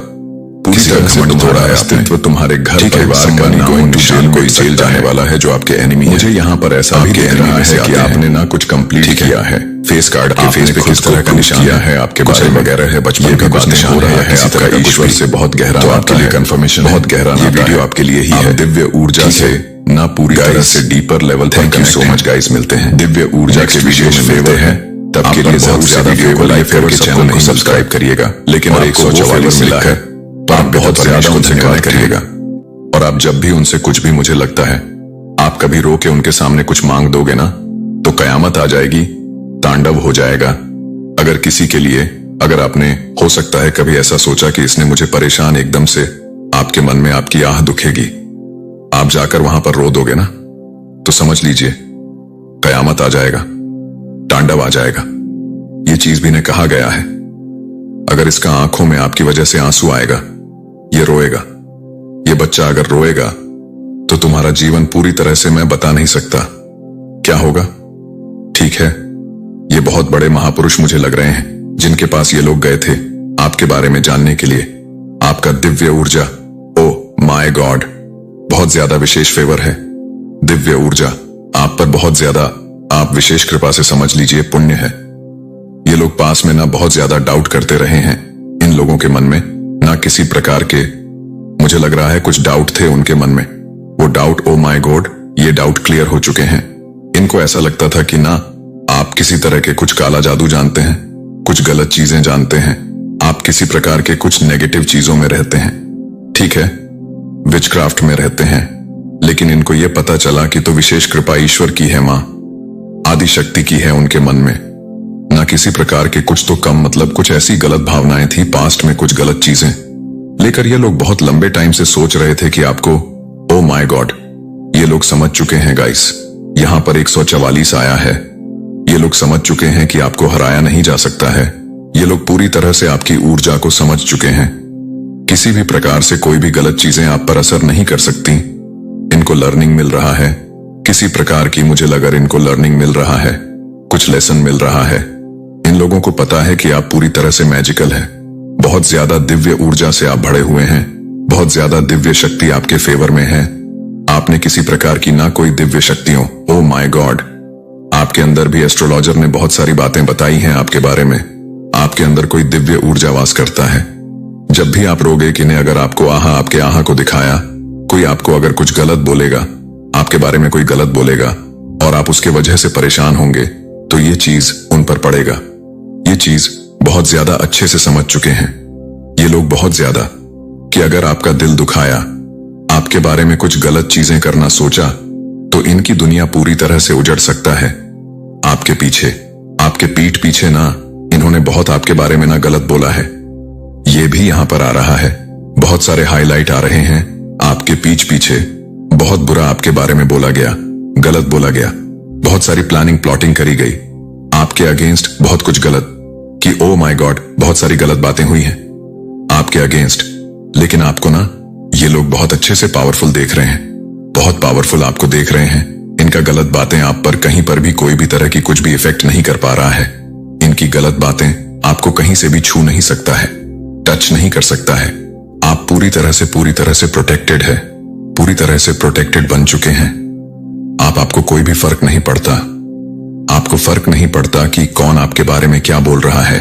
पूरी तरह से तुम्हारा अस्तित्व, तुम्हारे घर परिवार का नाम निशान, कोई जेल जाने वाला है जो आपके एनिमी है। मुझे यहाँ पर ऐसा भी दिख रहा है कि आपने ना कुछ कंप्लीट किया है। फेस कार्ड के फेस पे किस तरह का निशान किया है, आपके बारे वगैरह है, बचपन का कुछ निशान हो रहा है, आपका ईश्वर से बहुत गहरा, तो आपके लिए कंफर्मेशन बहुत गहरा। ये वीडियो आपके लिए ही है। दिव्य ऊर्जा से ना पूरी तरह से deeper level. Thank you so much guys, मिलते हैं। दिव्य ऊर्जा के विशेष फेवर है, तब के लिए बहुत ज्यादा वीडियो को लाइक करके चैनल को सब्सक्राइब करिएगा। लेकिन 144 मिला है तो आप बहुत ज्यादा उनसे कनेक्ट करिएगा। और आप जब भी उनसे कुछ भी, मुझे लगता है आप कभी रो के उनके सामने कुछ मांग दोगे ना, तो कयामत आ जाएगी, तांडव हो जाएगा। अगर किसी के लिए, अगर आपने हो सकता है कभी ऐसा सोचा कि इसने मुझे परेशान, एकदम से आपके मन में आपकी आह दुखेगी, आप जाकर वहां पर रो दोगे ना, तो समझ लीजिए कयामत आ जाएगा, तांडव आ जाएगा। ये चीज भी ने कहा गया है, अगर इसका आंखों में आपकी वजह से आंसू आएगा, ये रोएगा, ये बच्चा अगर रोएगा, तो तुम्हारा जीवन पूरी तरह से मैं बता नहीं सकता क्या होगा। ठीक है, ये बहुत बड़े महापुरुष मुझे लग रहे हैं जिनके पास ये लोग गए थे आपके बारे में जानने के लिए। आपका दिव्य ऊर्जा, ओ माय गॉड, बहुत ज्यादा विशेष फेवर है। दिव्य ऊर्जा आप पर बहुत ज्यादा, आप विशेष कृपा से समझ लीजिए पुण्य है। ये लोग पास में ना बहुत ज्यादा डाउट करते रहे हैं। इन लोगों के मन में ना किसी प्रकार के, मुझे लग रहा है कुछ डाउट थे उनके मन में। वो डाउट, ओ माय गॉड, ये डाउट क्लियर हो चुके हैं। इनको ऐसा लगता था कि ना आप किसी तरह के कुछ काला जादू जानते हैं, कुछ गलत चीजें जानते हैं, आप किसी प्रकार के कुछ नेगेटिव चीजों में रहते हैं। ठीक है, विचक्राफ्ट में रहते हैं। लेकिन इनको यह पता चला कि तो विशेष कृपा ईश्वर की है, मां आदि शक्ति की है उनके मन में, ना किसी प्रकार के कुछ तो कम, मतलब कुछ ऐसी गलत भावनाएं थी पास्ट में, कुछ गलत चीजें लेकर ये लोग बहुत लंबे टाइम से सोच रहे थे कि आपको, ओ माय गॉड, ये लोग समझ चुके हैं गाइस। यहां पर 144 आया है। ये लोग समझ चुके हैं कि आपको हराया नहीं जा सकता है। ये लोग पूरी तरह से आपकी ऊर्जा को समझ चुके हैं। किसी भी प्रकार से कोई भी गलत चीजें आप पर असर नहीं कर सकती। इनको लर्निंग मिल रहा है किसी प्रकार की, मुझे लगा इनको लर्निंग मिल रहा है, कुछ लेसन मिल रहा है। इन लोगों को पता है कि आप पूरी तरह से मैजिकल है। बहुत ज्यादा दिव्य ऊर्जा से आप भरे हुए हैं, बहुत ज्यादा दिव्य शक्ति आपके फेवर में है। आपने किसी प्रकार की ना कोई दिव्य शक्तियों, ओ माय गॉड, आपके अंदर भी एस्ट्रोलॉजर ने बहुत सारी बातें बताई हैं आपके बारे में। आपके अंदर कोई दिव्य ऊर्जा वास करता है। जब भी आप रोगे कि ने अगर आपको आहा, आपके आहा को दिखाया, कोई आपको अगर कुछ गलत बोलेगा, आपके बारे में कोई गलत बोलेगा और आप उसके वजह से परेशान होंगे, तो ये चीज उन पर पड़ेगा। ये चीज बहुत ज्यादा अच्छे से समझ चुके हैं ये लोग, बहुत ज्यादा, कि अगर आपका दिल दुखाया, आपके बारे में कुछ गलत चीजें करना सोचा, तो इनकी दुनिया पूरी तरह से उजड़ सकता है। आपके पीछे, आपके पीठ पीछे ना इन्होंने बहुत आपके बारे में ना गलत बोला है। ये भी यहां पर आ रहा है, बहुत सारे हाईलाइट आ रहे हैं। आपके पीठ पीछे बहुत बुरा आपके बारे में बोला गया, गलत बोला गया, बहुत सारी प्लानिंग प्लॉटिंग करी गई आपके अगेंस्ट, बहुत कुछ गलत, कि ओ माय गॉड, बहुत सारी गलत बातें हुई हैं आपके अगेंस्ट। लेकिन आपको ना ये लोग बहुत अच्छे से पावरफुल देख रहे हैं, बहुत पावरफुल आपको देख रहे हैं। इनका गलत बातें आप पर कहीं पर भी कोई भी तरह की कुछ भी इफेक्ट नहीं कर पा रहा है। इनकी गलत बातें आपको कहीं से भी छू नहीं सकता है, टच नहीं कर सकता है। आप पूरी तरह से प्रोटेक्टेड है, पूरी तरह से प्रोटेक्टेड बन चुके हैं। आपको कोई भी फर्क नहीं पड़ता। आपको फर्क नहीं पड़ता कि कौन आपके बारे में क्या बोल रहा है।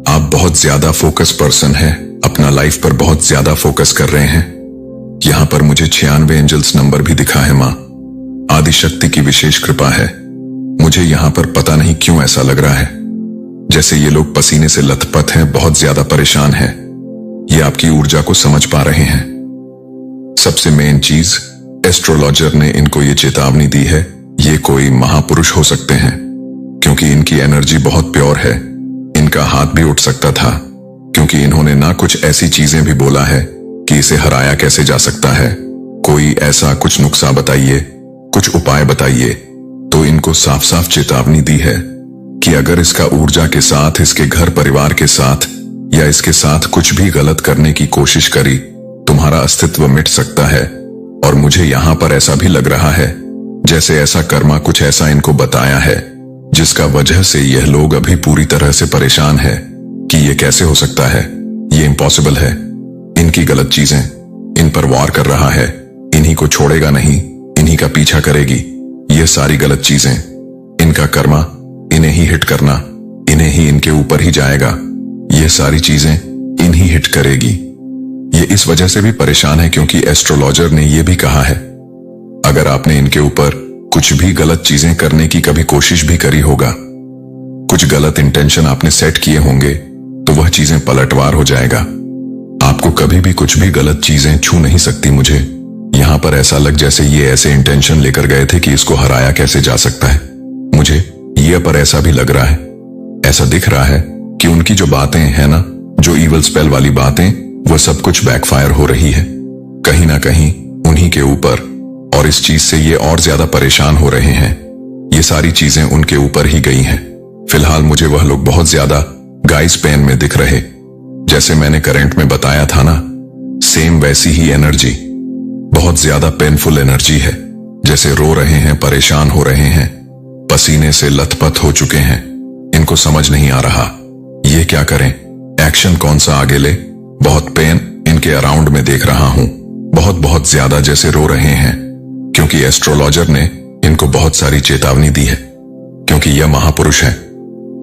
आप बहुत ज्यादा फोकस पर्सन है, अपना लाइफ पर बहुत ज्यादा फोकस कर रहे हैं। यहां पर मुझे 96 एंजल्स नंबर भी दिखा है। मां आदि शक्ति की विशेष कृपा है। मुझे यहां पर पता नहीं क्यों ऐसा लग रहा है जैसे ये लोग पसीने से लथपथ हैं, बहुत ज्यादा परेशान हैं। ये आपकी ऊर्जा को समझ पा रहे हैं। सबसे मेन चीज, एस्ट्रोलॉजर ने इनको ये चेतावनी दी है ये कोई महापुरुष हो सकते हैं, क्योंकि इनकी एनर्जी बहुत प्योर है। इनका हाथ भी उठ सकता था, क्योंकि इन्होंने ना कुछ ऐसी चीजें भी बोला है कि इसे हराया कैसे जा सकता है। कोई ऐसा कुछ नुस्खा बताइए, कुछ उपाय बताइए। तो इनको साफ साफ चेतावनी दी है कि अगर इसका ऊर्जा के साथ, इसके घर परिवार के साथ या इसके साथ कुछ भी गलत करने की कोशिश करी, तुम्हारा अस्तित्व मिट सकता है। और मुझे यहां पर ऐसा भी लग रहा है जैसे ऐसा कर्मा कुछ ऐसा इनको बताया है जिसका वजह से यह लोग अभी पूरी तरह से परेशान है कि यह कैसे हो सकता है, ये इम्पॉसिबल है। इनकी गलत चीजें इन पर वार कर रहा है, इन्हीं को छोड़ेगा नहीं, इन्हीं का पीछा करेगी। ये सारी गलत चीजें, इनका कर्मा इन्हें ही हिट करना, इन्हें ही, इनके ऊपर ही जाएगा। ये सारी चीजें इन्हीं हिट करेगी। ये इस वजह से भी परेशान है क्योंकि एस्ट्रोलॉजर ने यह भी कहा है अगर आपने इनके ऊपर कुछ भी गलत चीजें करने की कभी कोशिश भी करी होगा, कुछ गलत इंटेंशन आपने सेट किए होंगे, तो वह चीजें पलटवार हो जाएगा। आपको कभी भी कुछ भी गलत चीजें छू नहीं सकती। मुझे यहां पर ऐसा लग जैसे ये ऐसे इंटेंशन लेकर गए थे कि इसको हराया कैसे जा सकता है। मुझे ये पर ऐसा भी लग रहा है, ऐसा दिख रहा है कि उनकी जो बातें हैं ना, जो इवल स्पेल वाली बातें, वो सब कुछ बैकफायर हो रही है कहीं ना कहीं उन्हीं के ऊपर। और इस चीज से ये और ज्यादा परेशान हो रहे हैं। ये सारी चीजें उनके ऊपर ही गई हैं। फिलहाल मुझे वह लोग बहुत ज्यादा गाइस पेन में दिख रहे, जैसे मैंने करंट में बताया था ना, सेम वैसी ही एनर्जी, बहुत ज्यादा पेनफुल एनर्जी है। जैसे रो रहे हैं, परेशान हो रहे हैं, पसीने से लथपथ हो चुके हैं। इनको समझ नहीं आ रहा ये क्या करें, एक्शन कौन सा आगे ले। बहुत पेन इनके अराउंड में देख रहा हूं, बहुत बहुत ज्यादा, जैसे रो रहे हैं। क्योंकि एस्ट्रोलॉजर ने इनको बहुत सारी चेतावनी दी है, क्योंकि यह महापुरुष है।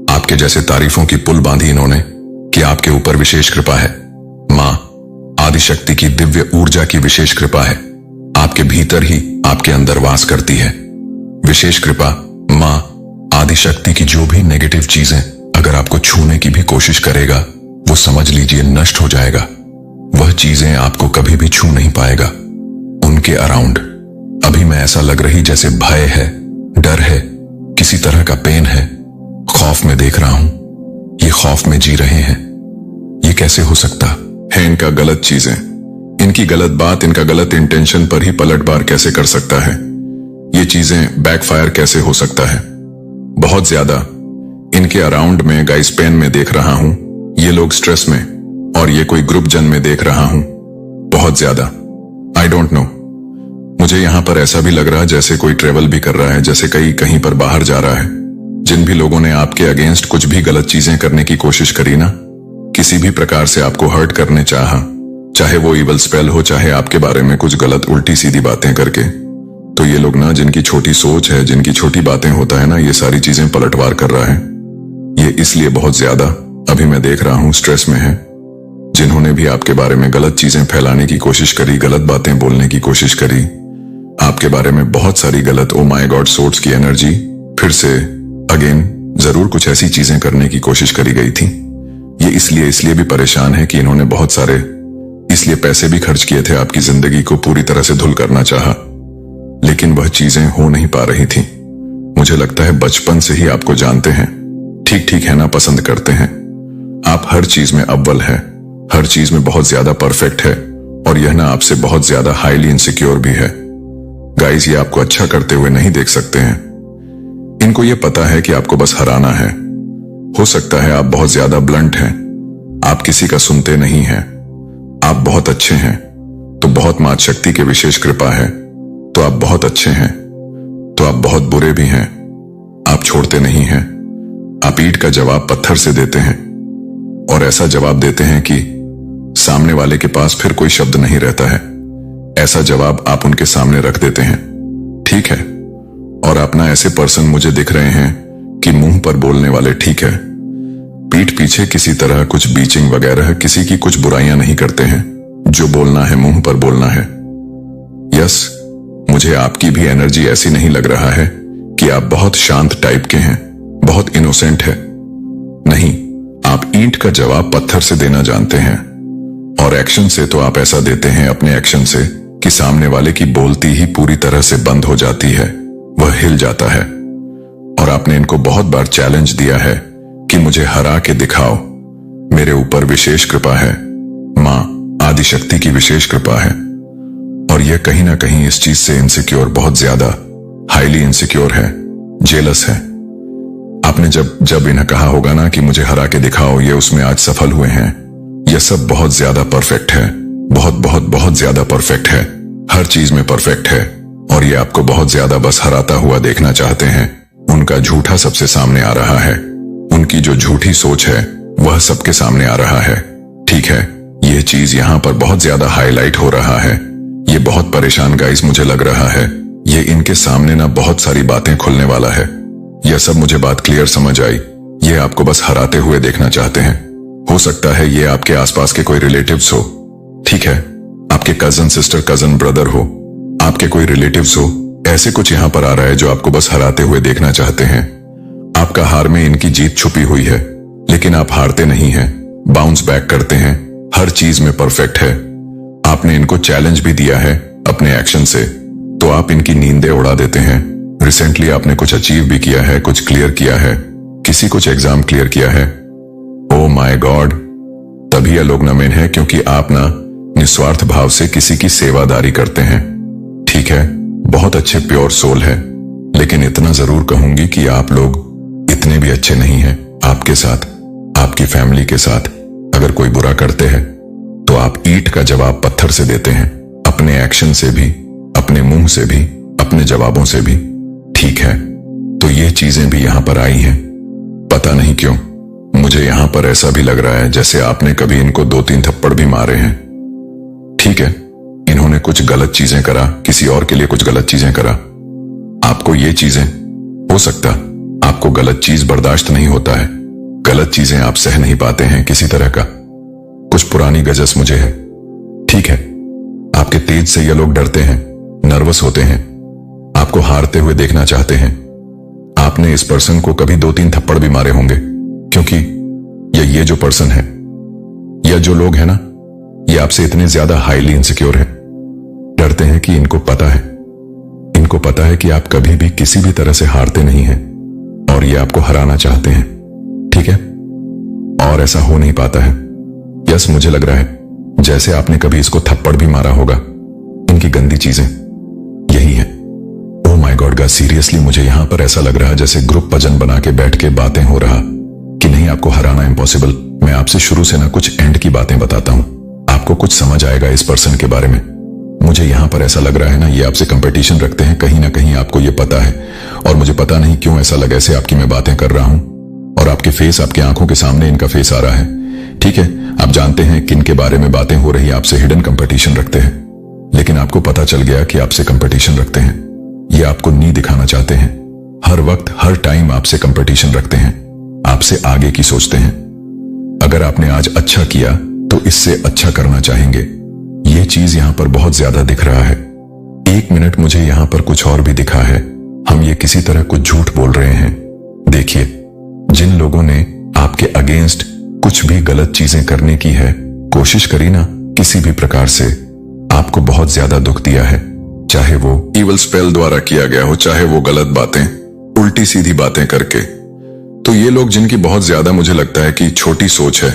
आपके जैसे तारीफों की पुल बांधी इन्होंने कि आपके ऊपर विशेष कृपा है। मां आदिशक्ति की दिव्य ऊर्जा की विशेष कृपा है, आपके भीतर ही, आपके अंदर वास करती है विशेष कृपा। मां आदिशक्ति की जो भी नेगेटिव चीजें अगर आपको छूने की भी कोशिश करेगा, वो समझ लीजिए नष्ट हो जाएगा। वह चीजें आपको कभी भी छू नहीं पाएगा। उनके अराउंड अभी मैं ऐसा लग रही जैसे भय है, डर है, किसी तरह का पेन है, खौफ में देख रहा हूं। ये खौफ में जी रहे हैं। ये कैसे हो सकता है? इनका गलत चीजें, इनकी गलत बात, इनका गलत इंटेंशन पर ही पलटवार कैसे कर सकता है? ये चीजें बैकफायर कैसे हो सकता है? बहुत ज्यादा इनके अराउंड में गाइस पेन में देख रहा हूं, ये लोग स्ट्रेस में, और ये कोई ग्रुप जन में देख रहा हूं बहुत ज्यादा। आई डोंट नो, मुझे यहां पर ऐसा भी लग रहा जैसे कोई ट्रेवल भी कर रहा है, जैसे कहीं पर बाहर जा रहा है। जिन भी लोगों ने आपके अगेंस्ट कुछ भी गलत चीजें करने की कोशिश करी ना, किसी भी प्रकार से आपको हर्ट करने चाहा, चाहे वो इवल स्पेल हो, चाहे आपके बारे में कुछ गलत उल्टी सीधी बातें करके, तो ये लोग ना, जिनकी छोटी सोच है, जिनकी छोटी बातें होता है ना, ये सारी चीजें पलटवार कर रहा है। ये इसलिए बहुत ज्यादा अभी मैं देख रहा हूं स्ट्रेस में है। जिन्होंने भी आपके बारे में गलत चीजें फैलाने की कोशिश करी, गलत बातें बोलने की कोशिश करी, आपके बारे में बहुत सारी गलत, ओ माय गॉड सोर्ट्स की एनर्जी, फिर से अगेन जरूर कुछ ऐसी चीजें करने की कोशिश करी गई थी। ये इसलिए भी परेशान है कि इन्होंने बहुत सारे इसलिए पैसे भी खर्च किए थे, आपकी जिंदगी को पूरी तरह से धुल करना चाहा, लेकिन वह चीजें हो नहीं पा रही थी। मुझे लगता है बचपन से ही आपको जानते हैं, ठीक ठीक है ना, पसंद करते हैं। आप हर चीज में अव्वल है, हर चीज में बहुत ज्यादा परफेक्ट है, और यह ना आपसे बहुत ज्यादा हाईली इनसिक्योर भी है। गाइस, ये आपको अच्छा करते हुए नहीं देख सकते हैं। इनको ये पता है कि आपको बस हराना है। हो सकता है आप बहुत ज्यादा ब्लंट हैं, आप किसी का सुनते नहीं हैं। आप बहुत अच्छे हैं तो बहुत मात शक्ति की विशेष कृपा है, तो आप बहुत अच्छे हैं, तो आप बहुत बुरे भी हैं। आप छोड़ते नहीं हैं, आप ईंट का जवाब पत्थर से देते हैं, और ऐसा जवाब देते हैं कि सामने वाले के पास फिर कोई शब्द नहीं रहता है। ऐसा जवाब आप उनके सामने रख देते हैं, ठीक है। और आप ना ऐसे पर्सन मुझे दिख रहे हैं कि मुंह पर बोलने वाले, ठीक है, पीठ पीछे किसी तरह कुछ बीचिंग वगैरह, किसी की कुछ बुराइयां नहीं करते हैं। जो बोलना है मुंह पर बोलना है। यस, मुझे आपकी भी एनर्जी ऐसी नहीं लग रहा है कि आप बहुत शांत टाइप के हैं, बहुत इनोसेंट है। नहीं, आप ईंट का जवाब पत्थर से देना जानते हैं, और एक्शन से तो आप ऐसा देते हैं अपने एक्शन से कि सामने वाले की बोलती ही पूरी तरह से बंद हो जाती है। वह हिल जाता है। और आपने इनको बहुत बार चैलेंज दिया है कि मुझे हरा के दिखाओ, मेरे ऊपर विशेष कृपा है, मां आदिशक्ति की विशेष कृपा है। और यह कहीं ना कहीं इस चीज से इनसिक्योर, बहुत ज्यादा हाईली इनसिक्योर है, जेलस है। आपने जब इन्हें कहा होगा ना कि मुझे हरा के दिखाओ, ये उसमें आज सफल हुए हैं। यह सब बहुत ज्यादा परफेक्ट है, बहुत बहुत बहुत ज्यादा परफेक्ट है, हर चीज में परफेक्ट है। और ये आपको बहुत ज्यादा बस हराता हुआ देखना चाहते हैं। उनका झूठा सबसे सामने आ रहा है, उनकी जो झूठी सोच है वह सबके सामने आ रहा है। ठीक है, यह चीज यहां पर बहुत ज्यादा हाईलाइट हो रहा है। ये बहुत परेशान गाइस मुझे लग रहा है। ये इनके सामने ना बहुत सारी बातें खुलने वाला है। यह सब मुझे बात क्लियर समझ आई। ये आपको बस हराते हुए देखना चाहते हैं। हो सकता है ये आपके आसपास के कोई रिलेटिव्स हो, ठीक है, आपके कजन सिस्टर, कजन ब्रदर हो, आपके कोई रिलेटिव्स हो। ऐसे कुछ यहां पर आ रहा है जो आपको बस हराते हुए देखना चाहते हैं। आपका हार में इनकी जीत छुपी हुई है, लेकिन आप हारते नहीं हैं, बाउंस बैक करते हैं, हर चीज में परफेक्ट है। आपने इनको चैलेंज भी दिया है अपने एक्शन से, तो आप इनकी नींदें उड़ा देते हैं। रिसेंटली आपने कुछ अचीव भी किया है, कुछ क्लियर किया है, किसी कुछ एग्जाम क्लियर किया है। ओ माय गॉड, तभी ये लोग नमेन है क्योंकि आप ना निस्वार्थ भाव से किसी की सेवादारी करते हैं। ठीक है, बहुत अच्छे प्योर सोल है, लेकिन इतना जरूर कहूंगी कि आप लोग इतने भी अच्छे नहीं हैं। आपके साथ, आपकी फैमिली के साथ अगर कोई बुरा करते हैं तो आप ईंट का जवाब पत्थर से देते हैं, अपने एक्शन से भी, अपने मुंह से भी, अपने जवाबों से भी। ठीक है, तो ये चीजें भी यहां पर आई हैं। पता नहीं क्यों मुझे यहां पर ऐसा भी लग रहा है जैसे आपने कभी इनको 2-3 थप्पड़ भी मारे हैं। ठीक है, इन्होंने कुछ गलत चीजें करा, किसी और के लिए कुछ गलत चीजें करा। आपको ये चीजें, हो सकता आपको गलत चीज बर्दाश्त नहीं होता है, गलत चीजें आप सह नहीं पाते हैं किसी तरह का। कुछ पुरानी गजस मुझे है। ठीक है, आपके तेज से ये लोग डरते हैं, नर्वस होते हैं, आपको हारते हुए देखना चाहते हैं। आपने इस पर्सन को कभी 2-3 थप्पड़ भी मारे होंगे, क्योंकि ये जो पर्सन है या जो लोग हैं ना, ये आपसे इतने ज्यादा हाईली इनसिक्योर है, डरते हैं कि इनको पता है कि आप कभी भी किसी भी तरह से हारते नहीं हैं और ये आपको हराना चाहते हैं। ठीक है, और ऐसा हो नहीं पाता है। यस, मुझे लग रहा है जैसे आपने कभी इसको थप्पड़ भी मारा होगा। इनकी गंदी चीजें यही है। Oh my God guys, seriously मुझे यहां पर ऐसा लग रहा है जैसे ग्रुप भजन बना के बैठ के बातें हो रहा कि नहीं, आपको हराना इम्पॉसिबल। मैं आपसे शुरू से ना कुछ एंड की बातें बताता हूं, आपको कुछ समझ आएगा इस पर्सन के बारे में। मुझे यहां पर ऐसा लग रहा है ना, ये आपसे कंपटीशन रखते हैं, कहीं ना कहीं आपको ये पता है। और मुझे पता नहीं क्यों ऐसा लगा ऐसे आपकी मैं बातें कर रहा हूं और आपके फेस, आपकी आंखों के सामने इनका फेस आ रहा है। ठीक है, आप जानते हैं किन के बारे में बातें हो रही, आपसे हिडन कंपटीशन रखते हैं, लेकिन आपको पता चल गया कि आपसे कंपटीशन रखते हैं। ये आपको नहीं दिखाना चाहते हैं, हर वक्त हर टाइम आपसे कंपटीशन रखते हैं, आपसे आगे की सोचते हैं। अगर आपने आज अच्छा किया तो इससे अच्छा करना चाहेंगे। ये चीज यहां पर बहुत ज्यादा दिख रहा है। एक मिनट, मुझे यहां पर कुछ और भी दिखा है। हम ये किसी तरह कुछ झूठ बोल रहे हैं। देखिए, जिन लोगों ने आपके अगेंस्ट कुछ भी गलत चीजें करने की है, कोशिश करी ना किसी भी प्रकार से, आपको बहुत ज्यादा दुख दिया है, चाहे वो इवल स्पेल द्वारा किया गया हो, चाहे वो गलत बातें, उल्टी सीधी बातें करके। तो ये लोग जिनकी बहुत ज्यादा मुझे लगता है कि छोटी सोच है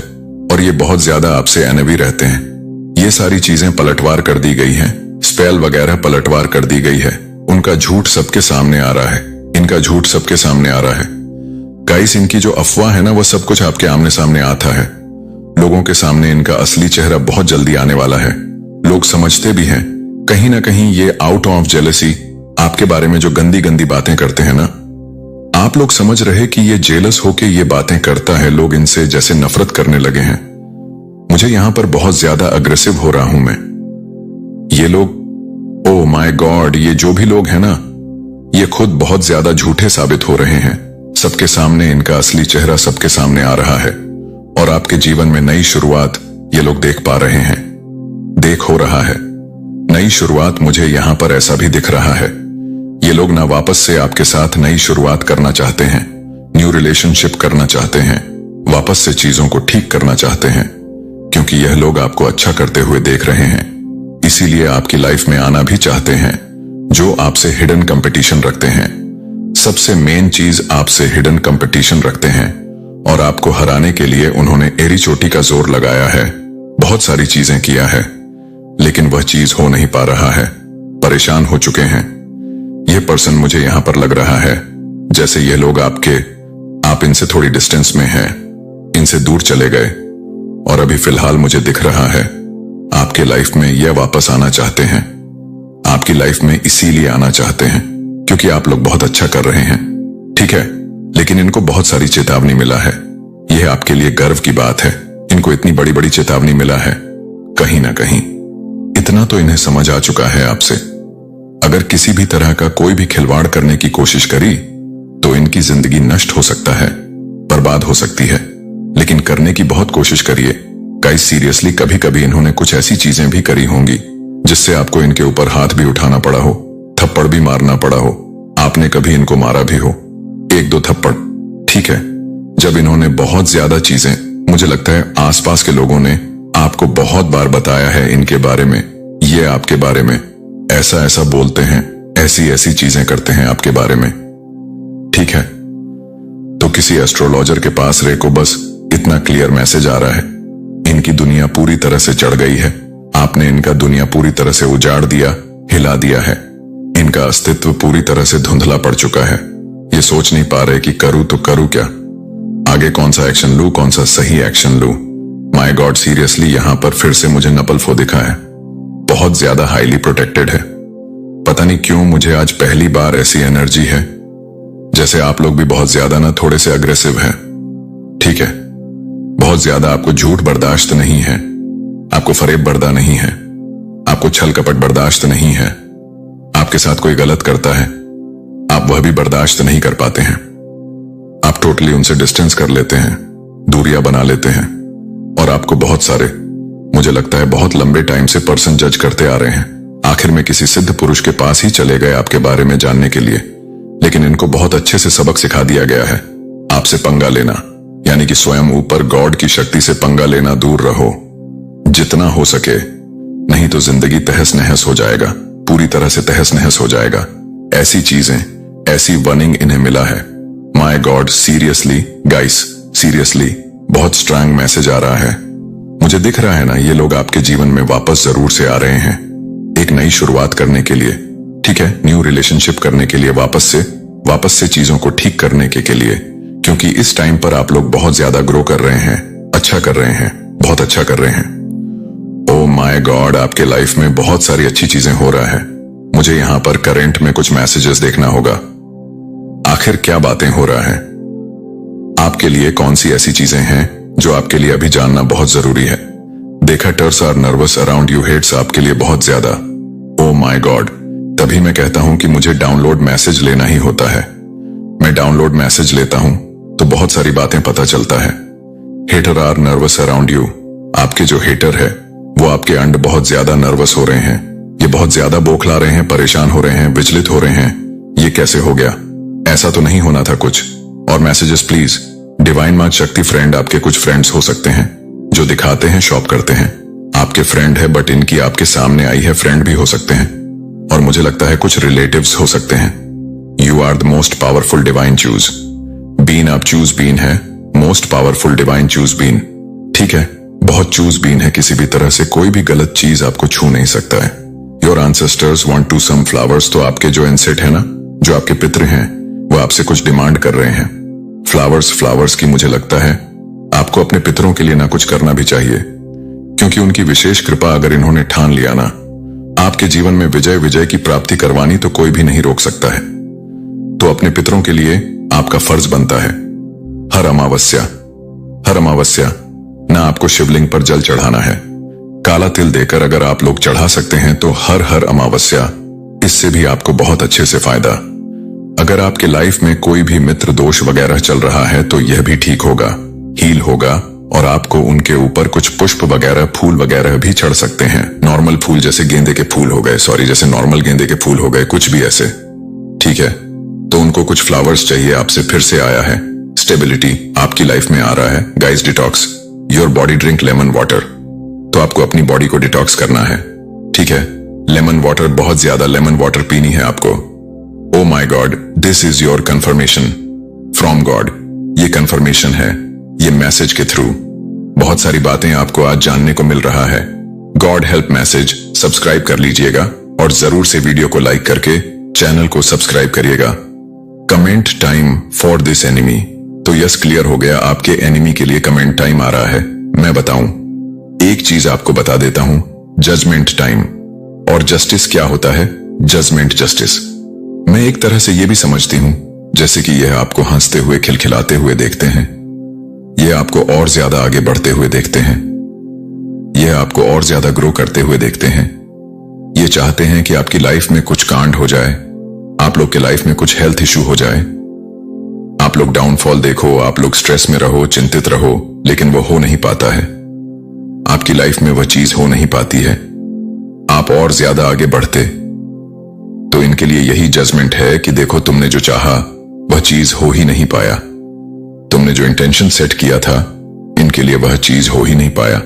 और ये बहुत ज्यादा आपसे एनवी रहते हैं, ये सारी चीजें पलटवार कर दी गई हैं, स्पेल वगैरह पलटवार कर दी गई है। उनका झूठ सबके सामने आ रहा है, इनका झूठ सबके सामने आ रहा है। गाइस, इनकी जो अफवाह है ना, वो सब कुछ आपके आमने सामने आता है। लोगों के सामने इनका असली चेहरा बहुत जल्दी आने वाला है। लोग समझते भी हैं कहीं ना कहीं ये आउट ऑफ जेलसी आपके बारे में जो गंदी गंदी बातें करते हैं ना, आप लोग समझ रहे कि ये जेलस होके ये बातें करता है, लोग इनसे जैसे नफरत करने लगे हैं। मुझे यहां पर बहुत ज्यादा अग्रेसिव हो रहा हूं मैं। ये लोग, ओ माय गॉड, ये जो भी लोग हैं ना, ये खुद बहुत ज्यादा झूठे साबित हो रहे हैं। सबके सामने इनका असली चेहरा सबके सामने आ रहा है और आपके जीवन में नई शुरुआत ये लोग देख पा रहे हैं, देख हो रहा है नई शुरुआत। मुझे यहां पर ऐसा भी दिख रहा है, ये लोग ना वापस से आपके साथ नई शुरुआत करना चाहते हैं, न्यू रिलेशनशिप करना चाहते हैं, वापस से चीजों को ठीक करना चाहते हैं, क्योंकि यह लोग आपको अच्छा करते हुए देख रहे हैं, इसीलिए आपकी लाइफ में आना भी चाहते हैं। जो आपसे हिडन कंपटीशन रखते हैं। सबसे मेन चीज आपसे हिडन कंपटीशन रखते हैं और आपको हराने के लिए उन्होंने एड़ी चोटी का जोर लगाया है, बहुत सारी चीजें किया है, लेकिन वह चीज हो नहीं पा रहा है। परेशान हो चुके हैं। यह पर्सन मुझे यहां पर लग रहा है जैसे ये लोग आप इनसे थोड़ी डिस्टेंस में हैं, इनसे दूर चले गए और अभी फिलहाल मुझे दिख रहा है आपके लाइफ में यह वापस आना चाहते हैं। आपकी लाइफ में इसीलिए आना चाहते हैं क्योंकि आप लोग बहुत अच्छा कर रहे हैं, ठीक है, लेकिन इनको बहुत सारी चेतावनी मिला है। यह आपके लिए गर्व की बात है। इनको इतनी बड़ी बड़ी चेतावनी मिला है, कहीं ना कहीं इतना तो इन्हें समझ आ चुका है आपसे। अगर किसी भी तरह का कोई भी खिलवाड़ करने की कोशिश करी तो इनकी जिंदगी नष्ट हो सकता है, बर्बाद हो सकती है, लेकिन करने की बहुत कोशिश करिए। गाइस सीरियसली कभी कभी इन्होंने कुछ ऐसी चीजें भी करी होंगी जिससे आपको इनके ऊपर हाथ भी उठाना पड़ा हो, थप्पड़ भी मारना पड़ा हो। आपने कभी इनको मारा भी हो, 1-2 थप्पड़, ठीक है। जब इन्होंने बहुत ज्यादा चीजें, मुझे लगता है आसपास के लोगों ने आपको बहुत बार बताया है इनके बारे में, ये आपके बारे में ऐसा ऐसा बोलते हैं, ऐसी ऐसी चीजें करते हैं आपके बारे में, ठीक है। तो किसी एस्ट्रोलॉजर के पास रे को बस इतना क्लियर मैसेज आ रहा है, इनकी दुनिया पूरी तरह से चढ़ गई है। आपने इनका दुनिया पूरी तरह से उजाड़ दिया, हिला दिया है। इनका अस्तित्व पूरी तरह से धुंधला पड़ चुका है। ये सोच नहीं पा रहे कि करूं तो करूं क्या, आगे कौन सा एक्शन लूं, कौन सा सही एक्शन लूं। माय गॉड सीरियसली यहां पर फिर से मुझे नपलफो दिखा है, बहुत ज्यादा हाईली प्रोटेक्टेड है। पता नहीं क्यों मुझे आज पहली बार ऐसी एनर्जी है जैसे आप लोग भी बहुत ज्यादा ना थोड़े से अग्रेसिव हैं, ठीक है। बहुत ज्यादा आपको झूठ बर्दाश्त नहीं है, आपको फरेब बर्दा नहीं है, आपको छल कपट बर्दाश्त नहीं है। आपके साथ कोई गलत करता है, आप वह भी बर्दाश्त नहीं कर पाते हैं। आप टोटली उनसे डिस्टेंस कर लेते हैं, दूरियां बना लेते हैं और आपको बहुत सारे, मुझे लगता है बहुत लंबे टाइम से पर्सन जज करते आ रहे हैं। आखिर में किसी सिद्ध पुरुष के पास ही चले गए आपके बारे में जानने के लिए, लेकिन इनको बहुत अच्छे से सबक सिखा दिया गया है। आपसे पंगा लेना यानी कि स्वयं ऊपर गॉड की शक्ति से पंगा लेना दूर रहो जितना हो सके, नहीं तो जिंदगी तहस नहस हो जाएगा, पूरी तरह से तहस नहस हो जाएगा। ऐसी चीजें, ऐसी वर्निंग इन्हें मिला है। My God seriously guys, seriously बहुत स्ट्रांग मैसेज आ रहा है। मुझे दिख रहा है ना, ये लोग आपके जीवन में वापस जरूर से आ रहे हैं, एक नई शुरुआत करने के लिए, ठीक है, न्यू रिलेशनशिप करने के लिए, वापस से चीजों को ठीक करने के लिए, क्योंकि इस टाइम पर आप लोग बहुत ज्यादा ग्रो कर रहे हैं, अच्छा कर रहे हैं, बहुत अच्छा कर रहे हैं। ओ माय गॉड, आपके लाइफ में बहुत सारी अच्छी चीजें हो रहा है। मुझे यहाँ पर करंट में कुछ मैसेजेस देखना होगा, आखिर क्या बातें हो रहा है। आपके लिए कौन सी ऐसी चीजें हैं जो आपके लिए अभी जानना बहुत जरूरी है। देखा टर्स are nervous around you, hates आपके लिए बहुत ज्यादा। ओ माय गॉड, तभी मैं कहता हूं कि मुझे डाउनलोड मैसेज लेना ही होता है। मैं डाउनलोड मैसेज लेता हूं तो बहुत सारी बातें पता चलता है। Hater are nervous around you, आपके जो हेटर है वो आपके अंड बहुत ज्यादा नर्वस हो रहे हैं, ये बहुत ज्यादा बौखला रहे हैं, परेशान हो रहे हैं, विचलित हो रहे हैं। ये कैसे हो गया, ऐसा तो नहीं होना था कुछ। और मैसेजेस प्लीज, डिवाइन माँ शक्ति फ्रेंड, आपके कुछ फ्रेंड्स हो सकते हैं जो दिखाते हैं, शॉप करते हैं, आपके फ्रेंड है बट इनकी आपके सामने आई है, फ्रेंड भी हो सकते हैं और मुझे लगता है कुछ रिलेटिव्स हो सकते हैं। You are the most powerful divine chosen being, आप चूज बीन है, most powerful divine chosen being, ठीक है, बहुत चूज बीन है। किसी भी तरह से कोई भी गलत चीज आपको छू नहीं सकता है। Your ancestors want to some flowers, तो आपके जो एंसेट है ना, जो आपके पितृ हैं, वो आपसे कुछ डिमांड कर रहे हैं। फ्लावर्स की मुझे लगता है आपको अपने पितरों के लिए ना कुछ करना भी चाहिए, क्योंकि उनकी विशेष कृपा अगर इन्होंने ठान लिया ना, आपके जीवन में विजय की प्राप्ति करवानी तो कोई भी नहीं रोक सकता है। तो अपने पितरों के लिए आपका फर्ज बनता है हर अमावस्या ना आपको शिवलिंग पर जल चढ़ाना है। काला तिल देकर अगर आप लोग चढ़ा सकते हैं तो हर अमावस्या, इससे भी आपको बहुत अच्छे से फायदा। अगर आपके लाइफ में कोई भी मित्र दोष वगैरह चल रहा है तो यह भी ठीक होगा, हील होगा और आपको उनके ऊपर कुछ पुष्प वगैरह, फूल वगैरह भी चढ़ सकते हैं। नॉर्मल फूल जैसे गेंदे के फूल हो गए, जैसे नॉर्मल गेंदे के फूल हो गए, कुछ भी ऐसे, ठीक है। तो उनको कुछ फ्लावर्स चाहिए। आपसे फिर से आया है स्टेबिलिटी, आपकी लाइफ में आ रहा है। Guys detox your body, drink lemon water. तो आपको अपनी बॉडी को डिटॉक्स करना है, ठीक है। लेमन लेमन वाटर, बहुत ज्यादा लेमन वाटर पीनी है आपको। Oh my God, this is your confirmation from God. ये कंफर्मेशन है, ये मैसेज के थ्रू बहुत सारी बातें आपको आज जानने को मिल रहा है। गॉड हेल्प मैसेज सब्सक्राइब कर लीजिएगा और जरूर से वीडियो को लाइक करके चैनल को सब्सक्राइब करिएगा। Comment time for this enemy. तो यस, क्लियर हो गया, आपके एनिमी के लिए कमेंट टाइम आ रहा है। मैं बताऊं, एक चीज आपको बता देता हूं, जजमेंट टाइम। और जस्टिस क्या होता है? Judgement justice. मैं एक तरह से यह भी समझती हूं जैसे कि यह आपको हंसते हुए खिलखिलाते हुए देखते हैं, यह आपको और ज्यादा आगे बढ़ते हुए देखते हैं, यह आपको और ज्यादा ग्रो करते हुए देखते हैं। ये चाहते हैं कि आपकी लाइफ में कुछ कांड हो जाए, आप लोग के लाइफ में कुछ हेल्थ इशू हो जाए, आप लोग डाउनफॉल देखो, आप लोग स्ट्रेस में रहो, चिंतित रहो, लेकिन वो हो नहीं पाता है। आपकी लाइफ में वह चीज हो नहीं पाती है, आप और ज्यादा आगे बढ़ते। तो इनके लिए यही जजमेंट है कि देखो, तुमने जो चाहा वह चीज हो ही नहीं पाया, तुमने जो इंटेंशन सेट किया था, इनके लिए वह चीज हो ही नहीं पाया।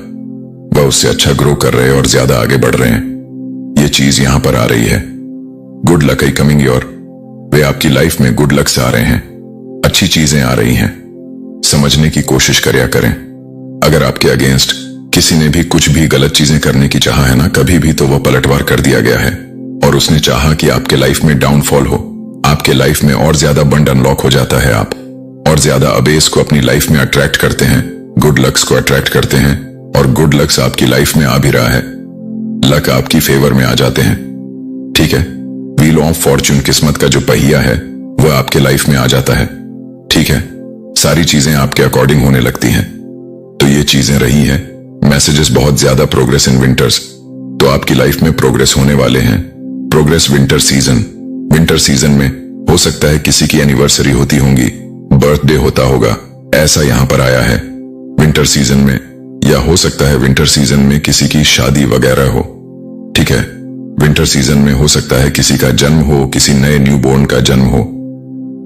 वह उससे अच्छा ग्रो कर रहे और ज्यादा आगे बढ़ रहे हैं। ये चीज यहां पर आ रही है, good luck I coming your. Way आपकी लाइफ में गुड लक से आ रहे हैं, अच्छी चीजें आ रही हैं। समझने की कोशिश करया करें। अगर आपके अगेंस्ट किसी ने भी कुछ भी गलत चीजें करने की चाहा है ना, कभी भी, तो वह पलटवार कर दिया गया है। और उसने चाहा कि आपके लाइफ में डाउनफॉल हो, आपके लाइफ में और ज्यादा बंड अनलॉक हो जाता है, आप और ज्यादा अबेस को अपनी लाइफ में अट्रैक्ट करते हैं, गुड लक्स को अट्रैक्ट करते हैं, और गुड लक्स आपकी लाइफ में आ भी रहा है। लक आपकी फेवर में आ जाते हैं, ठीक है। व्हील ऑफ फॉर्चून, किस्मत का जो पहिया है, वह आपके लाइफ में आ जाता है, ठीक है। सारी चीजें आपके अकॉर्डिंग होने लगती हैं। तो ये चीजें रही है मैसेजेस, बहुत ज्यादा प्रोग्रेस इन विंटर्स। तो आपकी लाइफ में प्रोग्रेस होने वाले हैं, progress winter season. Winter season में हो सकता है किसी की एनिवर्सरी होती होंगी, बर्थडे होता होगा, ऐसा यहां पर आया है विंटर सीजन में। या हो सकता है विंटर सीजन में किसी की शादी वगैरह हो, ठीक है। विंटर सीजन में हो सकता है किसी का जन्म हो, किसी नए न्यूबॉर्न का जन्म हो।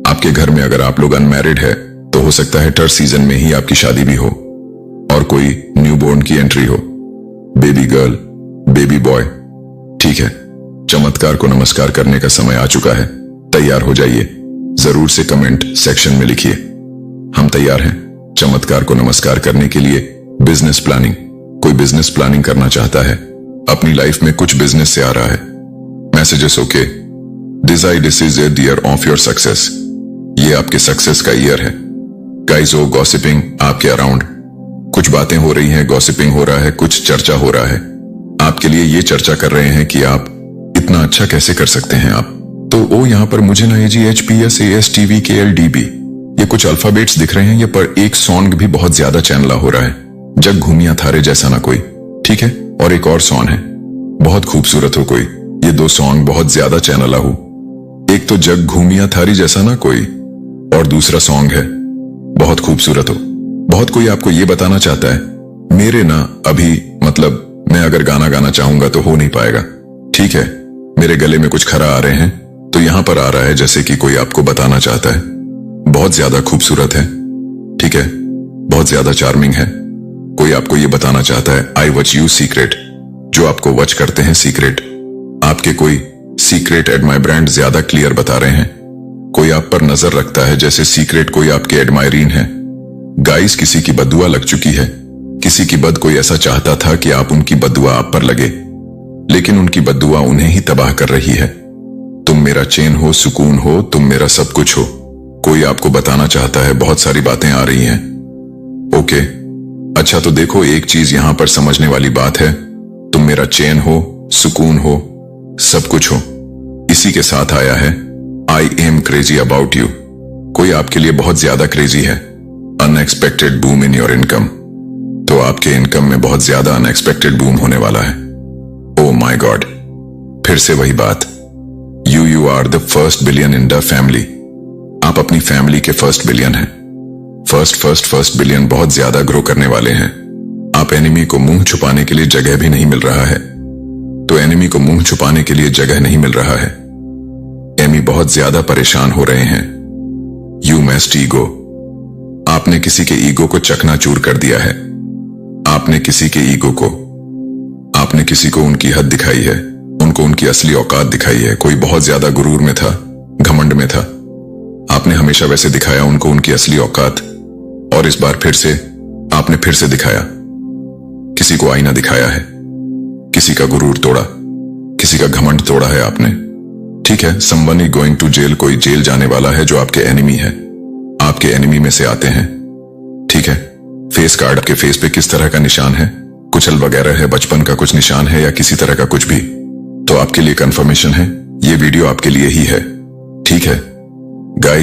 आपके घर में अगर आप लोग अनमैरिड है तो हो सकता है टर सीजन में ही आपकी शादी भी हो और कोई न्यूबॉर्न की एंट्री हो, बेबी गर्ल, बेबी बॉय, ठीक है। चमत्कार को नमस्कार करने का समय आ चुका है, तैयार हो जाइए। जरूर से कमेंट सेक्शन में लिखिए, हम तैयार हैं चमत्कार को नमस्कार करने के लिए। बिजनेस प्लानिंग, कोई बिजनेस प्लानिंग करना चाहता है, अपनी लाइफ में कुछ बिजनेस से आ रहा है messages, okay. This is a year of your success. ये आपके सक्सेस का ईयर है गाइस। ओ गॉसिपिंग आपके अराउंड, कुछ बातें हो रही हैं, गॉसिपिंग हो रहा है, कुछ चर्चा हो रहा है आपके लिए। ये चर्चा कर रहे हैं कि आप इतना अच्छा कैसे कर सकते हैं आप। तो ओ यहां पर मुझे ना AGHPSASTVKLDB ये कुछ अल्फाबेट्स दिख रहे हैं, ये पर एक सॉन्ग भी बहुत ज्यादा चैनला हो रहा है, जग घूमिया थारे जैसा ना कोई, ठीक है। और एक और सॉन्ग है, बहुत खूबसूरत हो कोई। ये दो सॉन्ग बहुत ज्यादा चैनला हो, एक तो जग घूमिया थारी जैसा ना कोई, और दूसरा सॉन्ग है बहुत खूबसूरत हो। बहुत कोई आपको ये बताना चाहता है मेरे ना अभी, मतलब मैं अगर गाना गाना चाहूंगा तो हो नहीं पाएगा, ठीक है। मेरे गले में कुछ खरा आ रहे हैं, तो यहां पर आ रहा है जैसे कि कोई आपको बताना चाहता है बहुत ज्यादा खूबसूरत है, ठीक है, बहुत ज्यादा चार्मिंग है। कोई आपको ये बताना चाहता है आई वच यू सीक्रेट, जो आपको वच करते हैं सीक्रेट, आपके कोई सीक्रेट एडमायरैंड ज्यादा क्लियर बता रहे हैं। कोई आप पर नजर रखता है जैसे सीक्रेट कोई आपके एडमायरीन है। गाइस, किसी की बदुआ लग चुकी है, किसी की बद कोई ऐसा चाहता था कि आप उनकी बदुआ आप पर लगे, लेकिन उनकी बदुआ उन्हें ही तबाह कर रही है। तुम मेरा चैन हो, सुकून हो, तुम मेरा सब कुछ हो। कोई आपको बताना चाहता है, बहुत सारी बातें आ रही हैं, ओके। अच्छा, तो देखो एक चीज यहां पर समझने वाली बात है, तुम मेरा चैन हो, सुकून हो, सब कुछ हो, इसी के साथ आया है I am crazy about you. कोई आपके लिए बहुत ज्यादा क्रेजी है। Unexpected boom in your income, तो आपके इनकम में बहुत ज्यादा अनएक्सपेक्टेड बूम होने वाला है। ओ माई गॉड, फिर से वही बात, you are the first billion in the family. आप अपनी फैमिली के फर्स्ट बिलियन हैं। फर्स्ट बिलियन बहुत ज्यादा ग्रो करने वाले हैं। आप एनिमी को मुंह छुपाने के लिए जगह भी नहीं मिल रहा है, तो एनिमी को मुंह छुपाने के लिए जगह नहीं मिल रहा है। एमी बहुत ज्यादा परेशान हो रहे हैं। यू मेस्ट ईगो, आपने किसी के ईगो को चकनाचूर कर दिया है। आपने किसी के ईगो को, आपने किसी को उनकी हद दिखाई है, उनको उनकी असली औकात दिखाई है। कोई बहुत ज्यादा गुरूर में था, घमंड में था। आपने हमेशा वैसे दिखाया उनको उनकी असली औकात, और इस बार फिर से आपने फिर से दिखाया। किसी को आईना दिखाया है, किसी का गुरूर तोड़ा, किसी का घमंड तोड़ा है आपने। ठीक है, someone is going to jail, कोई जेल जाने वाला है जो आपके एनिमी है, आपके एनिमी में से आते हैं। ठीक है, फेस कार्ड आपके फेस पे किस तरह का निशान है, कुचल वगैरह है, बचपन का कुछ निशान है या किसी तरह का कुछ भी, तो आपके लिए कंफर्मेशन है, ये वीडियो आपके लिए ही है। ठीक है गाइस।